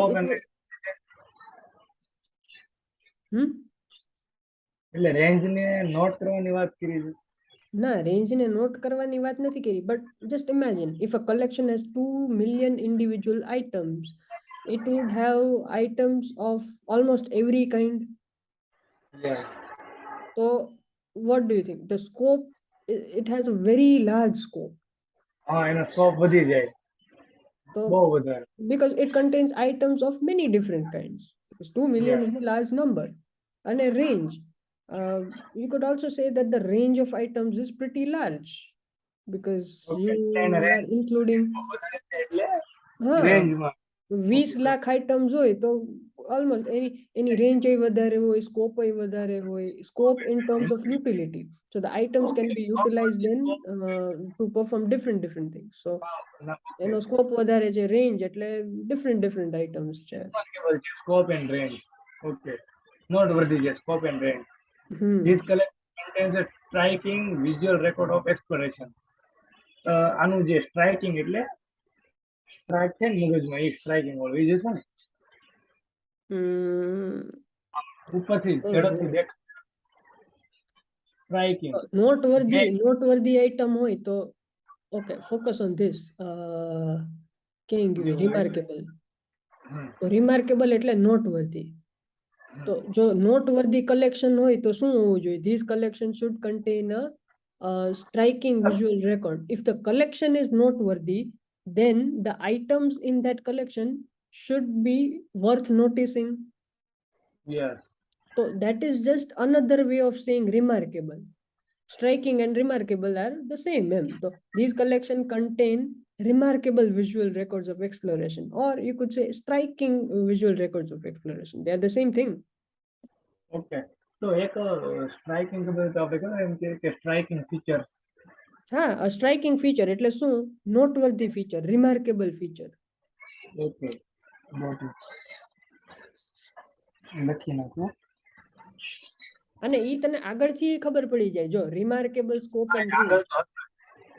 એટલે રેન્જ ને નોટ કરવાની વાત કરી છે. ના, રેન્જ ને નોટ કરવાની વાત નથી કરી, but just imagine if a collection has 2 million individual items, it would have items of almost every kind. Yeah. So what do you think? The scope, it has a very large scope. હા, એનો scope વધી જાય. So બહુ વધારે. because it contains items of many different kinds. Because 2 million is a large number. And a range. You could also say that the range of items is pretty large. Because you are including 20 lakh items હોય તો almost any range વધારે હોય, scope વધારે હોય, scope in terms of utility. So the items can be utilized then to perform different things. So એનો scope વધારે છે, range એટલે different items છે. Scope and range. Okay. Not worthy, yes, scope and range. This collection contains a striking visual record of exploration. આનું જે striking એટલે strike છે ને મગજમાં એ સ્ટ્રાઇકિંગ વાળું એ જશે ને ઉપરથી ઝડપથી દેખ સ્ટ્રાઇકિંગ નોટવર્ધી આઈટમ હોય તો ઓકે, ફોકસ ઓન ધીસ. કેમ ગયું રિમાર્કેબલ? તો રિમાર્કેબલ એટલે નોટવર્ધી. તો જો નોટવર્ધી કલેક્શન હોય તો શું હોવું જોઈએ? This collection should contain a striking visual record. If the collection is noteworthy, then the items in that collection should be worth noticing. Yes. So that is just another way of saying remarkable. Striking and remarkable are the same. So these collections contain remarkable visual records of exploration, or you could say striking visual records of exploration. They are the same thing. Okay. So એક striking ખબર તો આપણે ખબર એમ કે striking features. હા, a striking feature એટલે શું? Noteworthy feature, remarkable feature. Okay. Got it. લખી નાખું. અને ઈ તને આગળથી ખબર પડી જાય. જો રિમાર્કેબલ સ્કોપ એન્ડ રેન્જ.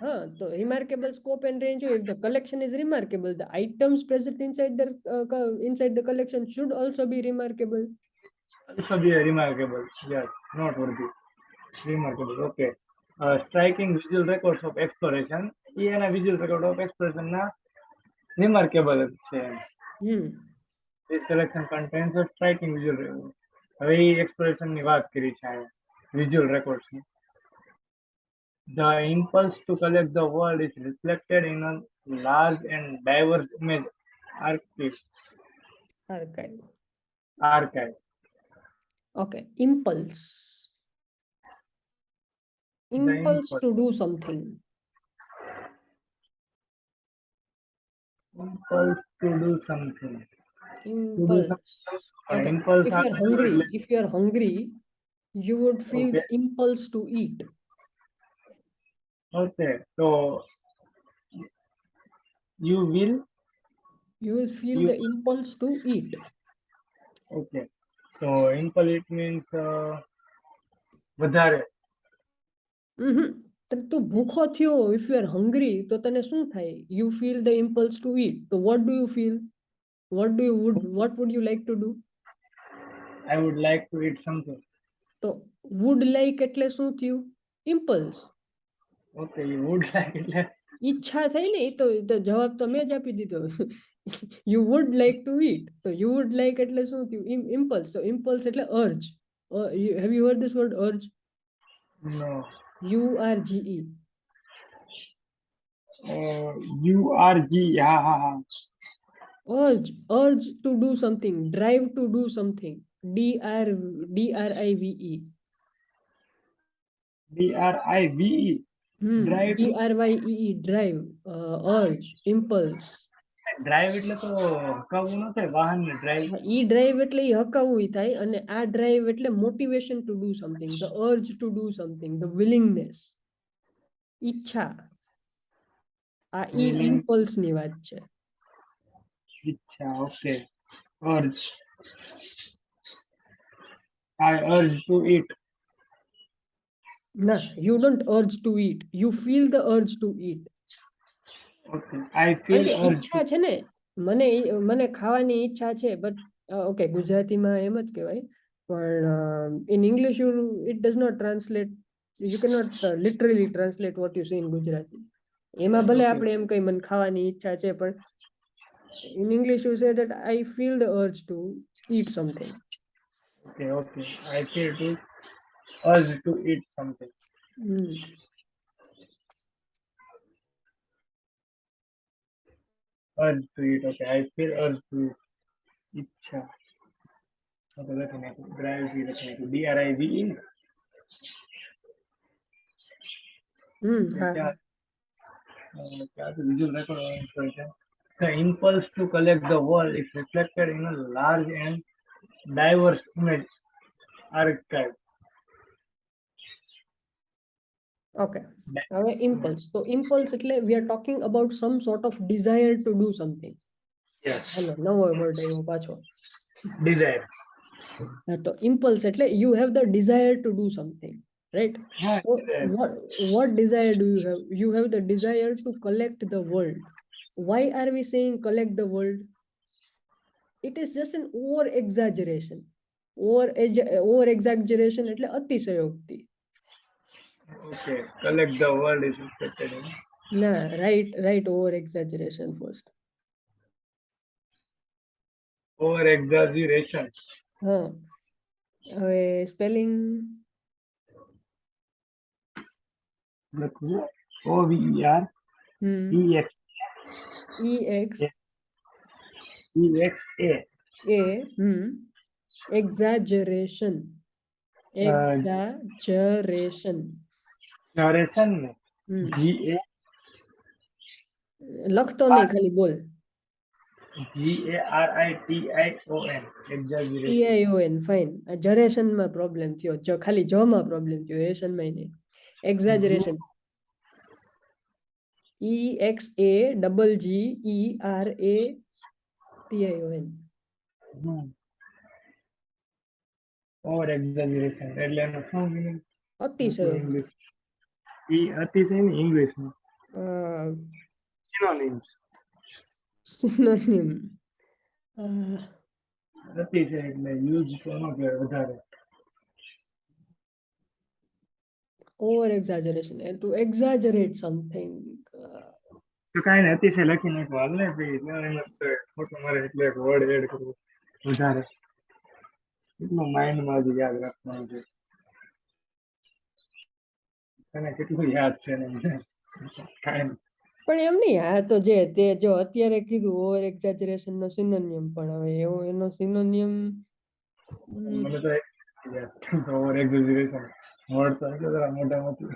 હા, તો રિમાર્કેબલ સ્કોપ એન્ડ રેન્જ હોય, if the collection is remarkable, the items present inside the collection should also be remarkable. Also be remarkable. Yes, noteworthy. Remarkable. Okay. Striking visual records of exploration. એ એના visual record of exploration ના remarkable જ છે. હમ This collection contains a striking visual record. હવે એ exploration ની વાત કરી છે અહીંયા. Visual records ની. The impulse to collect the world is reflected in a large and diverse image archive. archive. archive. Okay, impulse. The Impulse impulse. to do something. Impulse to do something. To do Impulse. something. Okay, Impulse if આવે you're તો hungry, એટલે if you're hungry, you would feel okay. the impulse to eat. Okay. So you will You will feel you the impulse to eat. okay. So impulse it means વધારે. તું ભૂખો થયો, if you are hungry, તો તને શું થાય? You feel the impulse to eat. So what do you feel? What would you like to do? I would like to eat something. તો would like એટલે શું થયું? Impulse. Okay, you would like એટલે ઈચ્છા થઈ ને, તો જવાબ તો મેં જ આપી દીધો. You would like to eat. તો you would like એટલે શું થયું? Impulse. તો impulse એટલે urge. Have you heard this word urge? no. URGE. URG. હા હા હા. Urge to do something, drive to do something. DRIVE. DRIVE. Drive. DRYEE, drive. Urge, impulse. Drive એટલે તો હકાવવું ન થાય વાહનને ડ્રાઈવ. ઈ ડ્રાઈવ એટલે ઈ હકાવું થાય, અને આ ડ્રાઈવ એટલે motivation to do something, the urge to do something, the willingness, ઈચ્છા. આ ઈ Willing. ઇમ્પલ્સ ની વાત છે. ઈચ્છા. Okay. Urge. I urge to eat. ના, you don't urge to eat, you feel the urge to eat. Okay. I કારણ feel કે urge ઈચ્છા to. છે ને, મને ખાવાની ઈચ્છા છે, બટ ઓકે, ગુજરાતીમાં એમ જ કહેવાય, પણ in English it does not translate. You can not literally translate what you say in Gujarati. એમાં ભલે Okay. આપણે એમ કઈ મને ખાવાની ઈચ્છા છે, પણ in English you say that I feel the urge to eat something. Okay. Okay. I feel to urge to eat something. Hmm. Urge to eat. Okay. I feel urge to eat. ઈચ્છા. Okay. લખી નાખું. Drive થી લખી નાખું. DRIVE. હા ક્યાં હા. ક્યાંથી visual record છે. The impulse to collect the world is reflected in a large and diverse image archive. Okay. હવે impulse, તો impulse એટલે we are talking about some sort of desire to do something. Yes. હાલો, નવો word આવ્યો પાછો. Desire. તો impulse એટલે you have the desire to do something, right? Yeah, So desire. what desire do you have? You have the desire to collect the world. Why are we saying collect the world? It is just an over exaggeration. Over exaggeration એટલે અતિશયોક્તિ. Okay. Collect the world is reflected in. ના, right over exaggeration first. Over exaggeration. હા, હવે spelling. લખવું. OVER EX EXA. A exaggeration. Exaggeration. Narration ને GA લખતો નહીં, ખાલી બોલ. GARITION. Exaggeration. TION, fine. આ જરેશનમાં પ્રોબ્લેમ થયો, ખાલી જમાં પ્રોબ્લેમ થયો, એશનમાં નહીં. એક્ઝાજરેશન. EXAGGERATION. Over exaggeration એટલે એનો શું meaning? અતિશયોક્તિ. ઇંગ્લિશ એ અતિશય ને ઇંગ્લિશમાં synonyms. synonym. અતિ છે એટલે યુઝ તો ન કહેવાય વધારે. Over exaggeration and to exaggerate something. તો કાંઈ નહીં અતિશય લખી નાખો હાલ ને ભાઈ એમ જ ખોટું મારે એટલે એક વર્ડ એડ કરવો વધારે કેટલું માઇન્ડમાં હજી યાદ રાખવાનું છે તને કેટલું યાદ છે ને મને કાંઈ નહીં. પણ એમ નહીં, આ તો જે તે જો અત્યારે કીધું ઓવર એક્ઝેજરેશન નો સિનોનિયમ, પણ હવે એવો એનો સિનોનિયમ મને તો યાદ ઓવર એક્ઝેજરેશન વર્ડ તો એટલે જરા મોઢામાંથી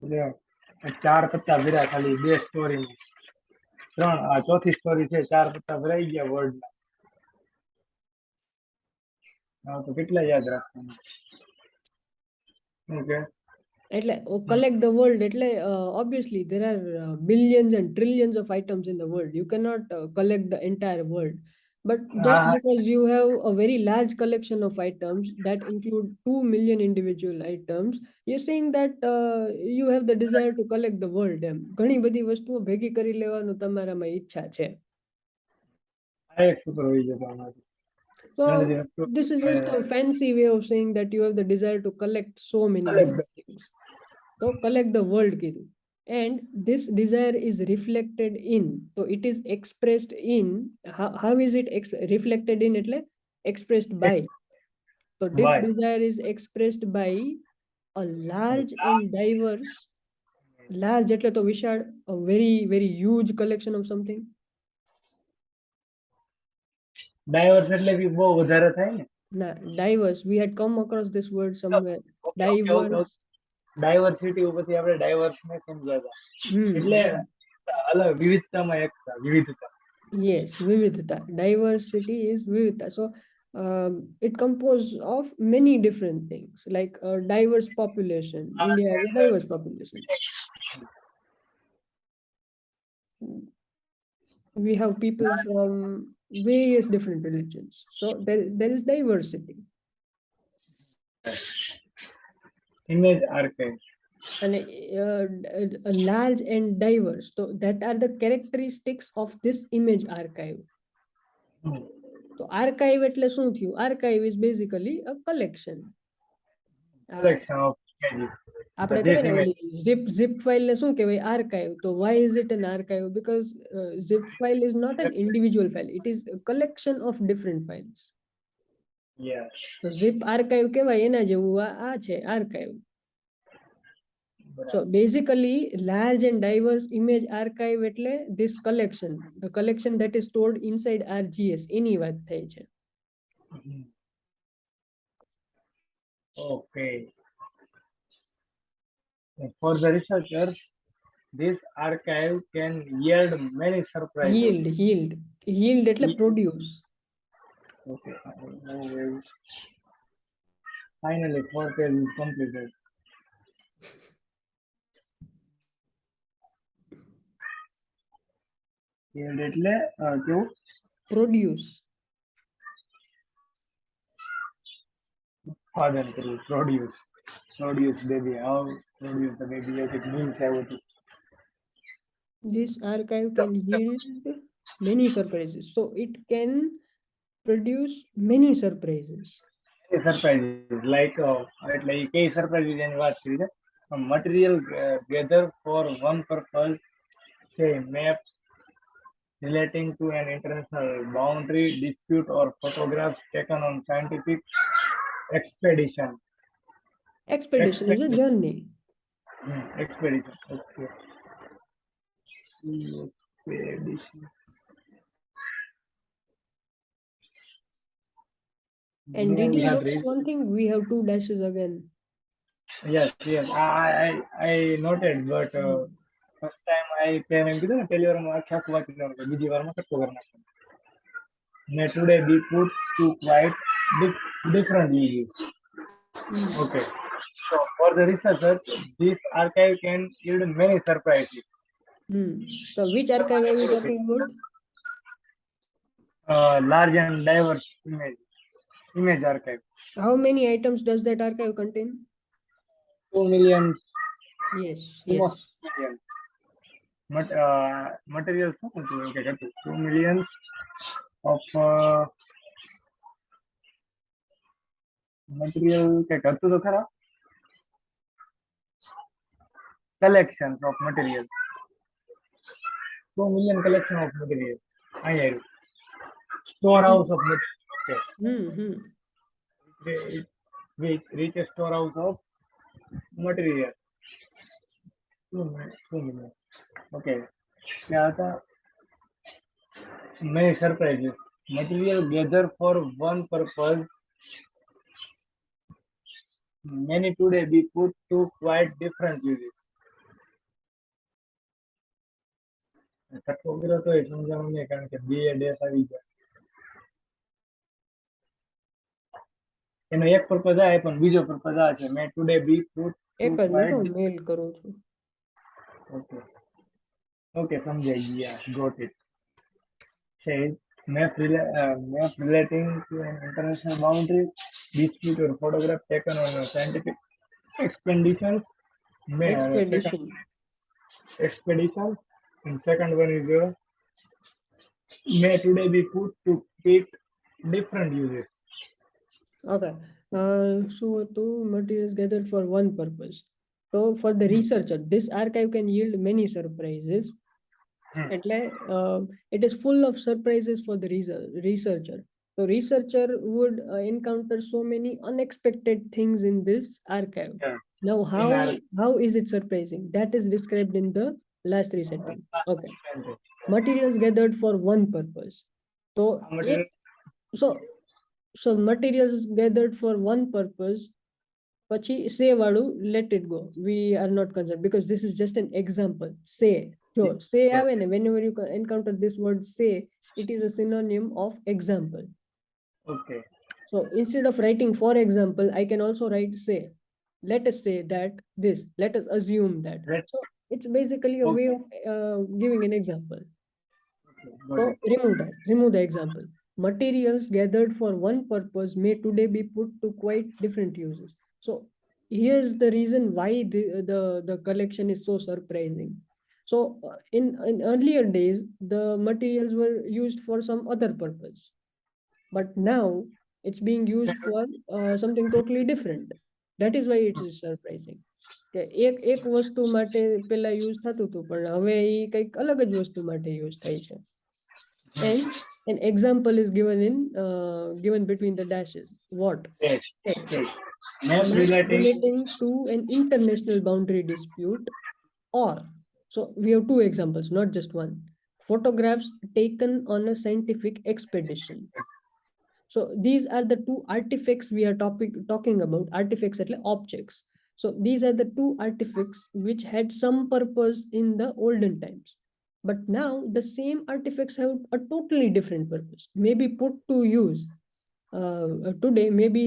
એટલે 4 પત્તા ભર્યા ખાલી 2 સ્ટોરી 3 આ ચોથી સ્ટોરી છે 4 પત્તા ભરાઈ ગયા વર્ડના. હા તો કેટલા યાદ રાખવાના ઓકે એટલે collect the world એટલે obviously there are billions and trillions of items in the world. You cannot collect the entire world, but just હા because you have a very large collection of items that include 2 million individual items, you're saying that you have the desire to collect the world. એમ ઘણી બધી વસ્તુઓ ભેગી કરી લેવાનું તમારામાં ઈચ્છા છે. આ એક સૂત્ર હોઈ જતો આમાંથી So ઘણી બધી વસ્તુઓ this is just a fancy way of saying that you have the desire to collect so many different things. So collect the world kiddu. And this desire is reflected in. So it is expressed in. How is it reflected in? એટલે expressed by. So this by desire is expressed by a large and diverse. Large એટલે તો વિશાળ, a very very huge collection of something. Diverse એટલે બી બહુ વધારે થાય ને Nah, diverse. We had come across this word somewhere. Okay okay okay Diverse. Diversity ઉપરથી આપણે ડાયવર્સ ને સમજાતા એટલે અલગ વિવિધતામાં એકતા વિવિધતા Yes, vividta. Diversity is vividta. So it composed of many different things, like a diverse population. India has a diverse population. We have people from various different religions. So there is diversity. Image archive And a large and diverse. So that are the characteristics of this image archive. So archive એટલે શું થયું? Archive is basically a collection. Collection of images આપણે કહીએ ને ઓલી zip file ને શું કહેવાય? Archive. તો why is it an archive? Because zip file is not an individual file. It is a collection of different files. Yes તો zip archive કહેવાય એના જેવું આ છે archive. So basically large and diverse image archive એટલે this collection, the collection that is stored inside RGS એની વાત થઈ છે. Okay. For the researchers, this archive can yield many surprises. Yield એટલે produce. Okay. Finally, 4 page is completed. Yield એટલે કેવું? Produce. ઉત્પાદન કરવું. Produce. Produce baby. How produce the baby? It means everything. This archive can yield many surprises. So it can produce many surprises. Surprises like એટલે એ કઈ surprises એની વાત કરી છે material gather for one purpose, say maps relating to an international boundary dispute or photographs taken on scientific expedition. Expedition is a journey. Expedition. Okay. Expedition. And Yeah, did we you have notice one thing? We have 2 dashes again. yes, yes. I noted, but first time I came એમ કીધું ને પહેલી વારમાં આખે આખું વાંચી લેવાનું બીજી વારમાં કટકો કરી નાખવાનો. May today be put to quite differently used. Okay. So for the researchers, this archive can yield many surprises. So which archive are we talking about? Large and diverse image archive. How many items does that archive contain? 2 million. Yes. Almost 2 million. materials શું હતું કે હતું 2 million of material કે હતું તો ખરા collections of material 2 million collection of material અહીંયા આવ્યું storehouse of material okay Hmm. we reach a storehouse of material 2 million okay क्या था many surprises material gather for one purpose many today be put to quite different uses છઠ્ઠો વગેરે તો એ સમજાણું નહીં કારણ કે બે ડેસ આવી ગયા એનો એક પર્પઝ આ પણ બીજો પર્પઝ આ છે મે ટુડે બી પુટ ટુ એક જ ક્વાઇટ મિનિટ મેલ કરું છું. ઓકે ઓકે સમજાઈ ગયા got it says map relating to an international boundary dispute or photograph taken on a scientific expedition second Expedition. expedition and second one is may today be put to fit different uses Okay. શું હતું? Materials gathered for one purpose. So for the researcher, this archive can yield many surprises. એટલે it is full of surprises for the researcher. So researcher would encounter so many unexpected things in this archive. yeah. Now, in our how is it surprising? That is described in the last three sentences. Okay. Materials gathered for one purpose. So, material so, so materials gathered for one purpose. પછી say વાળું let it go. We are not concerned because this is just an example. Say. જો say આવે ને whenever you encounter this word say, it is a synonym of example. okay So instead of writing for example, I can also write say. Let us say that this. Let us assume that. So it's basically a way of giving an example. So remove the example. Materials gathered for one purpose may today be put to quite different uses. So here's the reason why the collection is so surprising. So in earlier days, the materials were used for some other purpose, but now it's being used for something totally different. That is why it is surprising. કે એક વસ્તુ માટે પેલા use થતું હતું પણ હવે એ કંઈક અલગ જ વસ્તુ માટે યુઝ થાય છે. And an example is given between the dashes. What? yes Say. yes map Map relating relating to an international boundary dispute, or so we have two examples, not just one. Photographs taken on a scientific expedition. So these are the two artifacts we are talking about. Artifacts are like objects. So these are the two artifacts which had some purpose in the olden times, but now the same artifacts have a totally different purpose, maybe put to use today, maybe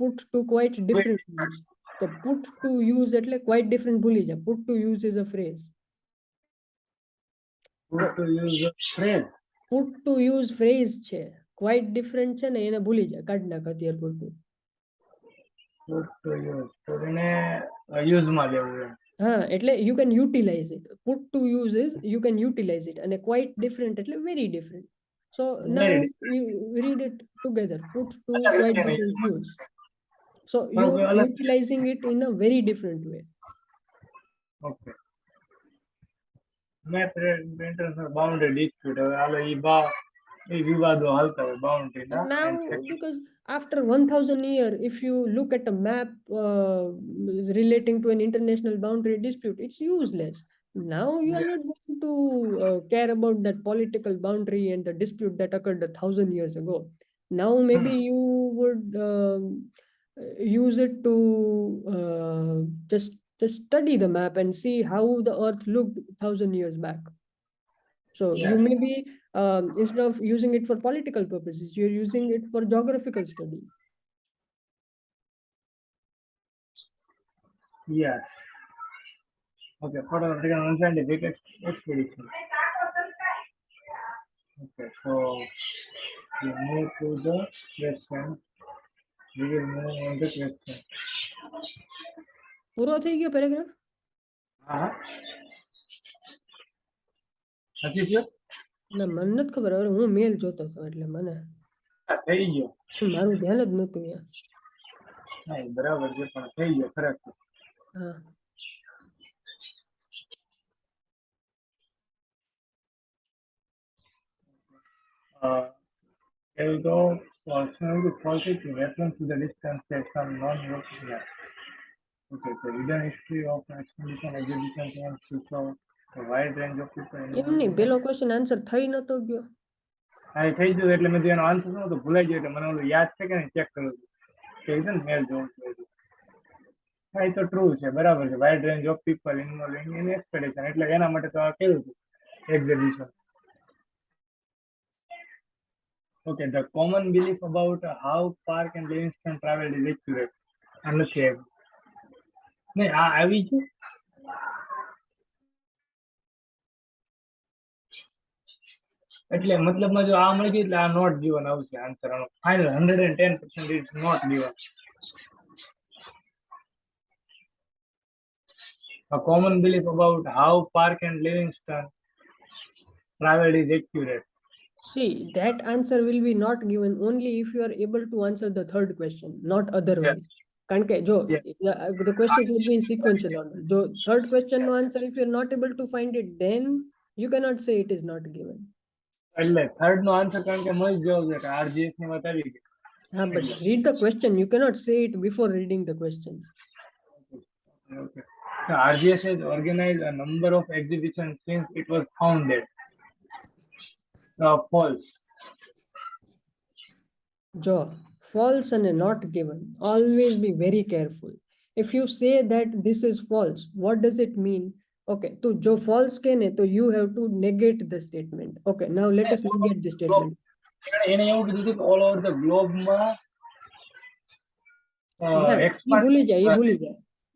put to quite different use. So put to use એટલે quite different ભૂલી જા. Put to use is a phrase. put to use phrase Put to use phrase છે, quite different છે ને એને ભૂલી જા, કાઢ નાખ અત્યાર પૂરતું. put to use તો એને use માં લેવું એમ હા એટલે you can utilize it. Put to use is you can utilize it, and a quite different એટલે very different. So now very you read it together. Put to અલગ quite રીતે different use. So પણ you કોઈ are અલગ utilizing it in a very different way. Okay map international boundary dispute હવે હાલો એ વિવાદો હાલતા હોય બાઉન્ડરીના Now, because after 1000 years, if you look at a map relating to an international boundary dispute, it's useless. Now you are not going to care about that political boundary and the dispute that occurred 1000 years ago. Now maybe you would use it to just study the map and see how the earth looked 1000 years back. So you may be instead of using it for political purposes, you're using it for geographical study. yes okay photographic and scientific expedition okay so we move to the question we will move on the question પૂરો થઈ ગયો paragraph? હા નથી થયો? ના મને નથી ખબર, હવે હું મેલ જોતો હતો એટલે મને થઈ ગયો. મારું ધ્યાન જ નહોતું અહીંયા. હા બરાબર છે, પણ થઈ ગયો ખરેખર. હા Here we go. Showing the quality reference to the distance that some non-European. Okay, so hidden history of expedition, exhibitions, and to a wide range of people એમ involved નહીં, in it. પેલો ક્વેશ્ચન આન્સર થઈ નતો ગયો. હા એ થઈ ગયું એટલે મેં એનો આન્સર નતો ભૂલાઈ ગયો એટલે મને ઓલું યાદ છે કે નહીં ચેક કર્યું કે છે ને મેલ જોવું છું. હા એ તો ટ્રુ છે, બરાબર છે. Wide range of people involve in expedition એટલે એના માટે તો આ કેવું હતું exhibition. Okay, the common belief about how Park and Livingston traveled is accurate. આ નથી આવ્યું. નહીં આ આવી છે. એટલે મતલબમાં જો આ મળી ગઈ એટલે આ નોટ ગિવન આવશે આન્સર આનો final 110% it's not given. A common belief about how Park and Livingston traveled is accurate. See, that answer will be not given only if you are able to answer the third question, not Yes, otherwise. કારણ કે જો yes. the questions will be in sequential order. જો third question no answer, if you are not able to find it, then you cannot say it is not given. એટલે third નો answer કારણ કે મળી જ જવું છે કે આરજીએસ ની વાત આવી ગઈ. હા, but read the question. You cannot say it before reading the question. Okay. So RGS has organized a number of exhibitions since it was founded. False. જો false and not given, always be very careful. If you say that this is false, what does it mean? Okay, so જો false કહે ને તો you have to negate the statement. Okay, now let us negate the statement. એને એવું કીધું હતું કે all over the ગ્લોબમાં ના ઈ ભૂલી જાય, ઈ એક્સપાન્ડ. ભૂલી જાય,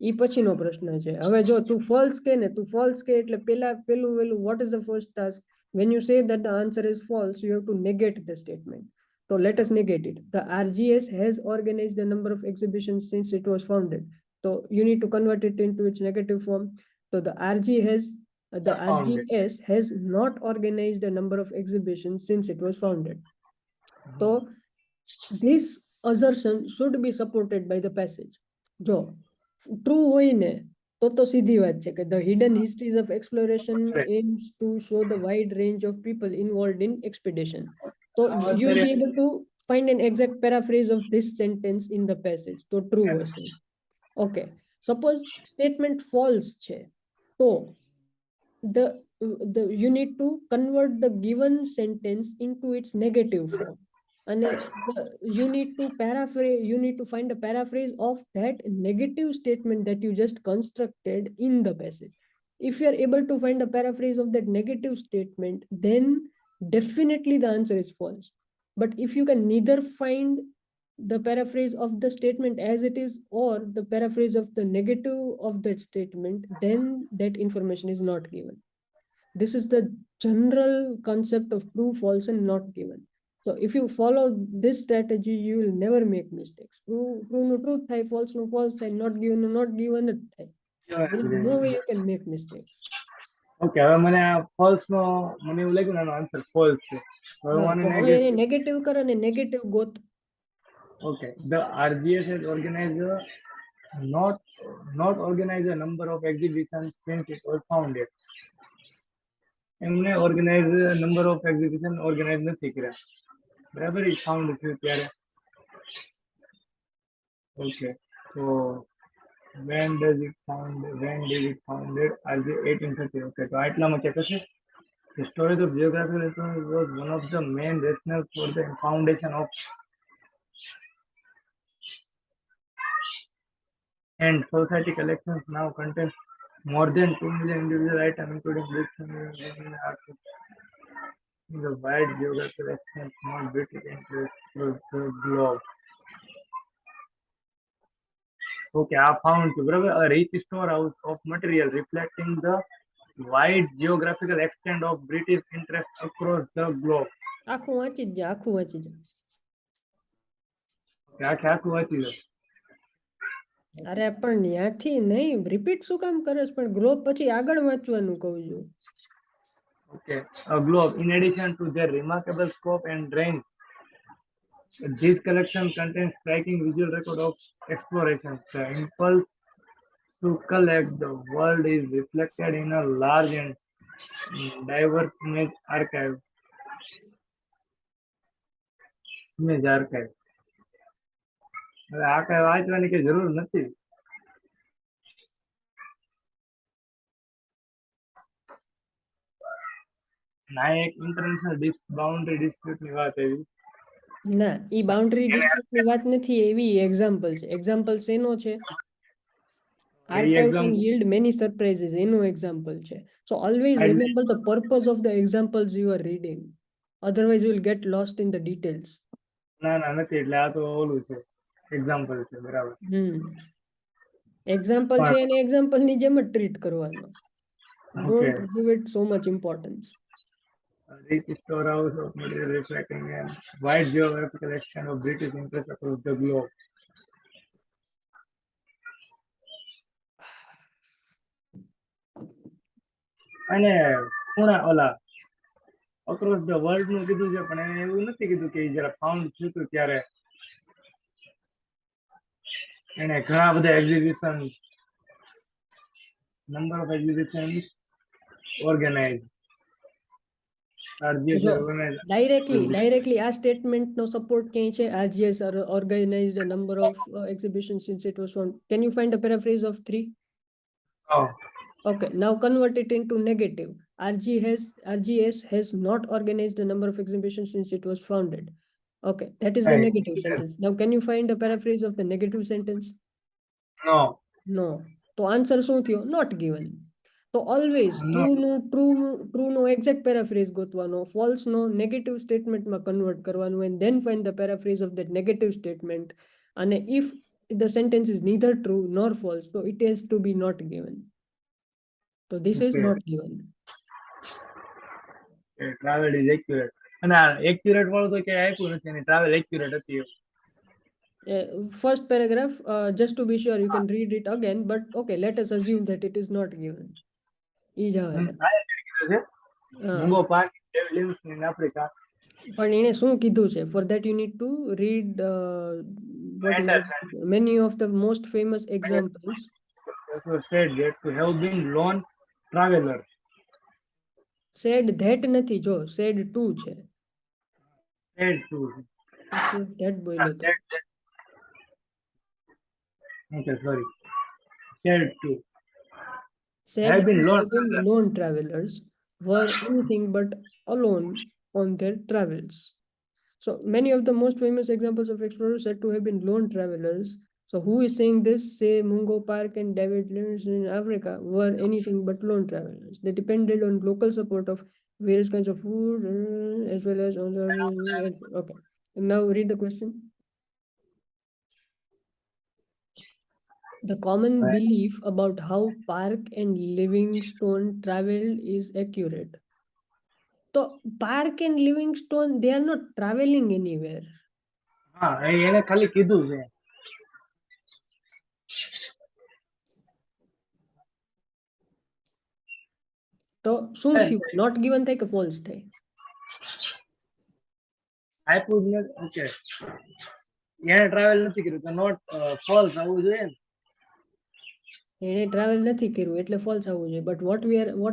ઈ પછીનો પ્રશ્ન છે. હવે જો તું false કહે ને, તું false કહે એટલે પેલું what is the first task? When you say that the answer is false, you have to negate the statement. So let us negate it. The RGS has organized a number of exhibitions since it was founded. So you need to convert it into its negative form. So the RGS has not organized a number of exhibitions since it was founded. So this assertion should be supported by the passage. જો true હોય ને તો સીધી વાત છે કે the hidden histories of exploration aims to show the wide range of people involved in expedition. So you will be able to find an exact paraphrase of this sentence in the passage. તો true હશે. Okay, suppose statement false છે તો you need to convert the given sentence into its negative form. And you need to find a paraphrase of that negative statement that you just constructed in the passage. If you are able to find a paraphrase of that negative statement, then definitely the answer is false. But if you can neither find the paraphrase of the statement as it is or the paraphrase of the negative of that statement, then that information is not given. This is the general concept of true, false, and not given. So if you follow this strategy, you will never make mistakes. True no truth થાય, false no false થાય, not given no not given જ થાય. There is no way you can make mistakes. Okay, હવે મને આ false નો મને એવું લાગ્યું ને આનો આન્સર ફોલ્સ છે. હવે હું આને હવે એને નેગેટિવ કર અને નેગેટિવ ગોત. Okay, the RGS has organized not organized a number of exhibitions since it was founded. એમને organize number of exhibition organize નથી કર્યા, બરાબર, એ ફાઉન્ડ થયું ત્યારે. ઓકે, તો when did it founded? RJ 1830. Okay, તો આટલામાં ચેક હશે. The storage of geographical information was one of the main rationales for the foundation of and society collections now contain more than 2 million individual items, including books and the wide geographical extent, small British interest across the globe. Okay, I found a rich storehouse of material reflecting the wide geographical extent of British interest across the globe. આખું વાંચી જ જા, આખું વાંચી જા. આખું વાંચી લો. અરે પણ ત્યાંથી નહીં, રિપીટ શું કામ કરસ? પણ ગ્લોબ પછી આગળ વાંચવાનું કહું છું. Okay. A globe. In addition to their remarkable scope and range, this collection contains striking visual record of exploration. The impulse to collect the world is reflected in a large and diverse archive. Image archive. હવે આ કઈ વાંચવાની કઈ જરૂર નથી. ના એક international boundary ડિસ્પ્યુટની વાત આવી. ના, એ બાઉન્ડ્રી ડિસ્પ્યુટની વાત નથી, એવી એક્ઝામ્પલ છે. એક્ઝામ્પલ શેનો છે? એ Archive exam can yield many surprises એનું એક્ઝામ્પલ છે. So always remember the purpose of the examples you are reading. Otherwise you will get lost in the details. ના ના નથી એટલે આ તો ઓલું છે એક્ઝામ્પલ છે બરાબર. એક્ઝામ્પલ છે એને એક્ઝામ્પલની જેમ જ ટ્રીટ કરવાનો. Okay. Don't give it so much importance. Rich storehouse of material reflecting and wide geographical extent of British interest across the globe. અને પૂણા ઓલા અક્રોસ ધ વર્લ્ડ નું કીધું છે પણ એને એવું નથી કીધું કે જયારે ફાઉન્ડ થયું હતું ત્યારે એને ઘણા બધા exhibition number of exhibition organize જો ડાયરેક્ટલી આ સ્ટેટમેન્ટનો સપોર્ટ ક્યાંય છે? RGS organized a number of exhibitions since it was found. Can you find a paraphrase of 3? Okay, now convert it into negative. RGS has not organized a number of exhibitions since it was founded. Okay, that is the negative sentence. Now can you find a paraphrase of the negative sentence? No. તો answer શું થયો? Not given. તો always true નો exact paraphrase ગોતવાનો, false નો negative સ્ટેટમેન્ટમાં convert કરવાનું, and then find the paraphrase of that negative statement. અને if the sentence is neither true nor false, so it has to be not given. So this is not given. Travel is accurate. અને આ accurate વાળું તો ક્યાંય આપ્યું નથી અને travel accurate હતી. First paragraph, just to be sure, you can read it again, but okay, let us assume that it is not given. Mungo Park lives in Africa. પણ એને શું કીધું છે? For that you need to read what is it? Many of the most famous examples. Said that to have been lone travelers. Said that નથી, જો said to છે. Said to. That બોલ્યો તો. Okay, sorry. Said to. Said have been lone travelers were anything but alone on their travels. So many of the most famous examples of explorers said to have been lone travelers. So who is saying this? Say Mungo Park and David Livingstone in Africa were anything but lone travelers. They depended on local support of various kinds of food as well as other. Okay. And now read the question. The common belief about how Park and Livingstone traveled is accurate. So Park and Livingstone, they are not traveling anywhere. એને ખાલી કીધું છે. તો શું થયું? Not given થાય કે false થાય? આપ્યું જ નથી. ઓકે, એને ટ્રાવેલ નથી કર્યું તો નોટ ફોલ્સ આવવું જોઈએ ને. એને ટ્રાવેલ નથી કર્યું એટલે ફોલ્સ આવવું જોઈએ. But what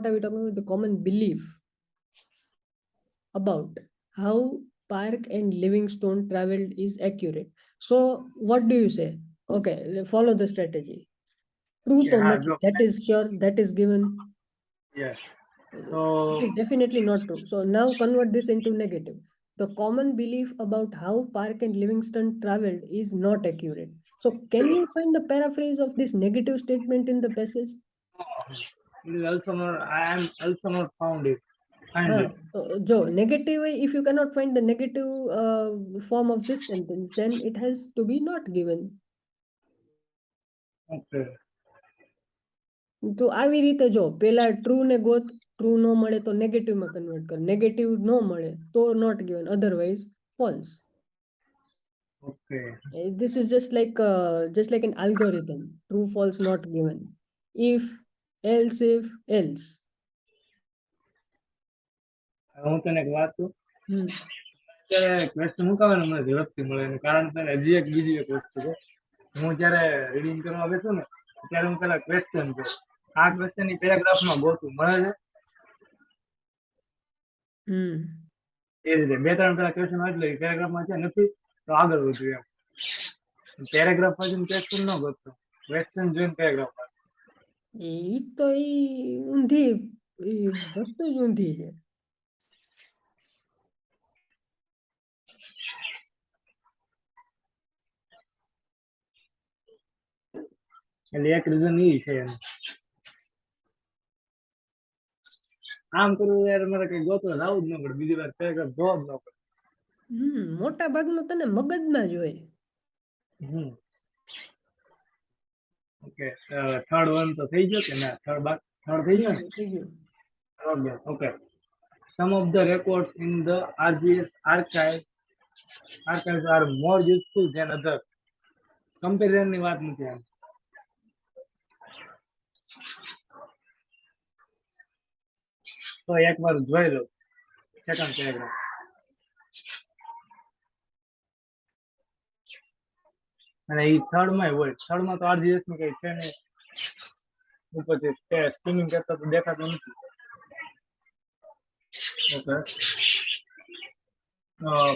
are we talking about? The common belief about how Park and Livingstone traveled is accurate. So what do you say? Okay, follow the strategy. True તો નથી, that is sure, that is given. Yes. So it is definitely not true. So now convert this into negative. The common belief about how Park and Livingstone traveled is not accurate. So can you find the paraphrase of this negative statement in the passage? it is also not. I am also not found it. So negative, if you cannot find the negative form of this sentence, then it has to be not given. Okay. તો આવી રીતે જો પેલા true ને ગોત, true નો મળે તો negative માં convert કર, નેગેટિવ નો મળે તો not given, otherwise false. Okay. This is just like an algorithm. True, false, not given. If, else, if, else. હું તને એક વાત કહું. હમ અત્યારે ક્વેશ્ચન મુકાવે ને મને ઝડપથી મળે એનું કારણ તને હજી એક બીજી એક વસ્તુ છે. હું જ્યારે રીડિંગ કરવા બેસું ને ત્યારે હું પેલા ક્વેશ્ચન જોઉં. આ ક્વેશ્ચન ની પેરેગ્રાફમાં ગોતું મળે છે. હમ એ રીતે બે ત્રણ પેલા ક્વેશ્ચન વાંચ લે પેરેગ્રાફમાં છે નથી તો આગળ વધ્યું એમ. પેરેગ્રાફ વાંચીને ક્વેશ્ચન ન ગોતતો, ક્વેશ્ચન જોઈને પેરેગ્રાફ વાંચતો. તો ઊંધી વસ્તુ જ ઊંધી છે. એટલે એક રીઝન એ છે એમ. આમ કરવું યાર મારે કઈ ગોતવા જવું જ ન પડે, બીજી વાર પેરેગ્રાફ જોવા જ ન પડે. મોટા ભાગનું તને મગજમાં જ હોય. ઓકે, થર્ડ વન તો થઈ ગયો કે ના? થર્ડ થઈ ગયો ને? થઈ ગયું. Okay. Some of the records in the RGS archives are more useful than others. Comparison ની વાત નથી આમ. તો એકવાર જોઈ લો સેકન્ડ પેરેગ્રાફ. અને એ થર્ડ માં હોય. થર્ડ માં તો RGS નું કઈ છે નહીં. ઉપરથી સ્કીમિંગ કરતા તો દેખાતું નથી. ઓકે.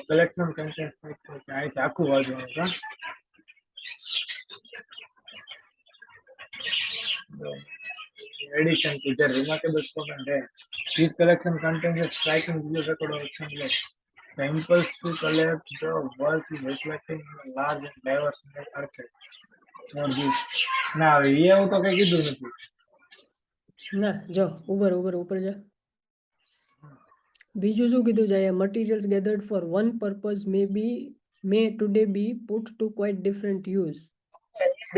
collection contains અહીંથી આખું વાંચવાનું છે. Addition to the remarkable comment there. This collection contains a striking visual record of action. The impulse to collect the work is reflected in a large and diverse archive. ના હવે એવું તો કઈ કીધું નથી. ના જો ઉપર જા. બીજું શું કીધું છે? Materials gathered for one purpose may today be put to quite different use.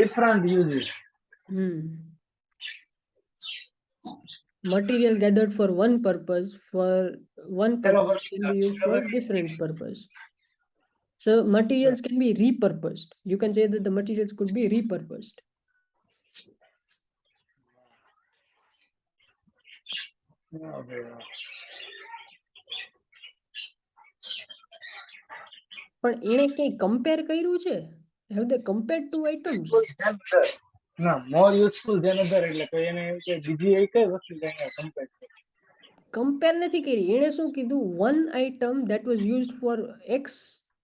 Different uses. Material gathered for one purpose can be used for different purpose. So materials can be repurposed. You can say that the materials could be repurposed. પણ એણે કઈ compare કર્યું છે? Have they compared two items? ના, more useful than other એટલે કે એને બીજી એક વસ્તુ એને કમ્પેર કરી. કમ્પેર નથી કરી. એણે શું કીધું? One item that was used for X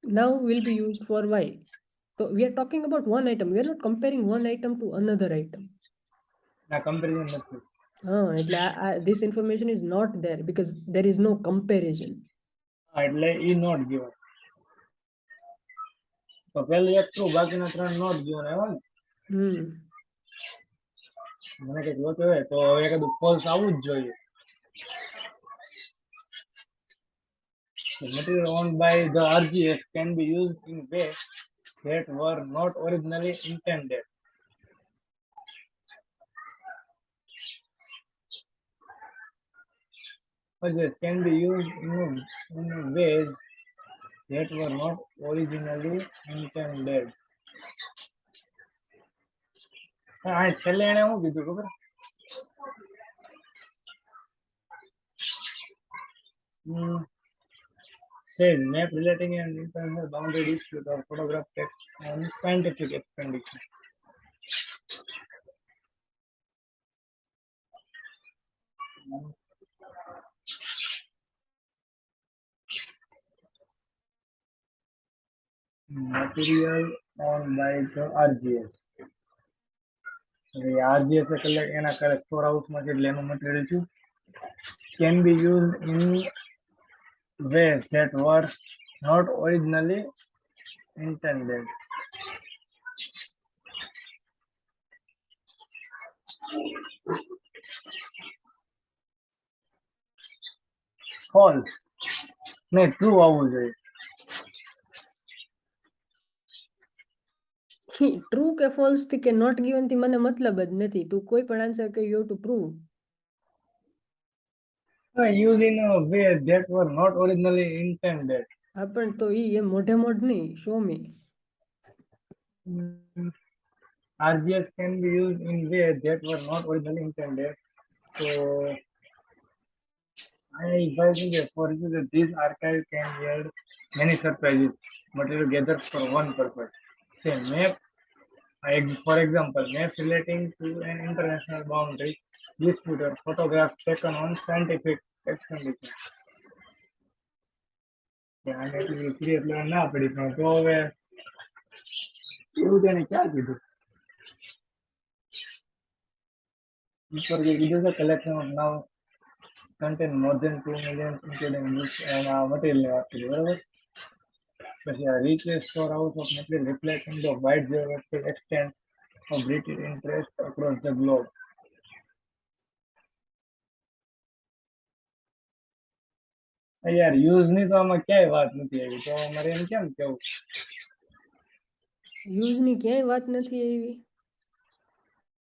now will be used for Y. So we are talking about one item. We are not comparing one item to another item. ના, comparison નથી. એટલે this information is not there because there is no comparison. એટલે ઈ not ગયો. તો પેલું એક true, બાકીના ત્રણ નોટ ગયો ને એવો ને. મને કઈક જોતું હોય તો એકાદું ફોલ્સ આવવું જ જોઈએ. The material owned by the RGS can be used in ways that were not originally intended. RGS can be used in ways that were not originally intended. આ છેલ્લે એને શું કીધું ખબર? Says map relating an international boundary dispute or photograph text on scientific expenditure. Material owned by the RGS. RGS એટલે એના કરે store હાઉસમાં એટલે એનું મટીરિયલ છે. Can be used in ways that were not originally intended. False. નહીં, true આવવું જોઈએ. ટ્રુ કે ફોલ્સ થી કે નોટ ગિવન થી મને મતલબ જ નથી. તું કોઈ પણ આન્સર કે you two prove. Used in a way that were not originally intended. હા પણ તો એ મોઢે મોઢ નહીં. Show me. RGS can be used in ways that were not originally intended. So I advise for research this archive can yield many surprises, material gathered for one purpose. Say map, for example, maps relating to an international boundary, dispute or photographs taken on scientific expedition. આને એટલી clear ના પડી પણ તો હવે એવું તેને ક્યાં કીધું ઉપર જે કીધું છે collection of now contain more than 2 million including books and material ની વાત કરી બરાબર પછી આ richest storehouse of material reflecting the wide geographical extent of British interest across the globe. યાર યુઝ ની તો આમાં ક્યાંય વાત નથી આવી તો મારે એમ કેમ કેવું યુઝ ની ક્યાંય વાત નથી આવી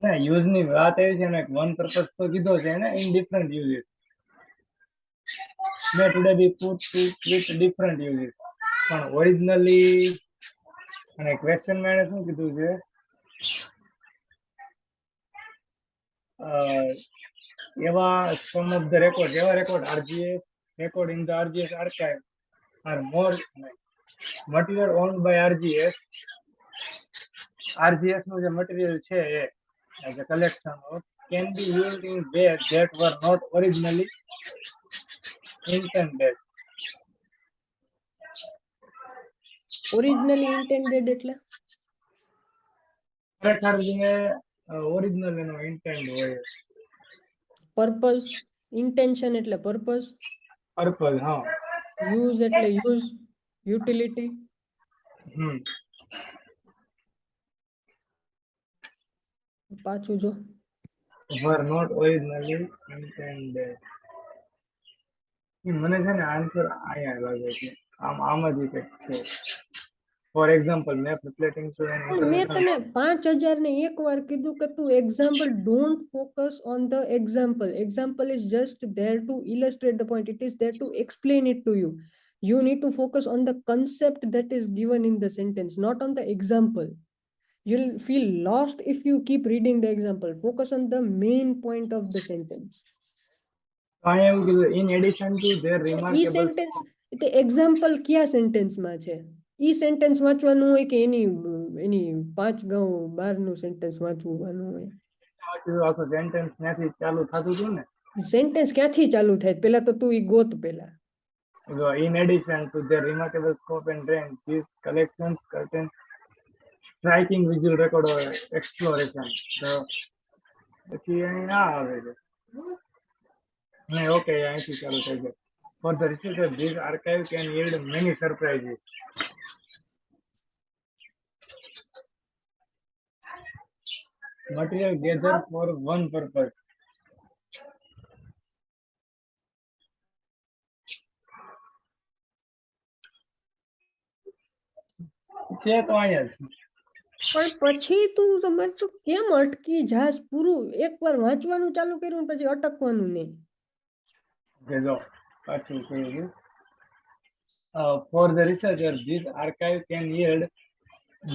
ના યુઝ ની વાત આવી છે ને વન પર્પસ તો કીધો છે ને in different uses may today be put to with different uses પણ ઓરિજિનલી અને ક્વેશ્ચન માં એને શું કીધું છે એવા some of the records એવા record RGS record in the RGS archive are more material owned by RGS RGS નું જે મટીરિયલ છે એ as a collection of can be used in ways that were not originally intended. Originally intended એટલે ખરેખર જે original એનો intend હોય purpose intention એટલે purpose purpose હા યુઝ એટલે યુઝ યુટિલિટી પાછું જો were not originally intended. મને છે ને આન્સર અહીંયા લાગે છે આમ જ કંઈક છે for example map relating to an પણ મેં તને ઇન્ટરનેશનલ 5000 ને એક વાર કીધું કે તું example don't focus on the example is just there to illustrate the point it is there to explain it to you you need to focus on the concept that is given in the sentence, not on the example. You'll feel lost if you keep reading the example. Focus on the main point of the sentence. અહીંયા એવું કીધું in addition to their E remarkable sentence તે example કયા સેન્ટેન્સમાં છે ઈ sentence વાંચવાનું હોય કે એની એની 5 ગાઉ 12 નું સેન્ટેન્સ વાંચવાનું હોય આખું સેન્ટેન્સ ત્યાંથી ચાલુ થતું હતું ને સેન્ટેન્સ ક્યાંથી ચાલુ થાય પેલા તો તું ઈ ગોત પેલા in addition to their remarkable scope and range these collections contain striking visual record of exploration તો પછી અહીં આ આવે છે નહીં ઓકે અહીંથી ચાલુ થઈ જાય for the researcher this archive can yield many surprises material gathered for one purpose છે તો અહીંયા જ પણ પછી તું સમજ તું કેમ અટકી જાસ પૂરું એકવાર વાંચવાનું ચાલુ કર્યું ને પછી અટકવાનું નહીં જો પાછું કહ્યું for the researcher this archive can yield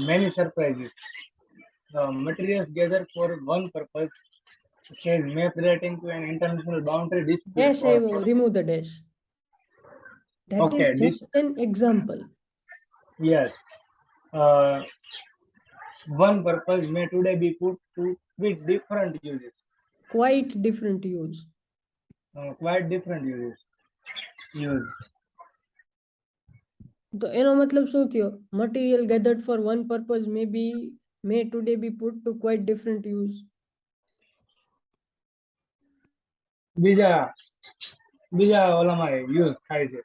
many surprises materials gathered for one purpose says map relating to an international boundary dispute dash આવ્યો remove the dash that okay is just an example yes one purpose may today be put to with different uses quite different use quite different uses use તો એનો મતલબ શું થયો material gathered for one purpose may today be put to quite different use બીજા ઓલામાં use થાય છે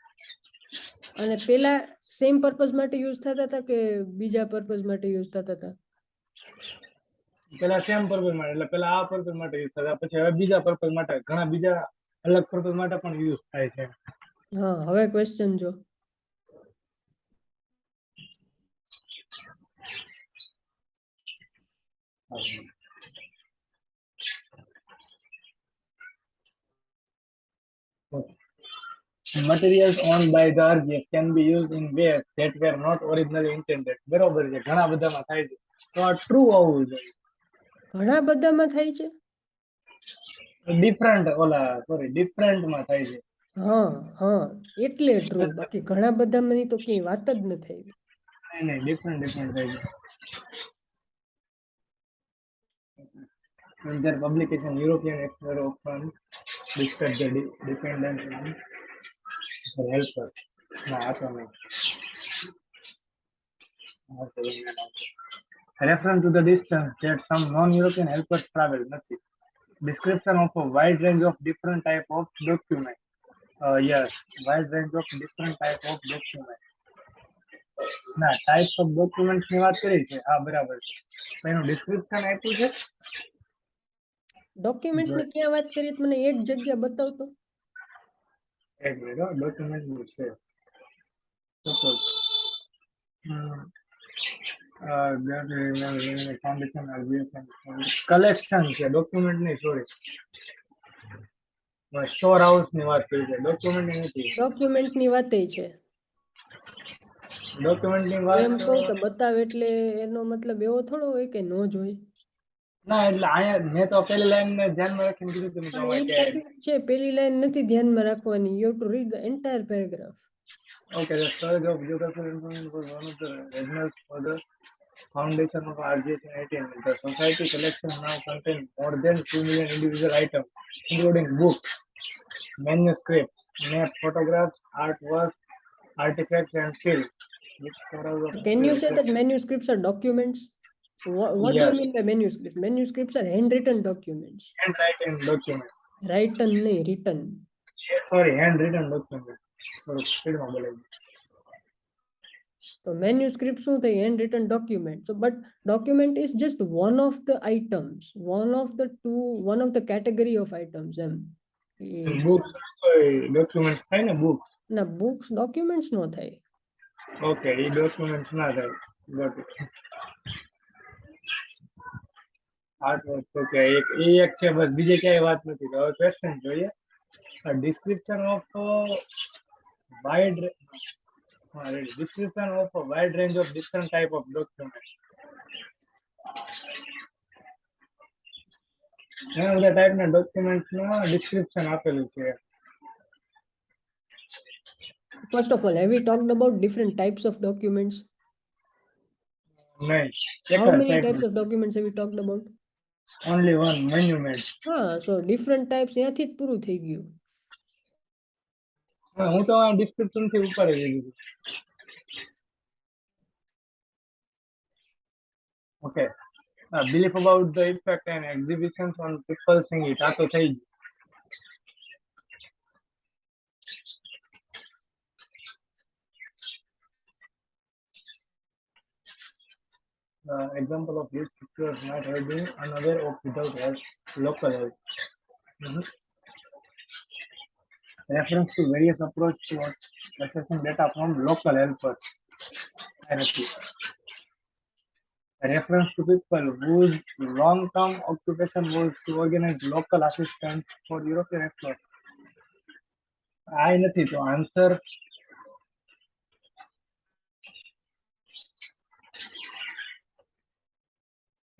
અને પેલા સેમ પર્પઝ માટે યુઝ થતા હતા કે બીજા પર્પઝ માટે યુઝ થતા હતા પેલા સેમ પર્પઝ માટે એટલે પેલા આ પર્પઝ માટે યુઝ થતા પછી હવે બીજા પર્પઝ માટે ઘણા બીજા અલગ પર્પઝ માટે પણ યુઝ થાય છે હા હવે ક્વેશ્ચન જો materials owned by the RGS can be used in ways that were not originally intended બરોબર છે ઘણા બધામાં થાય છે તો આ ટ્રુ હોવું જોઈએ ઘણા બધામાં થાય છે ડિફરન્ટમાં થાય છે હા એટલે ટ્રુ, બાકી ઘણા બધામાં તો ક્યાંય વાત જ નથી આવી. નહીં ડિફરન્ટ થઈ જાય. In their publication, European explorers often discuss the dependence on the helpers. No, આ તો નહીં. Reference to the distance that some non-European helpers travel. નથી. Description of a wide range of different type of document. Yes, wide range of different type of document. ના, types of documents ની વાત કરી છે. હા, બરાબર છે. તો એનું description આપ્યું છે. ડોક્યુમેન્ટની ક્યાં વાત કરી મને એક જગ્યા બતાવતો. એક મિનિટ, ડોક્યુમેન્ટ નું છે. સપોઝ કલેક્શન છે, ડોક્યુમેન્ટ નહીં, સોરી. સ્ટોર હાઉસ ની વાત કરી છે, ડોક્યુમેન્ટ નથી. ડોક્યુમેન્ટની વાત છે. ડોક્યુમેન્ટ ની હું વાત એમ કહું કે બતાવે એટલે એનો મતલબ એવો થોડો હોય કે નો જ હોય. ના, એટલે અહીંયા મેં તો પેલી લાઈન ને ધ્યાનમાં રાખીને કીધું હતું પણ કે એ ઠીક છે, પેલી લાઈન નથી ધ્યાનમાં રાખવાની. You to read the entire paragraph. okay, the storage of geographical information was one of the rationales for the foundation of RGS in 18. The society collection now contains more than 2 million individual items, including books, manuscripts, maps, photographs, artwork, artifacts, and film. Can you say that manuscripts are documents? What do you Yes, mean by manuscripts? Manuscripts are handwritten documents. handwritten document. Written નહીં, written. Sorry, handwritten document. થોડુંક સ્પીડમાં બોલાવી. So manuscript શું થાય? Handwritten document. So but document is just one of the items, one of the category of items. Books documents થાય ને, books. ના, books documents નો થાય. ઓકે, એ ડોક્યુમેન્ટ્સ ના થાય. Got it. આર્ટવર્ક તો કે એક છે બસ, બીજે ક્યાંય વાત નથી. તો હવે ક્વેશ્ચન જોઈએ. Description of wide description of a wide range of different type of documents. ઘણા બધા ટાઈપના ડોક્યુમેન્ટ્સમાં ડિસ્ક્રિપ્શન આપેલું છે. First of all, have we talked about different types of documents? નહીં, How એક જ many types ટાઈપનું. of documents have we talked about? Only one, monument. So different types ત્યાંથી જ પૂરું થઈ ગયું. હા, હું તો આ ડિસ્ક્રિપ્શન થી ઉપર જ લીધું. Okay, belief about the effect and exhibitions on people seeing it. આ તો થઈ ગયું. Example of these pictures might have been unaware of without help, local help. Reference to various approaches to accessing data from local helpers. Reference to people whose long-term occupation was to organize local assistance for European explorers. I નથી તો answer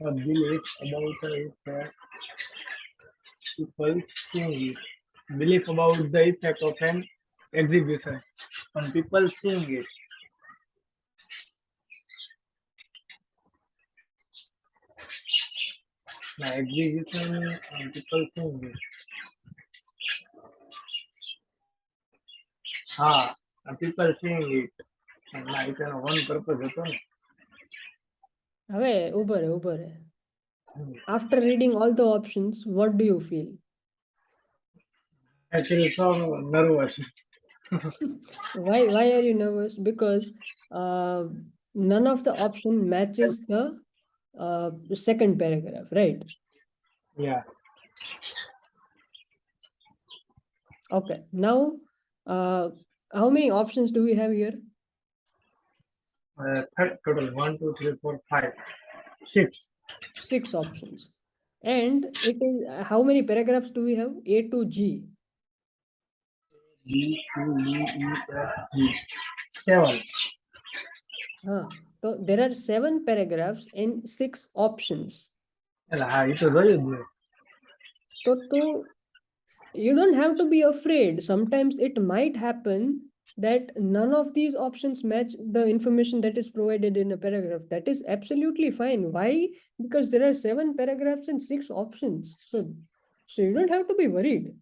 a belief about people seeing it. Belief about the effect of an exhibition on people seeing it. Now, exhibition on people seeing it. People seeing it. ના, એ તેનો one purpose હતો ને. હવે ઉભો રહે. After reading all the options, what do you feel? I feel so nervous. Why are you nervous? Because none of the option matches the second paragraph, right? Yeah. Okay. Now, how many options do we have here? Total 1, 2, 3, 4, 5, 6. 6 options. And it is how many paragraphs do we have? A to G. B, C, D, E, F, G. 7. So there are 7 paragraphs and 6 options. એટલે હા, એ તો જોયું જ ને. તો You don't have to be afraid. Sometimes it might happen that none of these options match the information that is provided in a paragraph. That is absolutely fine. Why? Because there are 7 paragraphs and 6 options. So you don't have to be worried.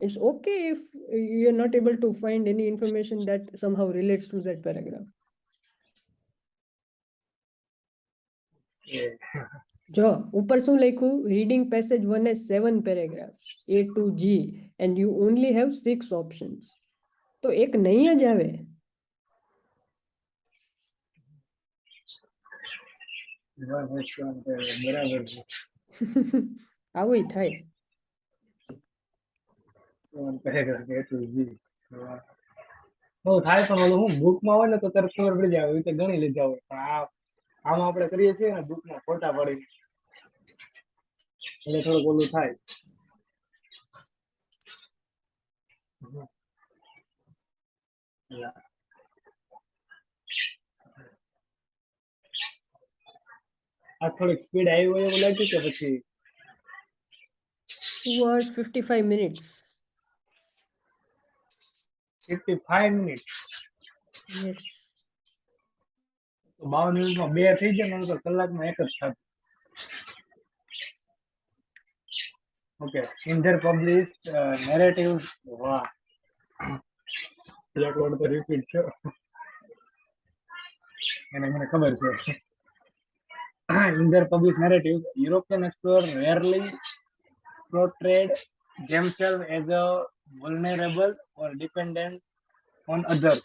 It's okay if you're not able to find any information that somehow relates to that paragraph. Yeah. જો ઉપર શું લખ્યું? Reading passage 1 has 7 paragraphs, A to G, and you only have 6 options. તો એક નહીં જ આવે. બરાબર છે. આવું થાય. એટલું જી. બહુ થાય પણ ઓલું હું બુકમાં હોય ને તો તરત ખબર પડી જાય, એ રીતે ગણી લીધા હોય. પણ આમાં આપણે કરીએ છીએ ને બુકમાં ખોટા પડી એટલે થોડુંક ઓલું થાય. આ થોડીક સ્પીડ આવી હોય એવું લાગ્યું કે પછી 2 hours 55 minutes. 55 મિનિટ? Yes. 52 મિનિટમાં 2 થઈ જાય ને, તો કલાકમાં 1 જ થતું. ઓકે. In their publish narratives. વાહ, એક વર્ડ તો રિપીટ છે એને મને ખબર છે. In their published narratives, European explorers rarely portrayed themselves as a vulnerable or dependent on others,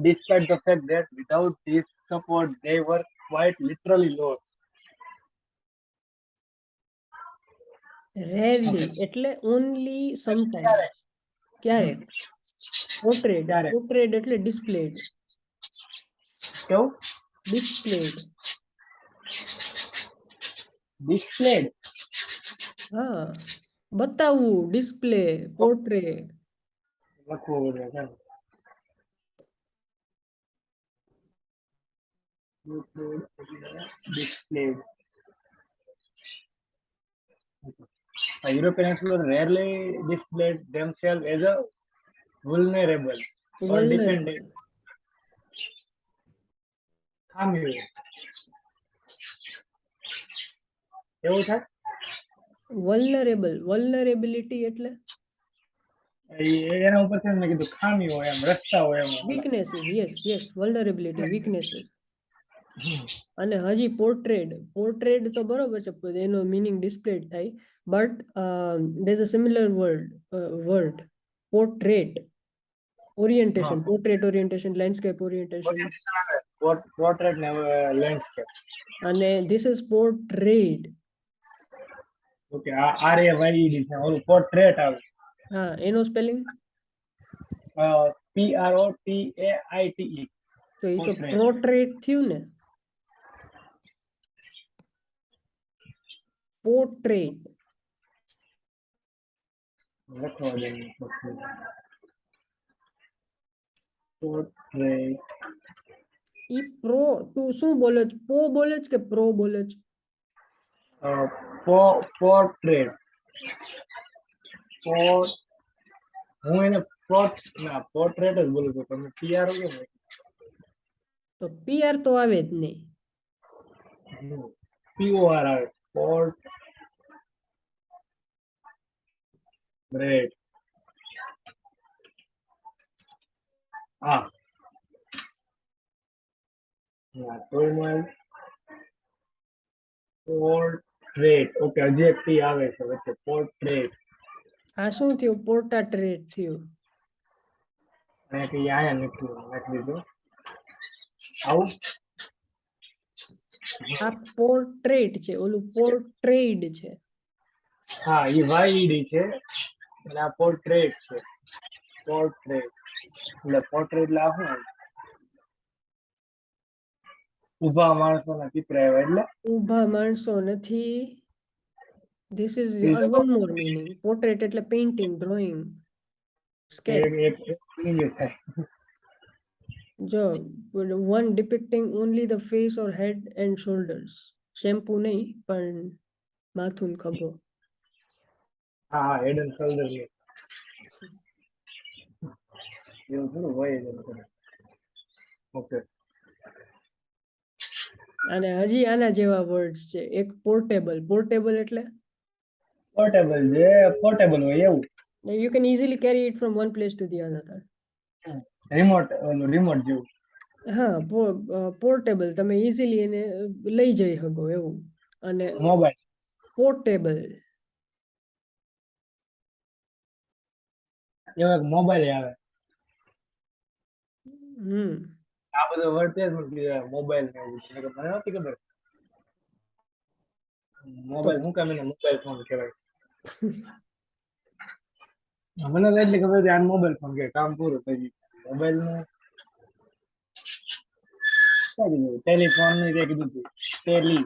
despite the fact that without this support they were quite literally lost. Rarely એટલે only sometimes. ક્યારેક. Portrayed. ક્યારે Portrayed એટલે displayed. કેવું? Displayed. Displayed. હા, બતાવવું, display, પોર્ટ્રે. લખવું પડે છે. Displayed. European explorers rarely displayed themselves as a vulnerable or Vulnerable. dependent. ખામીઓ એવું થાય. Vulnerability એટલે એના ઉપર મેં કીધું ખામી હોય એમ, રસ્તા હોય એમ. weaknesses. Yes, vulnerability, weaknesses. અને હજી પોર્ટ્રેડ તો બરોબર છે, એનો મીનિંગ ડિસ્પ્લેડ થાય, but there's a similar word portrait orientation, portrait orientation, landscape orientation, portrait ને લેન્ડસ્કેપ. અને this is portrayed. Okay. RAYED છે, ઓલું પોર્ટ્રેટ આવે. હા, એનો સ્પેલિંગ PROTAITE. તો એ તો પોર્ટ્રેટ થયું ને. પોર્ટ્રેટ. લખવા દે. પોર્ટ્રેટ. ઈ પ્રો, તું શું બોલે છે? પો બોલે છે કે પ્રો બોલે છે? પોર્ટ્રેટ. હું એને પોર્ટ્રેટ જ બોલું છું. તમે PR કેમ? તો પીઆર તો આવે જ નહીં. POR આવે. પોર્ટ્રેટ. હા, તોય પોર્ટ્રેટ. ઓકે, હજી એક ટી આવે છે વચ્ચે. પોર્ટ્રેટ. આ શું થયું? પોર્ટ્રેટ થયું. અહીંયાથી આયા નાખી દીધું. આવું. આ પોર્ટ્રેટ છે, ઓલું પોર્ટ્રેડ છે. હા, એ YED છે અને આ પોર્ટ્રેટ છે. પોર્ટ્રેટ એટલે પોર્ટ્રેટ એટલે આ શું? ઊભા માણસોના ચિત્ર આવ્યા એટલે ઊભા માણસો નથી. This is one more meaning. Portrait એટલે પેઇન્ટિંગ, ડ્રોઈંગ, સ્કેચ. ઇંગ્લિશ થાય. જો one depicting only the face or head and shoulders. Shampoo નહીં પણ માથું ને ખભો. હા હા, હેડ એન્ડ શોલ્ડર ની એવું થોડું હોય જ એમ. ઓકે. અને હજી આના જેવા વર્ડ્સ છે. એક પોર્ટેબલ. પોર્ટેબલ એટલે પોર્ટેબલ જે પોર્ટેબલ હોય એવું. you can easily carry it from one place to the another. Remote remote જેવું. હા, પોર્ટેબલ તમે ઇઝીલી એને લઈ જઈ શકો એવું. અને મોબાઈલ પોર્ટેબલ એવો એક મોબાઈલ આવે. હમ આ બધો વર્ડ છે મોબાઈલ ને એવું છે. મને નહોતી ખબર. તો મોબાઈલ શું કામ એને મોબાઈલ ફોન કહેવાય. મને તો એટલી ખબર છે આ મોબાઈલ ફોન કે કામ પૂરું થઈ ગયું. મોબાઈલ નું શું કીધું ટેલિફોન નું જે કીધું હતું ટેલી.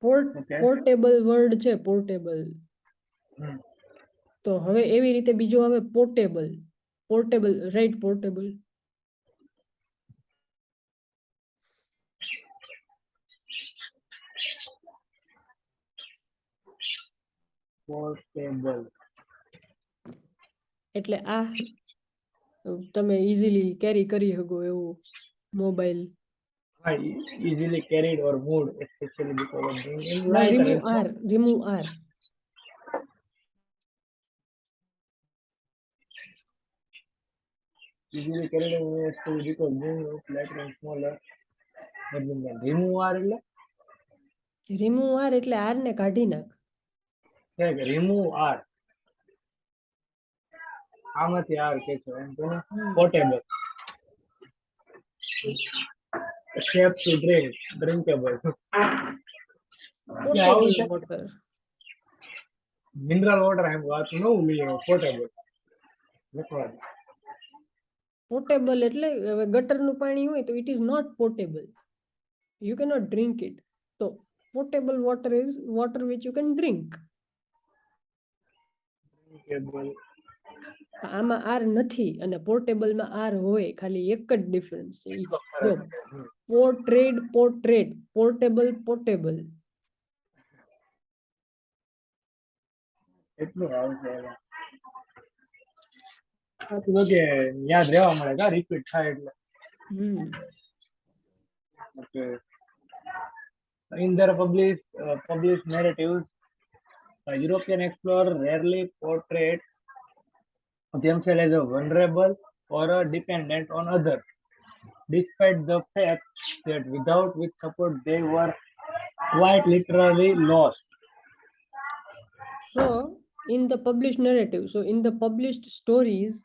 ઓકે. પોર્ટેબલ વર્ડ છે પોર્ટેબલ. તો હવે એવી રીતે બીજું આવે portable. Portable right portable. Portable એટલે આ તમે ઇઝીલી કેરી કરી શકો એવું મોબાઈલ. હા, easily carried or moved especially because of being in ના, lighter and remove small. R. Remove R. Easily carried or especially because being lighter and smaller. remove R એટલે remove R એટલે R ને કાઢી નાખ. remove R આમાંથી R K છે એમ કોને હમ portable shape to drink drinkable કે આવું પોર્ટેબલ છે વોટર. મિનરલ વોટર એમ વાત ન લઈએ પોર્ટેબલ લખવાનું પોર્ટેબલ એટલે હવે ગટરનું પાણી હોય તો it is not portable. You cannot drink it. તો portable water is water which you can drink. drinkable આમાં આર નથી અને પોર્ટેબલમાં આર હોય. ખાલી એક જ ડિફરન્સ છે. એટલો જો ફરક છે પોર્ટ્રેટ પોર્ટેબલ પોર્ટેબલ. એટલું આવશે એમાં બાકી તો કે યાદ રહેવા મળે કા રિપીટ થાય એટલે હમ okay. In their published narratives, European explorers rarely portrayed themselves as a vulnerable or a dependent on others, despite the fact that without which support they were quite literally lost. So, in the published narrative, so in the published stories,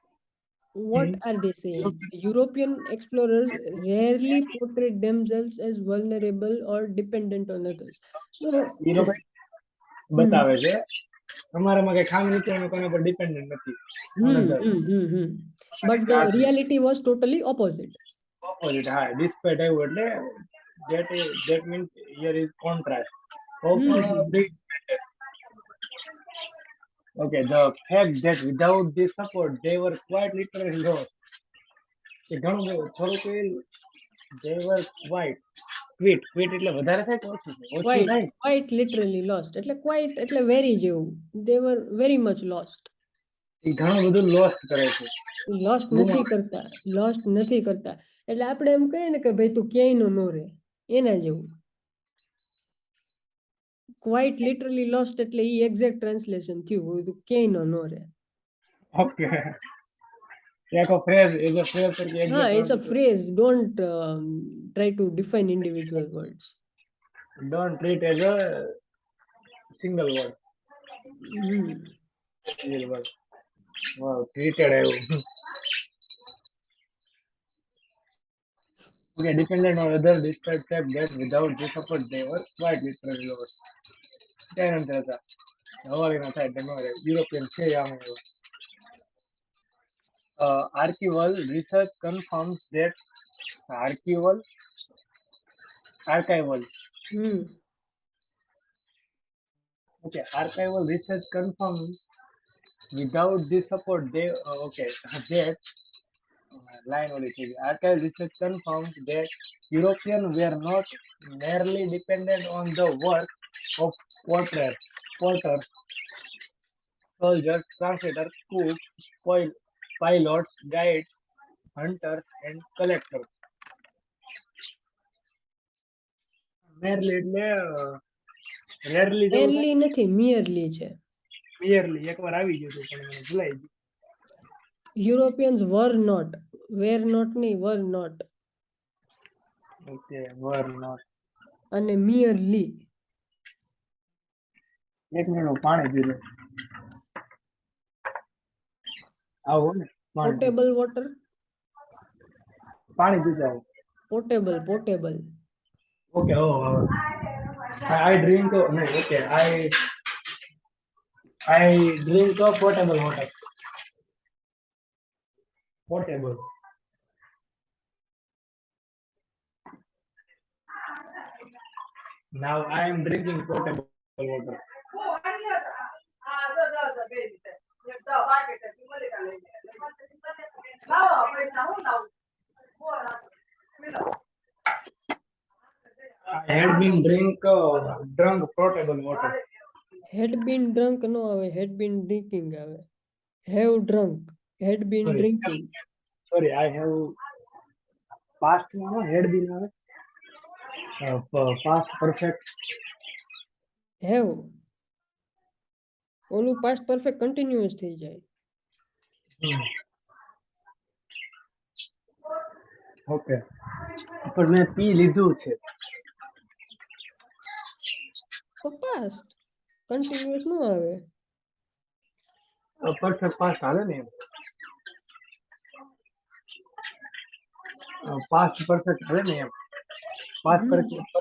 what Hmm. are they saying? European explorers rarely portrayed themselves as vulnerable or dependent on others. So, એ લોકો hmm, બતાવે છે અમારામાં કઈ ખામી નથી અમે કોના પર ડિપેન્ડન્ટ નથી on hmm, other hmm, hmm, hmm. But the reality was totally opposite. opposite હા ડિસ્પાઇટ આવ્યું એટલે that means here is contrast of Hmm, hmm, hmm. okay, the fact that without this support they were quite literally lost. એ ઘણું બધું થોડુંક એ they were quit એટલે વધારે થાય કે ઓછું થાય ઓછું થાય Quite literally lost. એટલે quite એટલે very જેવું. They were very much lost. એ ઘણું બધું લોસ્ટ કરે છે લોસ્ટ નથી કરતા. લોસ્ટ નથી કરતા. એટલે આપણે એમ કહીએ ને કે ભાઈ તું ક્યાંય નો રહે એના જેવું. ક્વાઇટ લિટરલી લોસ્ટ એટલે ઈ એક્ઝેક્ટ ટ્રાન્સલેશન થયું તું ક્યાંય નો રહે. ઓકે એક ફ્રેઝ એઝ અ ફ્રેઝ તરીકે હા, exact it's a phrase. Don't try to define individual words. Don't treat as a single word single word wow treated આવ્યું okay dependent on other despite fact that without this support they were quite literally lost ત્યાં નથી હતા હવારી ના થાય તમારે European છે આમાં એવા archival research confirms that archival hmm okay archival research confirms without this support they okay that line only archival research confirms that Europeans were not merely dependent on the work of porters, soldiers, translators, cooks, pilots, guides, hunters, and collectors. Merely એટલે rarely જેવું થાય. Rarely નથી, merely છે. Merely એકવાર આવી ગયું હતું પણ મને ભૂલાઈ ગયું. Europeans were not નહીં, were not. Okay, were not. અને merely. એક મિનિટ હું પાણી પી લઉં. આવું ને પાણી પી. Potable water. પાણી પીતા આવું. Potable. Okay, oh, I drink. No, okay, I drink potable water. Potable. Now I am drinking potable water. I had been drunk potable water. Had been drunk no આવે, had been drinking આવે. Have drunk, had been Sorry. drinking. Sorry, I have past now had been past perfect. Have ઓલું past perfect continuous થઈ જાય. Okay પણ મેં પી લીધું છે. તો past continuous નો આવે. પરફેક્ટ પાસ્ટ હાલે ને. પાસ્ટ પરફેક્ટ હાલે ને એમ. પાસ્ટ પરફેક્ટ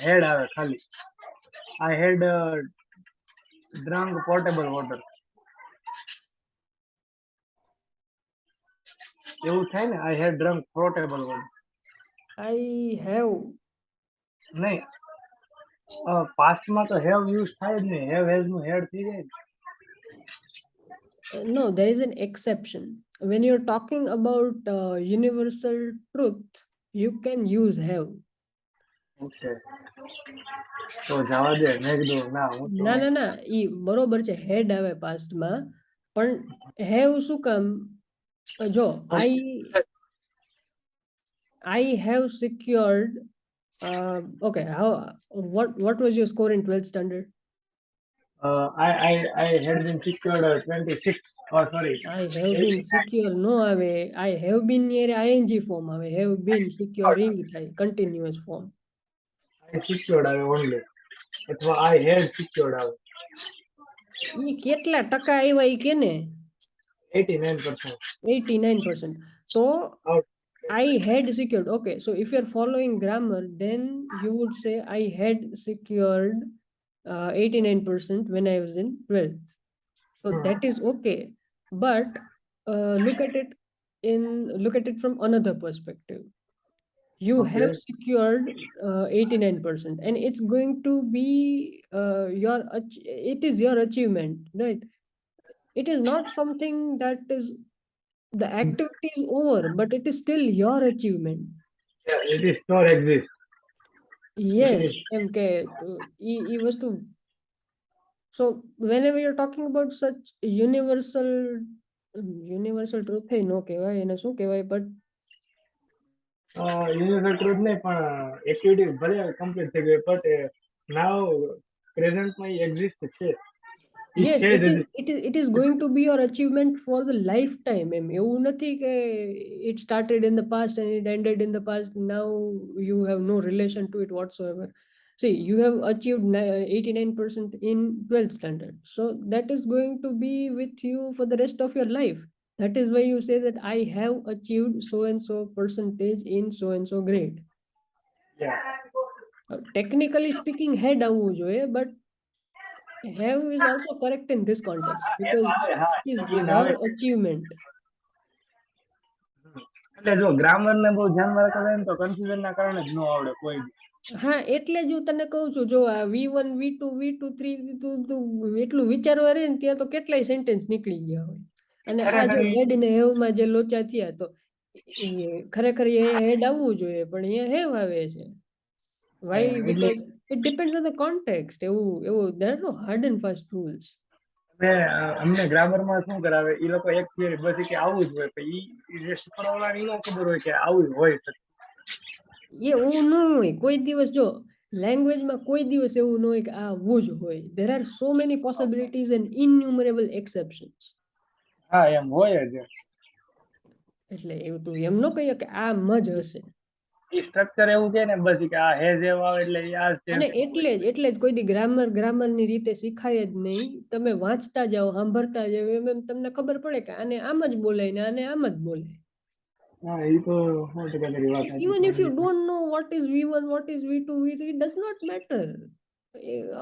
હેડ આવે ખાલી. I had drunk potable water. એવું થાય ને, I had drunk potable water. I have. નહીં, પાસ્ટમાં તો હેવ યુઝ થાય જ નહીં, હેવ હેઝ નું હેડ થઈ જાય. No, there is an exception. When you're talking about universal truth, you can use have. Okay તો જવા દે. મેં કીધું ના હું તો ના ઈ બરોબર છે, હેડ આવે પાસ્ટમાં, પણ હેવ શું કામ? જો I have secured. Okay, what was your score in 12th standard? I had been secured 26 or sorry I have been secure no આવે. I have been near ing form આવે. Have been securing થાય, continuous form. I secured આવે only અથવા I had secured આવે. ઈ કેટલા ટકા આવ્યા ઈ કેને? 89%. 89%. So I had secured. Okay, so if you're following grammar, then you would say I had secured 89% when I was in 12th. So that is okay. But look at it from another perspective. You have secured 89%, and it's going to be it is your achievement, right? It is not something that is the activity is over, but it is still your achievement. Yeah, it is not exist. Yes, MK. એ વસ્તુ. So whenever you're talking about such universal truth no કહેવાય એને શું કહેવાય, but universal truth નહીં પણ activity ભલે complete થઈ ગઈ but now present માં exist છે. yes, it is going to be your achievement for the lifetime. એવું નથી કે it started in the past and it ended in the past, now you have no relation to it whatsoever. See, you have achieved 89% in 12th standard, so that is going to be with you for the rest of your life. That is why you say that I have achieved so and so percentage in so and so grade. Yeah. Technically speaking had આવવું જોઈએ, but have is also correct in this context because it is your achievement. એટલે જો grammar ને બહુ ધ્યાનમાં રાખવા જાય ને તો કન્ફ્યુઝન ના કારણે જ ન આવડે કોઈ બી. હા, એટલે જ હું તને કહું છું, જો આ V1 V2 V2 3 તું એટલું વિચારવા રહે ને ત્યાં તો કેટલાય સેન્ટેન્સ નીકળી ગયા હોય. અને આ જો હેડ ને હેવ માં જે લોચા થયા, તો ખરેખર એ હેડ આવવું જોઈએ પણ એ હેવ આવે છે. વાય? એટલે because it depends on the context. એવું there are no hard and fast rules. અમને ગ્રામરમાં શું કરાવે, એ લોકો એક થિયરી બધી કે આવું જ હોય, પણ જે શીખવાડવાવાળાને ઈ ન ખબર હોય કે આવું જ હોય શકે. એવું ન હોય કોઈ દિવસ. જો લેંગ્વેજમાં કોઈ દિવસ એવું ન હોય કે આ આવું જ હોય. There are so many possibilities and innumerable exceptions. હા એમ હોય જ. એટલે એવું તું એમ ન કહીએ કે આમ જ હશે. એ સ્ટ્રક્ચર એવું છે ને બસ કે આ હેઝ એવ આવે એટલે આ જ અને ટેન્સ માં હોય. એટલે જ કોઈ દી ગ્રામરની રીતે શીખાય જ નહીં. તમે વાંચતા જાઓ, સાંભળતા જાઓ, એમ તમને ખબર પડે કે આને આમ જ બોલાય ને આને આમ જ બોલાય. હા એ તો 100% તારી વાત સાચી Even છે if you એમની. don't know what is V1, what is V2, V3, it does not matter.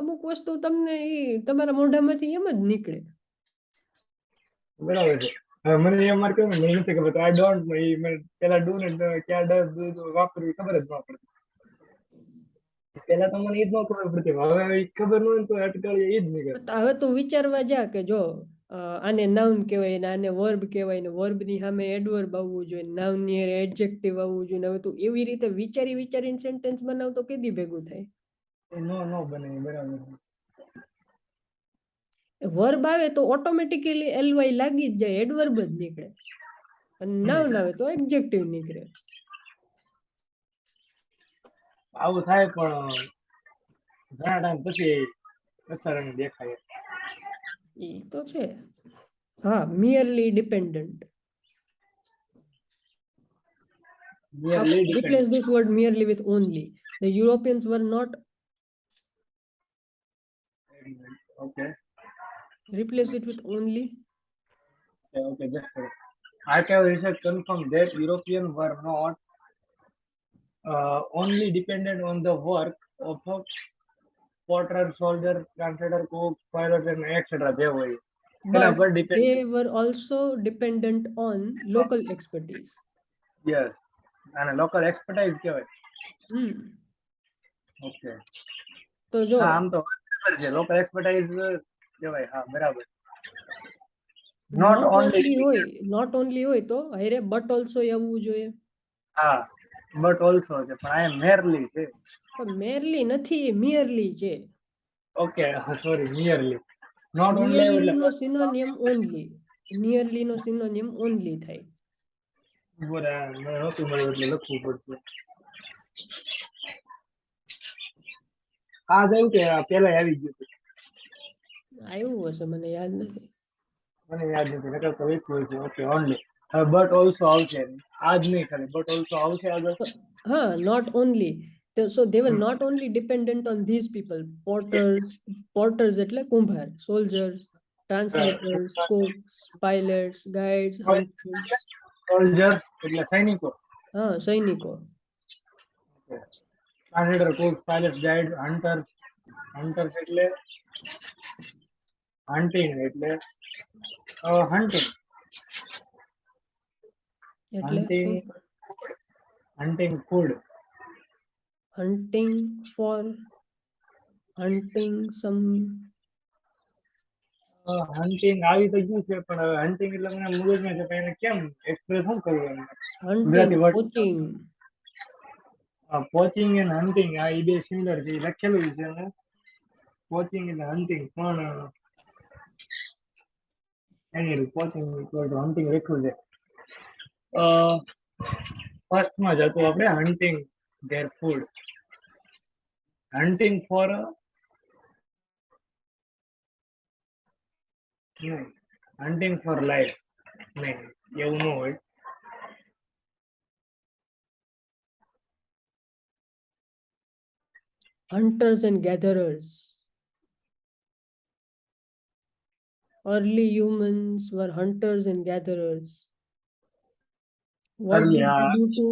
અમુક વસ્તુ તમને તમારા મોઢામાંથી એમ જ નીકળે. બરાબર છે. હવે મને એમ મારે કેવું ને, મને નથી ખબર, આઈ ડોન્ટ નો, એ મને પેલા ડુ ને ક્યાં ડઝ વાપરવી ખબર જ ન પડે. પેલા તો મને એ જ ન ખબર પડતી, હવે એ ખબર ન હોય તો અટકાળી એ જ નીકળે. હવે તું વિચારવા જા કે જો આને નાઉન કહેવાય ને આને વર્બ કહેવાય ને વર્બ ની સામે એડવર્બ આવવું જોઈએ, નાઉન ની એડજેક્ટિવ આવવું જોઈએ. હવે તું એવી રીતે વિચારીને સેન્ટેન્સ બનાવ તો કેદી ભેગું થાય? નો નો બને બરાબર. વર્બ આવે તો ઓટોમેટિકલી એલવાય લાગી જ જાય, એડવર્બ જ નીકળે. અને નાઉન આવે તો એડજેક્ટિવ નીકળે. આવું થાય પણ ઘણા ટાઈમ પછી અસર દેખાય. એ તો છે. હા, merely dependent. Nearly depend. Replace this word merely with only. The Europeans were not. Okay Replace it with only. Okay just archive research confirmed that Europeans were not only dependent on the work of a porter, soldier, translator, cook, pilot, and etc. They were એના But પર dependent. they were also dependent on local expertise. Yes, અને local expertise કહેવાય. Hmm. Okay. તો હા જો આમ તો બરાબર છે, લોકલ એક્સપર્ટાઇઝ કહેવાય. હા બરાબર. Not only. નોટ ઓનલી હોય તો હારે બટ ઓલ્સો આવવું જોઈએ. હા બટ ઓલ્સો છે, પણ આ મેરલી છે. પણ મેરલી નથી, એ મિયરલી છે. Okay sorry, nearly. Not only nearly એટલે નો સિનોનિયમ ઓનલી. નિયરલી નો સિનોનિયમ ઓનલી થાય. મને નહોતું મળ્યું એટલે લખવું પડશે. આ જેવું કે પેલા આવી ગયું હતું. આવ્યું હશે, મને યાદ નથી. મને યાદ નથી, નકર તો લખ્યું છે. Okay only. હવે બટ ઓલ્સો આવશે, આજ નહીં ખાલી બટ ઓલ્સો આવશે આગળ. Huh, not only. So they were not only dependent on these people, porters એટલે કુંભાર, soldiers, translators, cooks, pilots, guides, hunters. Soldiers એટલે સૈનિકો. હા, સૈનિકો. Translator, Cook, pilot, guide, hunters. Hunters એટલે હન્ટિંગ એટલે હન્ટિંગ. એટલે હન્ટિંગ શું? Hunting food. Hunting for hunting some. Hunting આવી તો ગયું છે, પણ હવે હન્ટિંગ એટલે મને મગજમાં છે, પણ એને કેમ એક્સપ્રેસ શું કરવું એમ Hunting, Gujarati word. poaching. Poaching and hunting આ એ બે સિમિલર છે, એ લખેલું છે. અને પોચિંગ એટલે હન્ટિંગ પણ એની પોચિંગ હન્ટિંગ લખ્યું છે. ફર્સ્ટમાં જ હતું આપણે hunting their food. Hunting for નહીં, હન્ટિંગ ફોર લાઈફ નહીં, એવું ન હોય. Hunters and gatherers. Early humans were hunters and gatherers. What early did they હા do to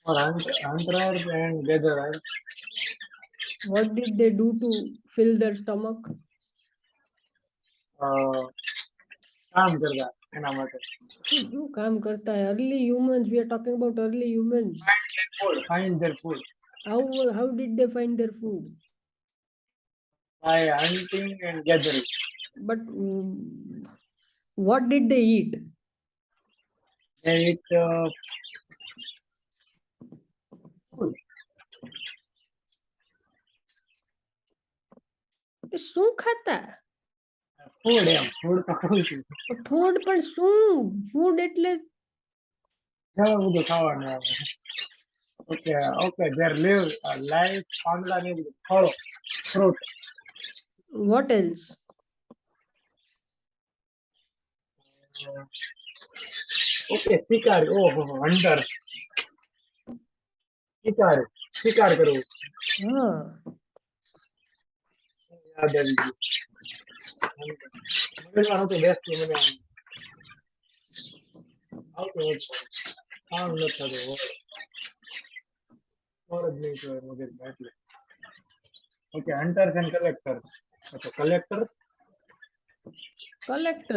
for hunters and gatherers. what did they do to fill their stomach? કામ કરતા એના માટે. શું કામ કરતા? Early humans, we are talking about early humans. Find their food How did they find their food? by hunting and gathering. But what did they eat? It food. એ શું ખાતા? Food એમ food તો ખાઉં છું. ફૂડ પણ શું? Food એટલે ઘણું બધું ખાવાનું આવે. Okay okay there live life પાંદડા ને બધું ફળો fruit. what else? ઓકે શિકારી ઓહો hunter શિકાર કરવું હા, યાદ આવી ગયું. મગજમાં નહોતું બેસતું મને આમ આવતું હતું. કામ નથી થતું ઓર જ નહીં તો મગજમાં એટલે. Okay hunters and collectors. અચ્છા collectors કલેક્ટ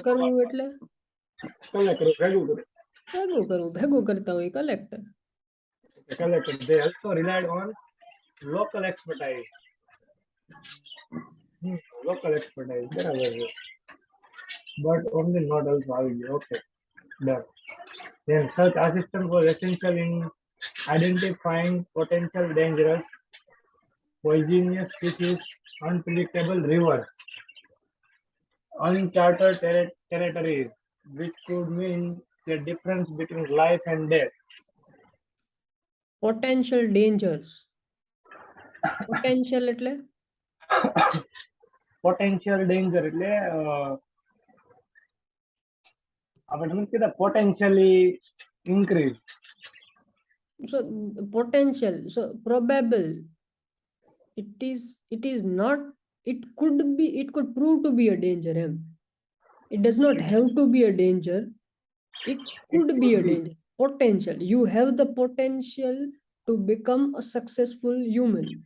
કરવું એટલે collector ભેગું કરે. ભેગું કરવું, ભેગું કરતા હોય collector. Collector they also relied on local expertise. Local expertise બરાબર છે. But only not also આવી ગયું. Okay done. Then such assistance was essential in identifying potential dangerous poisonous species, unpredictable rivers, uncharted territories, which could mean the difference between life and death. Potential dangers. Potential એટલે Potential danger એટલે આપણે શું કીધા potentially increase. so potential, so probable. It is not, it could prove to be a danger. It does not have to be a danger. It could be a danger. Potential, you have the potential to become a successful human,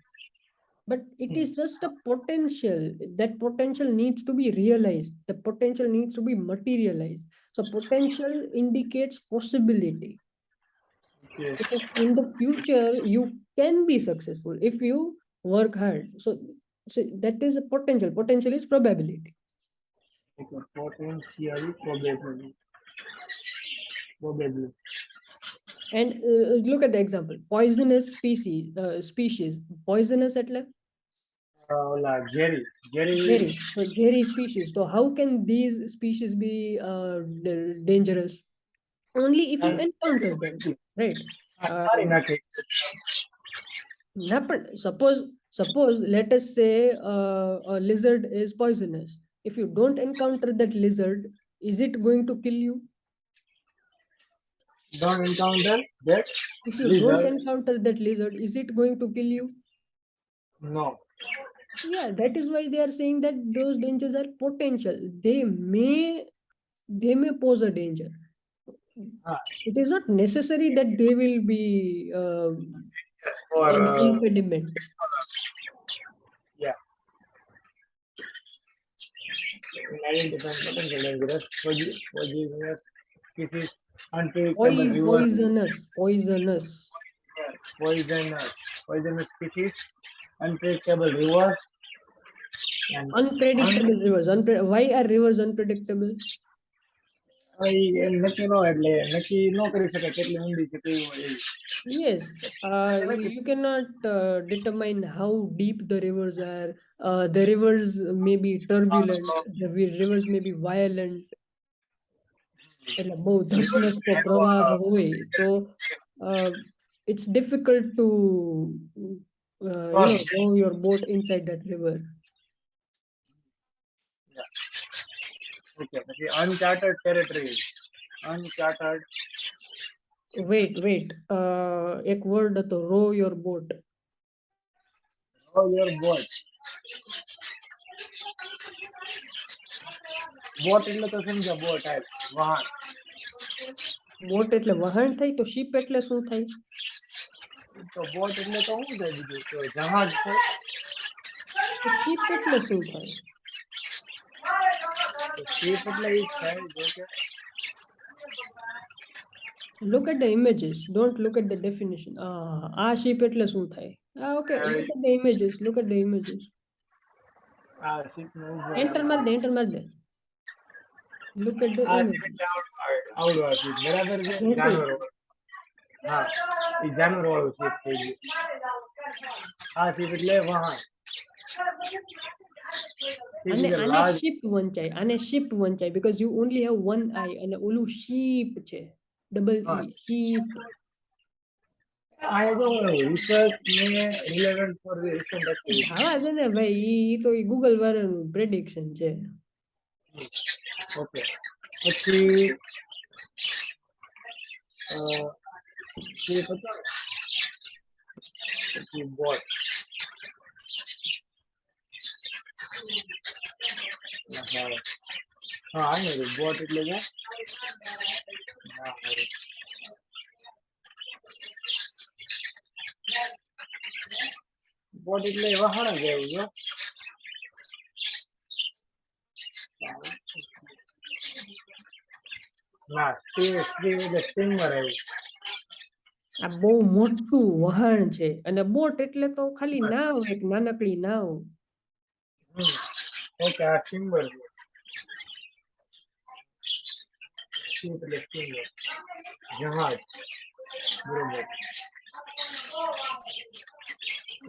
but it is just a potential. That potential needs to be realized, the potential needs to be materialized. So potential indicates possibility. Yes. So in the future you can be successful if you work hard. So that is a potential is probability. Potentially probably. And look at the example, poisonous species. Poisonous એટલે ઓલા ઝેરી Jerry. So Jerry species. So how can these species be dangerous? Only if you encounter them, right? મારી નાખે. Suppose let us say a lizard is poisonous. If you don't encounter that lizard, is it going to kill you? Don't encounter that If you don't lizard. encounter that lizard, is it going to kill you? No. Yeah, that is why they are saying that those dangers are potential. They may pose a danger. It is not necessary that they will be Or an impediment. yeah. Identifying potential dangerous poisonous species, unpredictable rivers, poisonous species, unpredictable rivers, and Unpredictable rivers. Why are rivers unpredictable? એમ નક્કી ન હોય એટલે નક્કી ન કરી શકાય કેટલી ઊંડી છે કેવી હોય એવી. Yes, you cannot determine how deep the rivers are. The rivers may be turbulent. The rivers may be violent. એટલે બહુ ધસમસતો પ્રવાહ હોય તો it's difficult to row your boat inside that river. Okay, પછી uncharted territories. Uncharted. Wait, એક word હતો, row your boat. Row your boat. Boat એટલે તો સમજો બોટ આવે વાહન. બોટ એટલે વહાણ થાય, તો શિપ એટલે શું થાય? તો બોટ એટલે તો શું થાય બીજું તો જહાજ થાય. તો શિપ એટલે શું થાય? શિપ એટલે ઈ જ થાય જો કે Look at the images, don't look at the definition. Ship એટલે શું થાય? Okay, look at the images, આ શિપ નો enter માર દે. look at the આ શીપ image. એટલે આવડું આ શીપ બરાબર છે ઘેટું. જાનવર વાળું. હા એ જાનવર વાળું શીપ થઈ ગયું. આ શીપ એટલે વાહન. શીપ અને ઇઝ અ આને લાર્જ. શિપ વંચાય, આને શિપ વંચાય because you only have one eye, અને ઓલું શીપ છે, ડબલ હા ઈ, શીપ. આ જો રિસર્ચ ને રિલેવન્ટ ફોર ધ રિસર્ચ એ એક્ટિવિટી. જાવા દે ને ભાઈ, ઈ તો ગૂગલ વાળાનું પ્રેડિક્શન છે. ઓકે પછી શીપ હતો ને, પછી બોટ. હા હા ને બોટ એટલે કે હા બોટ એટલે વાહન જ એવું છે. ના સ્ટીમ એટલે સ્ટીમર આવ્યું. આ બહુ મોટું વહાણ છે, અને બોટ એટલે તો ખાલી નાવ, એક નાનકડી નાવ. ઓકે આ સ્ટીમર છે. શીપ એટલે સ્ટીમર, જહાજ. બરોબર.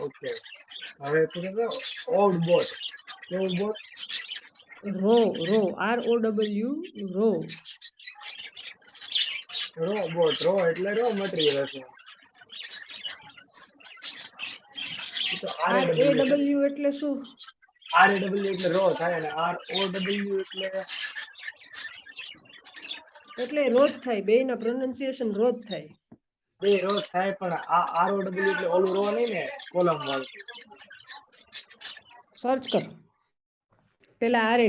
ઓકે હવે તમે કહો ઓld બોટ. કેવું boat? Row, row, ROW, row. Row boat. Row એટલે રો મટીરિયલ હશે. એ તો આર એ ડબલ્યુ એટલે RAW એટલે શું? આર એ ડબલ્યુ એટલે રો થાય ને આર ઓ ડબલ્યુ એટલે એટલે રોજ થાય, બે ના પ્રોનાઉન્સિએશન રોજ થાય. બે રો થાય પણ આ આર ઓ ડબલ્યુ એટલે ઓલું રો નહીં ને કોલમ વાળું. સર્ચ કર પેલા RAW, આર એ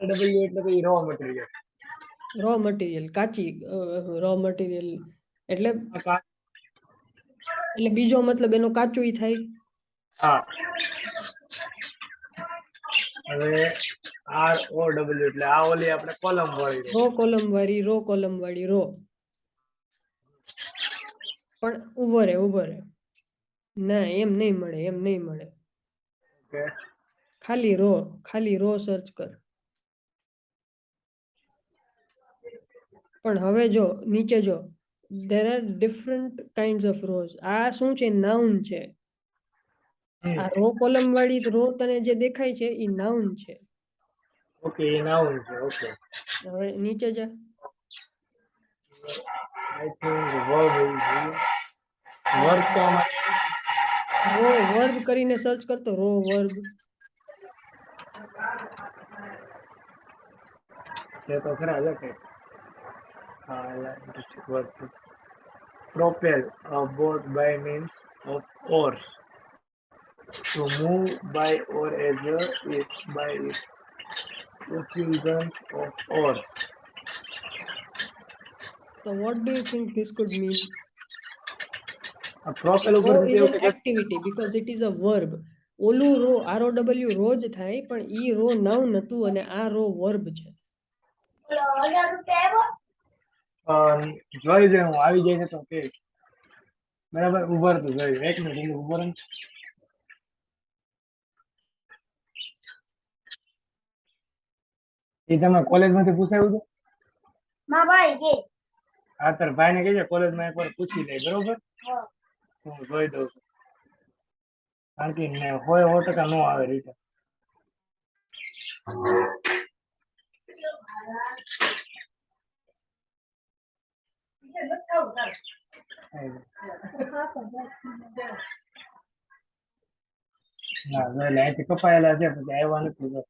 ડબલ્યુ એટલે તો રો મટીરિયલ. રો મટીરિયલ, કાચી રો મટીરિયલ એટલે એટલે બીજો મતલબ એનો કાચું ઈ થાય. હા હવે આર ઓ ડબલ્યુ એટલે આ ઓલી આપણે કોલમ વાળી રો. રો કોલમ વાળી, રો કોલમ વાળી રો. પણ ઉભો રે, ના એમ નહીં મળે, એમ નહીં મળે. ઓકે ખાલી રો સર્ચ કર. પણ હવે જો નીચે જો, there are different kinds of rows. આ શું છે? નાઉન છે. આ રો કોલમ વાળી રો તને જે દેખાય છે એ નાઉન છે. ઓકે એ નાઉન છે. ઓકે હવે નીચે જા. આઈ થિંક વર્બ વર્બ તો આમાં રો વર્બ કરીને સર્ચ કરતો, રો વર્બ. છે તો ખરા છે કે હા verb propel a boat by means of oars. To move by or as a is by its propulsion of oars. So what do you think this could mean? આ propel row ઉપરથી is કેવું an કે activity because it is a verb. ઓલું row ROW રોજ થાય, પણ ઈ row noun હતું અને આ રો વર્બ છે. જોઈ જાય હું આવી જાય છે તો કે બરાબર ઉભર તો જોઈ એક મિનિટ ઉભર એ તમે કોલેજ માંથી પૂછાયું હતું ના ભાઈ કે હા તાર ભાઈ ને કહેજે કોલેજ માં એકવાર પૂછી લે બરોબર હું જોઈ દઉં છું કારણ કે હોય 100% નો આવે રિટર્ન ના એટલે અહીંથી કપાયેલા છે પછી આવ્યા નથી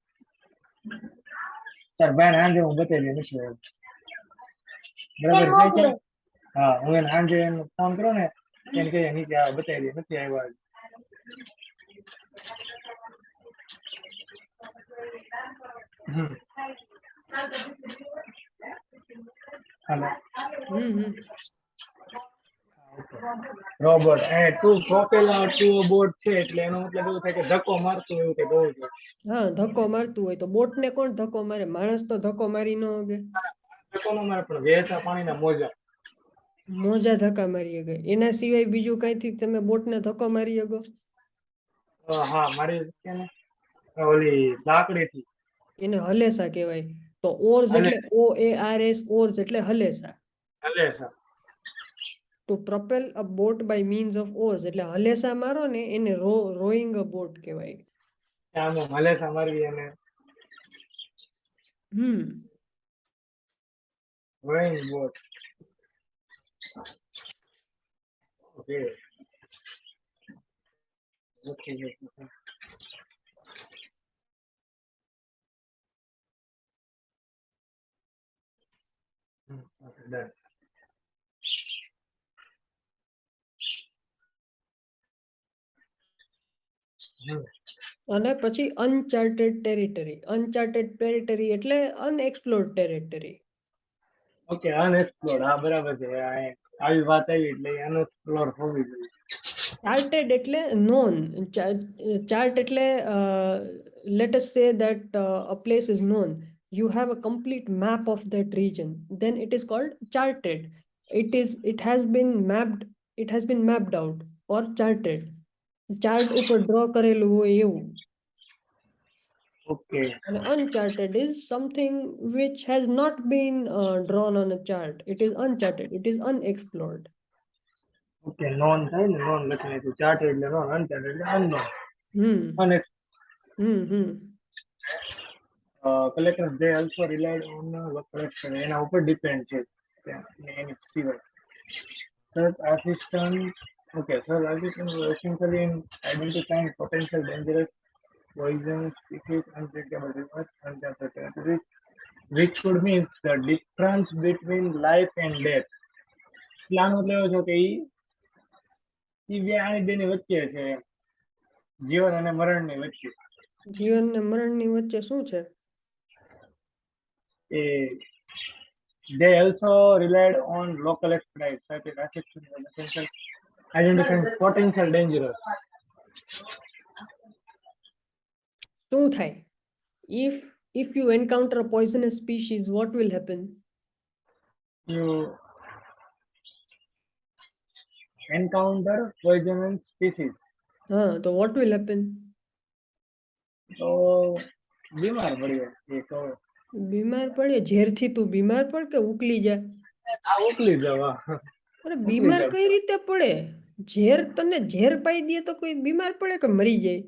તાર ભાઈ ને આંજે હું બતાવી દઉં નથી બરાબર છે હા હું એને આંજે એનો ફોન કરો ને એને કહીએ નીચે બતાવી દે નથી આવ્યા હમ હાલો રોબોટ એ ટુ પ્રોપેલર ટુ બોટ છે એટલે એનો મતલબ એવું થાય કે ધક્કો મારતું એવું કે બહુ છે હા, ધક્કો મારતું હોય તો બોટ ને કોણ ધક્કો મારે? માણસ તો ધક્કો મારી ન હોગે. ધક્કો ન મારે પણ વહેતા પાણીના મોજા મોજા ધક્કા મારી શકે. એના સિવાય બીજું કઈથી તમે બોટને ધક્કો મારી શકો? હા મારી છે ને ઓલી લાકડીથી એને હલેસા કહેવાય. તો ઓર્સ અને એટલે OARS, ઓર્સ એટલે હલેસા. હલે સર. To propel a boat by means of oars એટલે હલેસા મારો ને એને રોઈંગ અ બોટ કહેવાય. આમ હલે મારવી અને hmm rowing boat. Okay. Okay. Okay done. અને પછી અનચાર્ટેડ ટેરિટરી. અનચાર્ટેડ ટેરિટરી એટલે અનએક્સપ્લોર્ડ ટેરિટરી. ઓકે અનએક્સપ્લોર્ડ. હા બરાબર છે. આવી વાત આવી એટલે અનએક્સપ્લોર હોવી જોઈએ. ચાર્ટેડ એટલે નોન. ચાર્ટ એટલે let us say that a place is known. You have a complete map of that region. Then it is called charted. It has been mapped out or charted. Chart ઉપર draw કરેલું હોય એવું. Okay. And uncharted is something which has not been drawn on a chart. It is uncharted. It is unexplored. Okay non થાય ને non લખી નાખ્યું. Chart એટલે non, અનચાર્ટ એટલે અનનોન. Hmm. અને Hmm. Collector they also relied on local expert. એના ઉપર depend છે એની સિવાય. Search assistant. Okay, search assistant were essentially in identifying potential dangerous poison species, unpredictable rivers, uncharted territories, which could mean the difference between life and death. Plan મતલબ એવો છે કે ઈ બે આની બેની વચ્ચે છે એમ. જીવન અને મરણની વચ્ચે. જીવન ને મરણની વચ્ચે શું છે? એ they also relied on local expertise such as assistant and essential identifying potential dangerous. શું થાય? If you encounter a poisonous species, what will happen? You encounter poisonous species. તો what will happen? તો બીમાર પડી જાય એ તો બીમાર પડે. ઝેરથી તું બીમાર પડ કે ઉકલી જા? આ ઉકલી જવા. અરે ઉકલી બીમાર જાવ. કઈ રીતે પડે? ઝેર પાઈ દે તો કોઈ બીમાર પડે કે મરી જાય?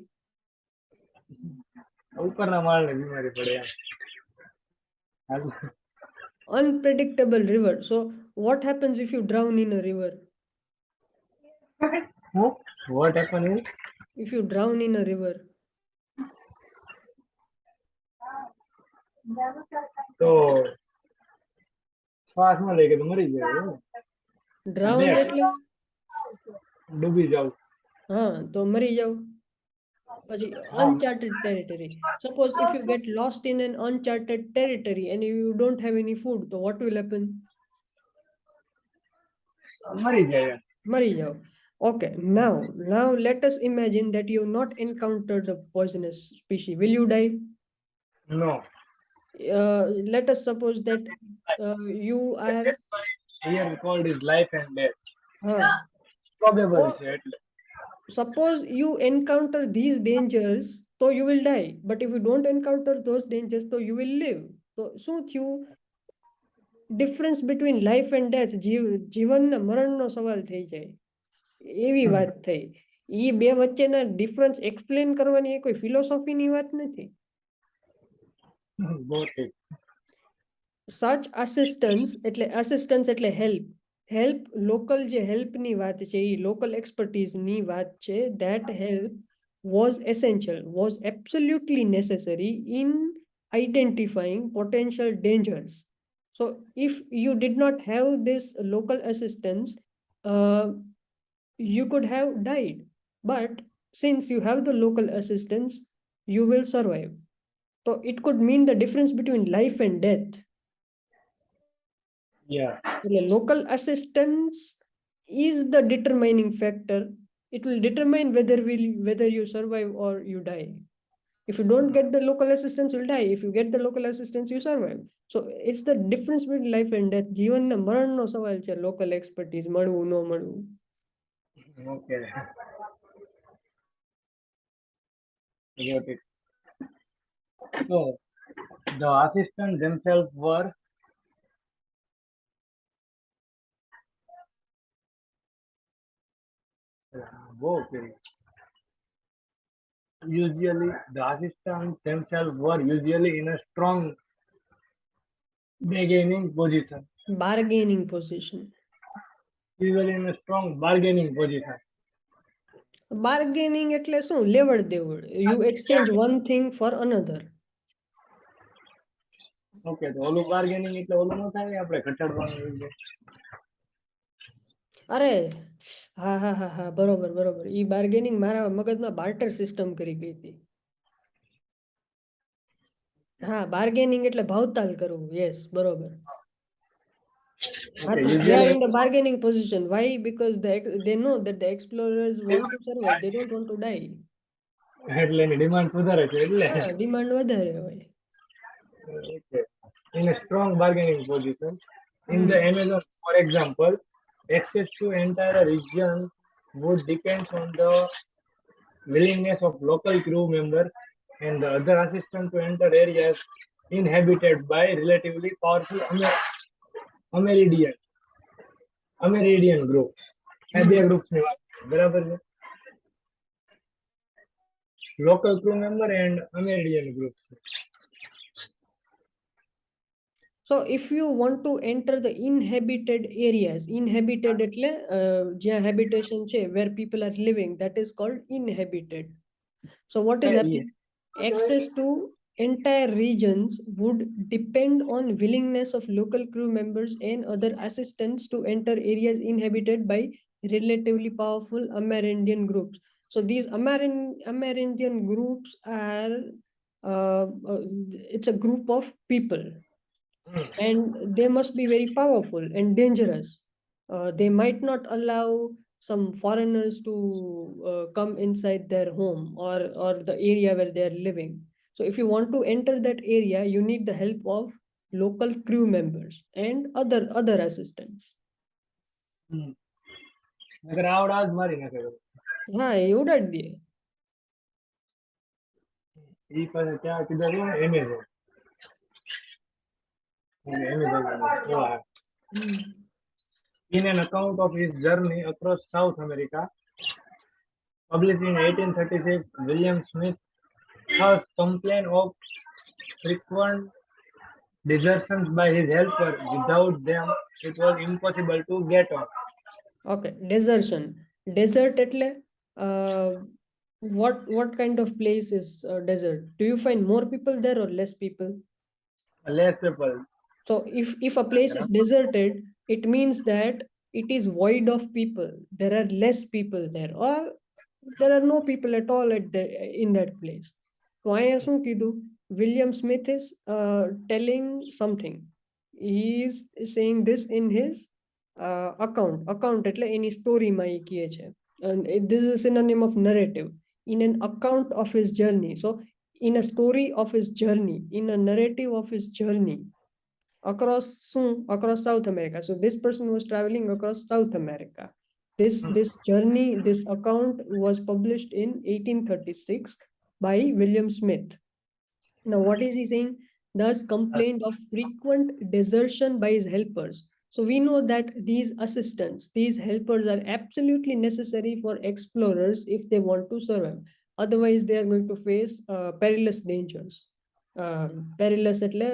ઉપરના માળને બીમારી પડે એમ. હાલ. Unpredictable river. So what happens if you drown in a river? હું? What happened? If you drown in a river, તો શ્વાસ ન લે કે તો મરી જાય એવું. drown Death. એટલે ડૂબી જાવ. તો મરી જાવ. પછી હા uncharted territory. Suppose if you get lost in an uncharted territory and you don't have any food, so what will happen? મરી જાય એમ. મરી જાવ. Okay, now let us imagine that you have not encountered a poisonous species. Will you die? No. Let us suppose that you are That's why here called is life and death. uh, Probable or છે એટલે. suppose you encounter these dangers, so you will die. But if you don't encounter those dangers, so you will live. So શું થયું? Difference between life and death, જીવન ને મરણનો સવાલ થઈ જાય એવી વાત થઈ. એ બે વચ્ચેના ડિફરન્સ એક્સપ્લેન કરવાની એ કોઈ ફિલોસોફીની વાત નથી. બહુ ઠીક. સચ અસિસ્ટન્સ એટલે હેલ્પ લોકલ જે હેલ્પની વાત છે એ લોકલ એક્સપર્ટીઝની વાત છે. That help was essential, was absolutely necessary in identifying potential dangers. So if you did not have this local assistance, uh, you could have died. But since you have the local assistance, you will survive. So it could mean the difference between life and death. Yeah. The local assistance is the determining factor. It will determine whether you survive or you die. If you don't get the local assistance, you'll die. If you get the local assistance, you survive. So it's the difference between life and death. જીવન ને મરણ નો સવાલ છે. Local expertise મળવું ન મળવું. Okay. got it. So The assistants themselves were okay. Usually, the assistants themselves were usually in a strong bargaining position. Bargaining position. Usually in a strong bargaining position. Bargaining એટલે શું? લેવડ દેવડ. You exchange one thing for another. Okay તો ઓલું bargaining એટલે ઓલું ન થાય આપણે ઘટાડવાનું છે. અરે હા હા હા હા બરોબર બરોબર. ઈ બાર્ગેનિંગ મારા મગજમાં બાર્ટર સિસ્ટમ કરી ગઈ હતી. હા, બાર્ગેનિંગ એટલે ભાવતાલ કરવું. યસ, બરોબર. હા, ઓકે તો they are usually in the bargaining position. Why? Because they know that the explorers want to survive. They don't want to die. એટલે એની ડિમાન્ડ સુધારે છે એટલે હા, ડિમાન્ડ વધારે હોય. okay. In a strong bargaining position in the hmm. Amazon for example access to entire region would depend on the willingness of local crew members and the other assistants to enter areas inhabited by relatively powerful Amerindian Amerindian groups. આ બે હમ. ગ્રુપ્સની વાત કરીએ, બરાબર છે. Local crew member and Amerindian groups. So if you want to enter the inhabited areas, inhabited એટલે જ્યાં habitation છે, where people are living, that is called inhabited. So what is happening? Access to entire regions would depend on willingness of local crew members and other assistants to enter areas inhabited by relatively powerful Amerindian groups. So these Amerindian groups are it's a group of people, and they must be very powerful and dangerous. They might not allow some foreigners to come inside their home or the area where they are living. So if you want to enter that area, you need the help of local crew members and other assistants. નકર આવડા જ મારી નાખે. હા, એ ઉડાડી દે. ઈ પાસે ત્યાં કીધા છે ને Amazon. Amazon. Hmm. In an account of his journey across South America, published in 1836, William Smith thus complained of frequent desertions by his helpers. Without them, it was impossible to get on. Okay, desertion. Desert એટલે what kind of place is desert? Do you find more people there or less people? Less people. So if a place is deserted, it means that it is void of people. There are less people there, or there are no people at all in that place. So અહીંયા શું કીધું? William Smith is telling something. He is saying this in his account એટલે એની સ્ટોરીમાં એ કહે છે. And this is a synonym of narrative. In an account of his journey. So in a story of his journey, in a narrative of his journey, across South America. So this person was traveling across South America. This journey, this account was published in 1836 by William Smith. Now, what is he saying? Thus complained of frequent desertion by his helpers. So we know that these assistants, these helpers are absolutely necessary for explorers if they want to survive. Otherwise, they are going to face perilous dangers. Perilous એટલે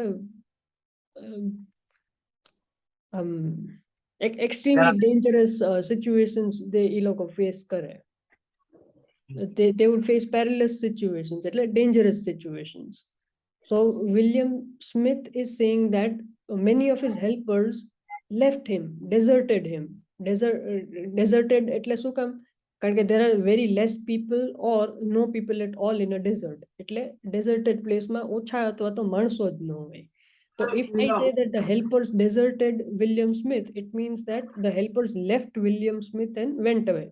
extremely dangerous situations they એ લોકો face કરે. They would face perilous situations, એટલે dangerous situations. So William Smith is saying that many of his helpers left him, deserted him. Deserted એટલે શું કામ? કારણ કે there are very less people or no people at all in a desert. એટલે deserted place માં ઓછા અથવા તો માણસો જ ન હોય. So if I say that the helpers deserted William Smith, it means that the helpers left William Smith and went away.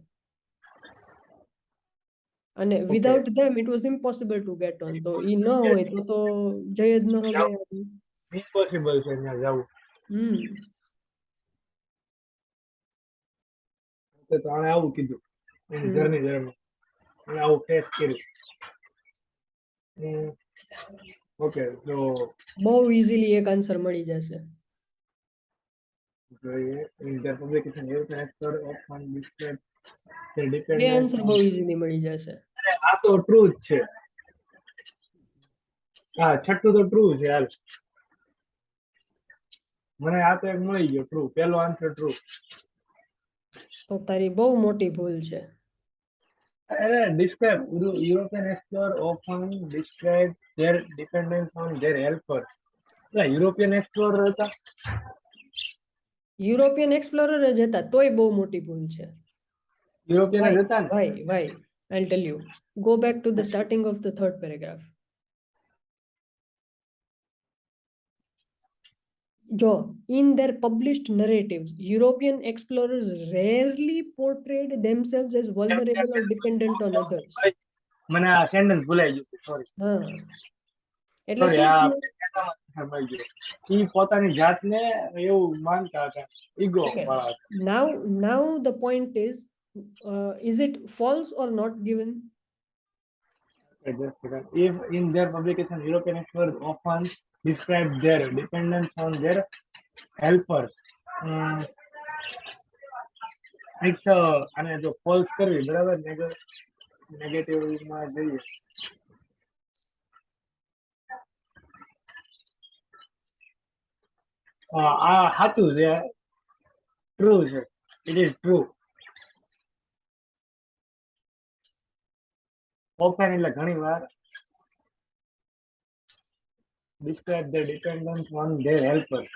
And without them, it was impossible to get on. So એ ન હોય તો જઈ જ ન હવે. Impossible છે ત્યાં જવું. તો આણે આવું કીધું એની જર્ની દરમિયાન. અને આવું ફેસ કર્યું. Mm, okay, so બહુ ઇઝીલી એક આન્સર મળી જશે. in their publication, European expert often describe their બે dependence આન્સર on. બહુ ઇઝીલી મળી જશે. આ તો ટ્રુ જ છે. હા, છઠ્ઠું તો ટ્રુ છે હાલ. મને આ તો એક મળી ગયો ટ્રુ, પહેલો આન્સર ટ્રુ. તો તારી બહુ મોટી ભૂલ છે. અરે describe, European explorer often describe their dependence on their helpers. એટલે યુરોપિયન એક્સપ્લોરર હતા. યુરોપિયન એક્સપ્લોરર જ હતા તોય બહુ મોટી ભૂલ છે. યુરોપિયન જ Why? હતા ને. Why? I'll tell you. Go back to the starting of the third paragraph. Jo, in their published narratives, European explorers rarely portrayed themselves as vulnerable or dependent on others. મને આ sentence ભૂલાઈ ગયું, sorry. હા, એટલે sorry, શું આ થયું? મળી ગયું. ઈ પોતાની જાતને એવું માનતા હતા, ઈગો Okay. વાળા હતા. Now the point is it false or not given? Just a second. If in their publication, European explorers often describe their dependence on their helpers. It's અને જો ફોલ્સ કરવી બરાબર, નેગેટિવમાં જઈએ. આ સાચું છે, ટ્રુ છે. It is true. ઓફન એટલે ઘણી વાર describe their dependence on their helpers.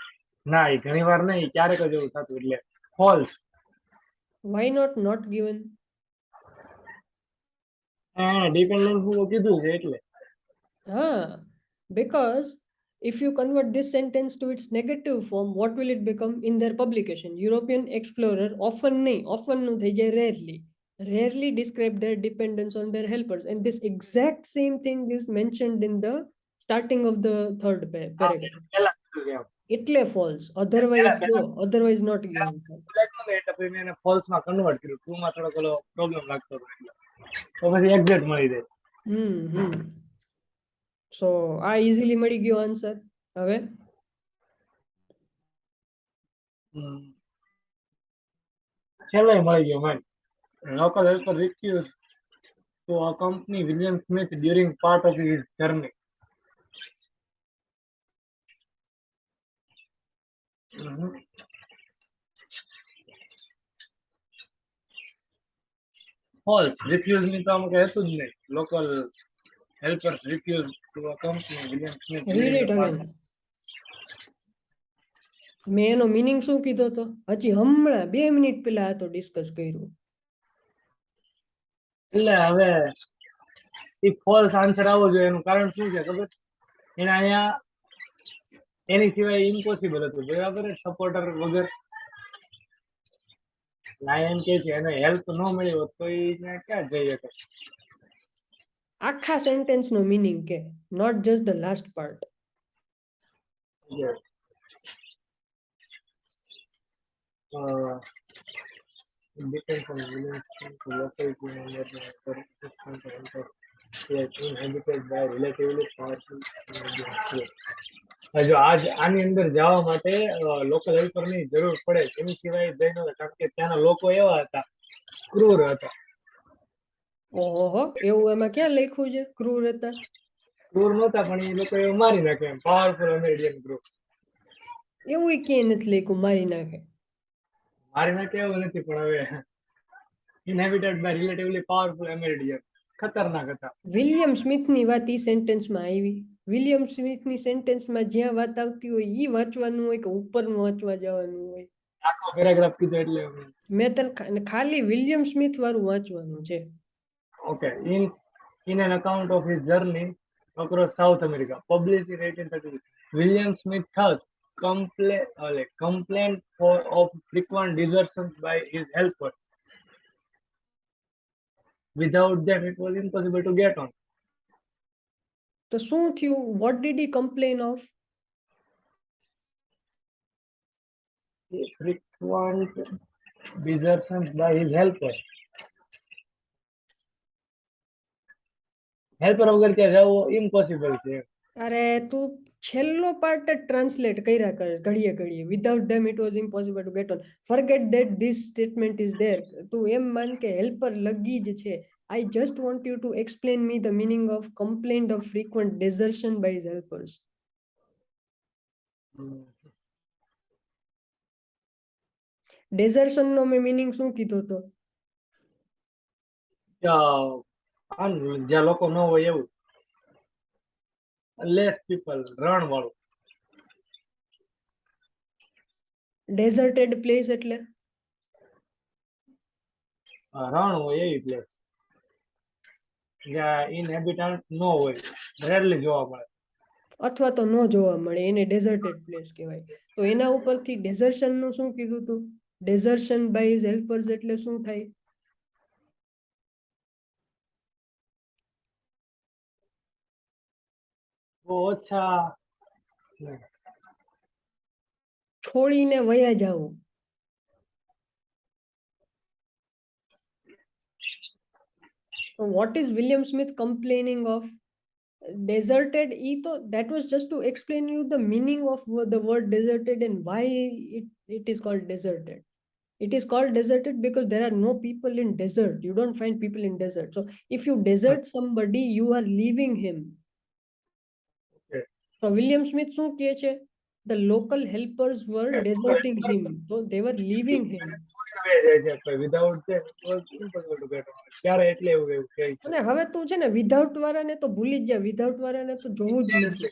ના, એ ઘણી વાર નહીં, ક્યારેક જ એવું થતું, એટલે false. Why not given? Dependence હું કીધું છે એટલે. Because if you convert this sentence to its negative form, what will it become in their publication? European explorer often no થઈ જાય rarely describe their dependence on their helpers, and this exact same thing is mentioned in the starting of the third paragraph. પેલા કીધું છે એમ. એટલે false, otherwise not given. એટલે પછી મેં એને ફોલ્સમાં કન્વર્ટ કર્યું, ટ્રુમાં થોડોક ઓલો પ્રોબ્લેમ લાગતો હતો એટલે. તો પછી એક્ઝેક્ટ મળી જાય. So આ easily મળી ગયો આન્સર. હવે છેલ્લે મળી ગયો મને. Local helper refused to accompany William Smith during part of his journey. False. Refuse ની તો આમાં કઈ હતું જ નહીં. Local helpers refused to accompany William Smith read during it the part. again. મેં એનો મીનિંગ શું કીધો હતો? હજી હમણાં 2 મિનિટ પહેલા આ તો ડિસ્કસ કર્યું. એટલે હવે એ ફોલ્સ આન્સર આવવો જોઈએ, એનું કારણ શું છે ખબર? એને અહીંયા એની સિવાય ઇમ્પોસિબલ હતું, બરાબર, સપોર્ટર વગર. લાયન કે છે એને હેલ્પ ન મળી હોત તો એને ક્યાં જઈ શકે? આખા સેન્ટેન્સ નો મીનિંગ કે, not just the last part. Depends on William Smith locality under the persistent enter. Is inhabited by relatively powerful individuals. જો આની અંદર જવા માટે લોકલ હેલ્પરની જરૂર પડે, એની સિવાય જઈ ન હોય, કારણ કે ત્યાંના લોકો એવા હતા, ક્રૂર હતા. ઓહો, એવું એમાં ક્યાં લખ્યું છે ક્રૂર હતા? ક્રૂર નહોતા પણ એ લોકો એવું મારી નાખે, એમ પાવરફુલ અમેરિકન ગ્રુપ. એવું ક્યાંય નથી લખ્યું મારી નાખે. મારી નાખે એવું નથી, પણ હવે ઇનહેબિટેડ બાય રિલેટિવલી પાવરફુલ અમેરિકન, ખતરનાક હતા. વિલિયમ સ્મિથની વાત ઈ સેન્ટેન્સમાં આવી. વિલિયમ સ્મિથની સેન્ટેન્સમાં જ્યાં વાત આવતી હોય ઈ વાંચવાનું હોય કે ઉપરનું વાંચવા જવાનું હોય? આખો પેરેગ્રાફ કીધો એટલે મેં તને ખાલી વિલિયમ સ્મિથ વાળું વાંચવાનું છે. Okay. In an account of his journey across South America, published in 1832, William Smith thus complained of frequent desertions by his helpers. Without them, it was impossible to get on. તો શું થયું? What did he complain of? Frequent desertions by his helpers. Helper વગર ત્યાં જવું impossible છે. અરે તું છેલ્લો પાર્ટ જ ટ્રાન્સલેટ કર્યા કરે ઘડીએ ઘડીએ. Without them it was impossible to get on. Forget that this statement is there. તું એમ માન કે હેલ્પર લગી જ છે. I just want you to explain me the meaning of complaint of frequent desertion by helpers. Desertion નો મેં મીનિંગ શું કીધો હતો? જ્યાં લોકો ન હોય એવું, લેસ પીપલ, રણ વાળું. ડેઝર્ટેડ પ્લેસ એટલે રણ હોય એવી પ્લેસ જ્યાં ઇનહેબિટન્ટ ન હોય, રેરલી જોવા મળે. અથવા તો ન જોવા મળે એને ડેઝર્ટેડ પ્લેસ કહેવાય. તો એના ઉપરથી ડેઝર્શન નું શું કીધું તું? ડેઝર્શન બાય હેલ્પર્સ એટલે શું થાય? બહુ ઓછા. છોડીને વયા જાવું. So what is William Smith complaining of? Deserted, that was just to explain you the meaning of the word deserted and why it is called deserted. It is called deserted because there are no people in desert. You don't find people in desert. So if you desert somebody, you are leaving him. Okay. So William Smith શું કહે છે? The local helpers were deserting him. So they were leaving him. Without impossible to get on. ક્યારે એટલે એવું એવું કહે છે. અને હવે તું છે ને વિધાઉટ વાળાને તો ભૂલી જ જા. વિધાઉટ વાળાને તો જોવું જ નથી.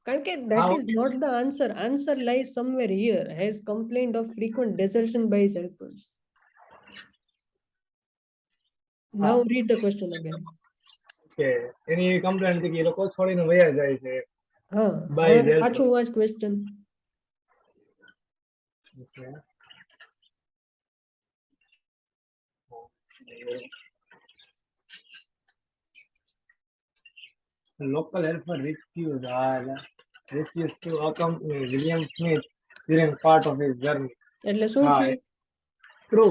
કારણ કે that is not the answer. Answer lies somewhere here. Has complained of frequent desertion by his helpers. Now read the question again. કે એની એવી કમ્પ્લેન હતી કે એ લોકો છોડીને વયા જાય છે હા, બાય હવે હેલ્પ. પાછું વાંચ question. Local helper refused to accompany William Smith during part of his journey. એટલે શું હા, થયું? ટ્રુ.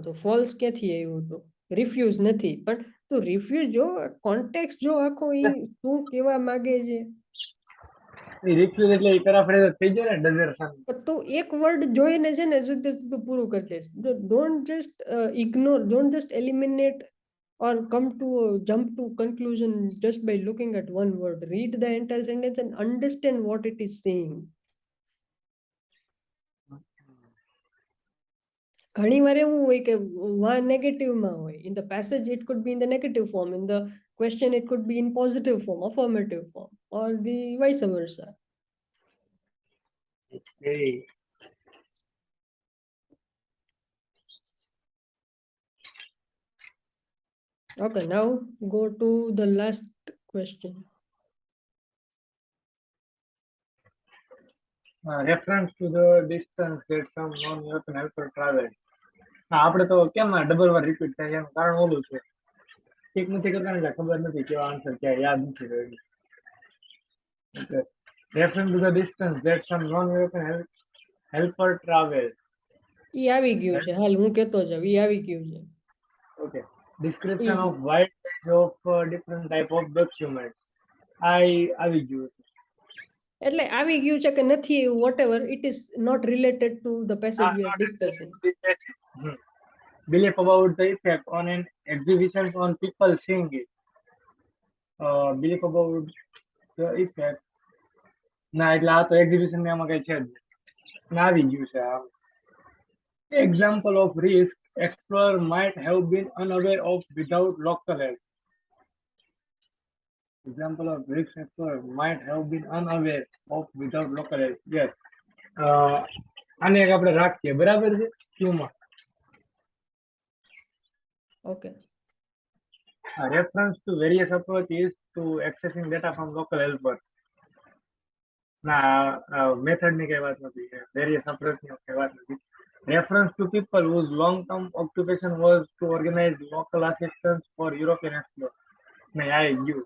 તો ફોલ્સ ક્યાંથી આવ્યું? તો રિફ્યુઝ નથી. પણ તું રિફ્યુઝ જો કોન્ટેક્સ્ટ જો આખો ઈ શું કહેવા માંગે છે. રિફ્યુઝ એટલે ઈ પેરાફ્રેઝ થઈ જાય ને ડેઝર્શન. તો એક વર્ડ જોઈને છે ને સીધું પૂરું કરી દઈશ. Don't just ignore, don't just eliminate or come to jump to conclusion just by looking at one word. Read the entire sentence and understand what it is saying. ઘણી વાર એવું હોય કે વા નેગેટિવમાં હોય. In the passage it could be in the negative form, in the question it could be in positive form, affirmative form, or the vice versa. Okay, now go to the last question. Reference to the distance that some non-European helper traveled. આપણે તો કેમ double વાર repeat થાય એનું કારણ ઓલું છે. ઠીક નથી કરતા ને એટલે ખબર નથી કેવા આન્સર ક્યાં યાદ નથી રહેતું. Reference to the distance that some non-European helper traveled. ઈ આવી ગયું છે. હાલ હું કહેતો જાઉં. ઈ આવી ગયું છે. Okay. Description of wide range of different type of documents. આવી ગયું છે. એટલે આવી ગયું છે કે નથી એવું, whatever, it is not related to the passage we are discussing. Belief about the effect on an exhibition on people seeing it. Belief about the effect. ના એટલે આ તો એક્ઝિબિશન ને આમાં કઈ છે જ નહીં. આવી ગયું છે આ. Example of risk explorer might have been unaware of without local help. Example of risk explorer might have been unaware of without local help. Yes. આને એક આપણે રાખીએ, બરાબર છે ક્યુમાં. Okay. Reference to various approaches to accessing data from local helpers. ના method ની કઈ વાત નથી. વેરિયસ અપ્રોચ ની કઈ વાત નથી. Reference to people whose long-term occupation was to organize local assistance for European explorers. નહીં, આવી ગયું.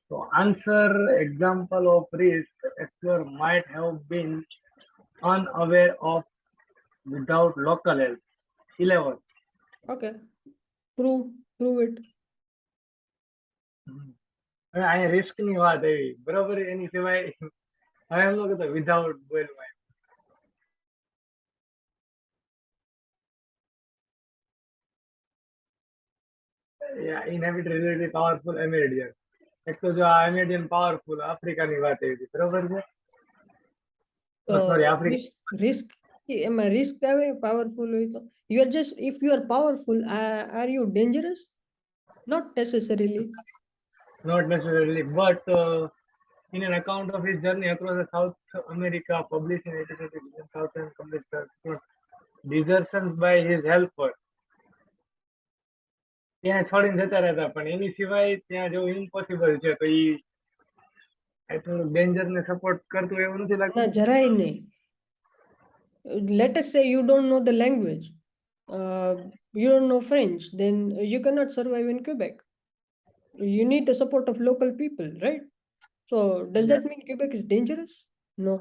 So answer example of risk explorer might have been unaware of without local help. 11. Okay. True. Prove it. હવે અહીંયા risk ની વાત આવી બરોબર એની સિવાય હવે એમ લોકો તો વિધાઉટ બોઇલ ઇનહેબિટેબિલિટી પાવરફુલ એમેરિડિયન એક તો જો આ એમેરિડિયન પાવરફુલ આફ્રિકાની વાત આવી હતી બરોબર છે તો સોરી આફ્રિકા risk એમાં risk આવે powerful હોય તો you are just if you are powerful are you dangerous? Not necessarily. not necessarily but in an account of his journey across the South America published in 1850 Southern complete desertions by his helper ત્યાં છોડીને જતા રહેતા પણ એની સિવાય ત્યાં જેવું impossible છે તો ઈ એટલું ડેન્જર ને સપોર્ટ કરતું એવું નથી લાગતું ના જરાય નહીં. Let us say you don't know the language, you don't know French, then you cannot survive in Quebec. You need the support of local people, right? So does that mean Quebec is dangerous? No.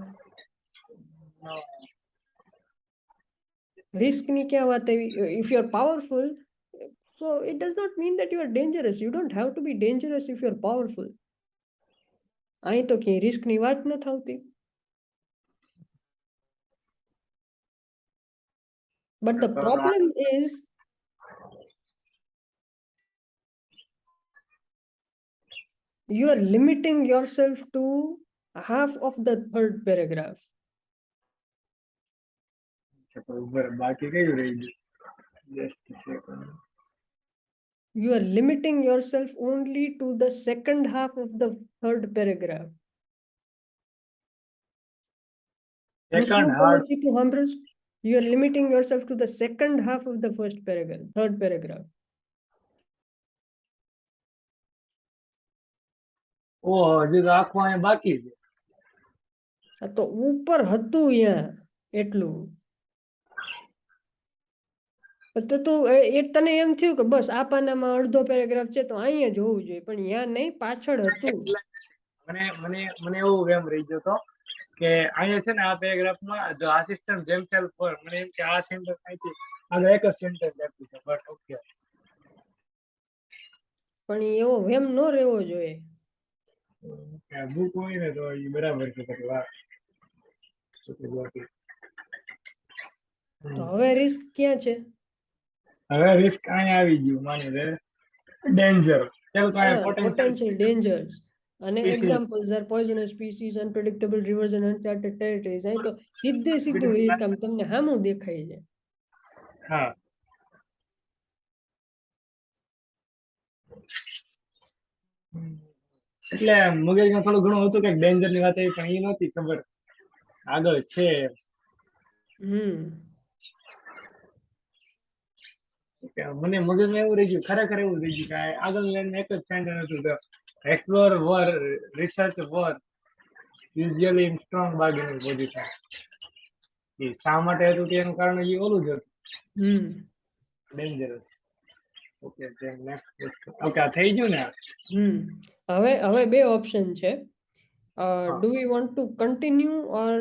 Risk ની ક્યાં વાત આવી? If you are powerful, so it does not mean that you are dangerous. You don't have to be dangerous if you are powerful. અહીં તો ક્યાંય risk ની વાત નથી આવતી. But the problem is you are limiting yourself to half of the third paragraph. બાકી કયું રહી ગયું just a second. You are limiting yourself only to the second half of the third paragraph. Second half You are limiting yourself to the second half of the first paragraph, third paragraph. ઓ હજી તો આખું અહીંયા બાકી છે આ તો ઉપર હતું અહીંયા એટલું તો તું તને એમ થયું કે બસ આ પાનામાં અડધો પેરેગ્રાફ છે તો અહીંયા જ હોવું જોઈએ પણ અહીંયા નહીં પાછળ હતું. મને મને મને એવું એમ રહી ગયો તો કે અહીંયા છે ને આ પેરેગ્રાફમાં ધ આસિસ્ટન્ટ ધેમસેલ્ફ ફોર મને એમ કે આ સેન્ટેન્સ અહીંથી આગળ એક જ સેન્ટેન્સ લખ્યું છે બટ ઓકે પણ એવો વેમ ન રહેવો જોઈએ. બુક હોય ને તો એ બરાબર છે તો હવે રિસ્ક ક્યાં છે? હવે રિસ્ક અહીંયા આવી ગયું માની લે ડેન્જર potential dangers અને examples are poisonous species, unpredictable rivers and uncharted territories. અહીં તો સીધે સીધું એ કામ તમને સામું દેખાય છે. હા એટલે મગજમાં થોડું ઘણું હતું કે ડેન્જર ની વાત આવી પણ એ નહોતી ખબર આગળ છે. મને મગજમાં એવું રહી ગયું ખરેખર એવું રહી ગયું કે આગળ લઈને એક જ સેન્ટેન્સ હતું explore were research were usually in strong bargaining position એ શા માટે હતું તેનું કારણ એ ઓલું જ હતું ડેન્જરસ. ઓકે નેક્સ્ટ ઓકે આ થઈ ગયું ને હવે બે ઓપ્શન છે. Do we want to continue or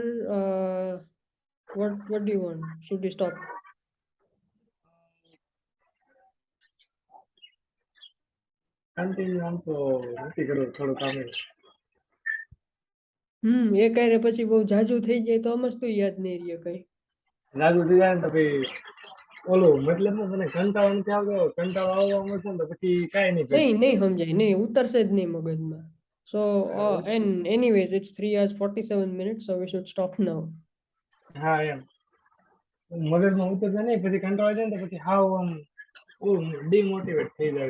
what do you want? Should we stop? Continue આમ તો નથી કરવું થોડું કામ એ કાંઈ પછી બહુ જાજુ થઈ જાય તો આમ જ તો યાદ નહીં રહે કઈ જાજુ થઈ જાય ને તો ભાઈ ઓલું મતલબ મને કંટાળો નથી આવતો કંટાળો આવવા મળશે ને તો પછી કાંઈ નહીં સમજાય નહીં ઉતરશે જ નહીં મગજમાં. So and anyways it's 3 hours 47 minutes so we should stop now. હા એમ મગજમાં ઉતરશે નહીં પછી કંટાળો જાય ને તો પછી હાવ આમ ડિમોટિવેટ થઈ જાય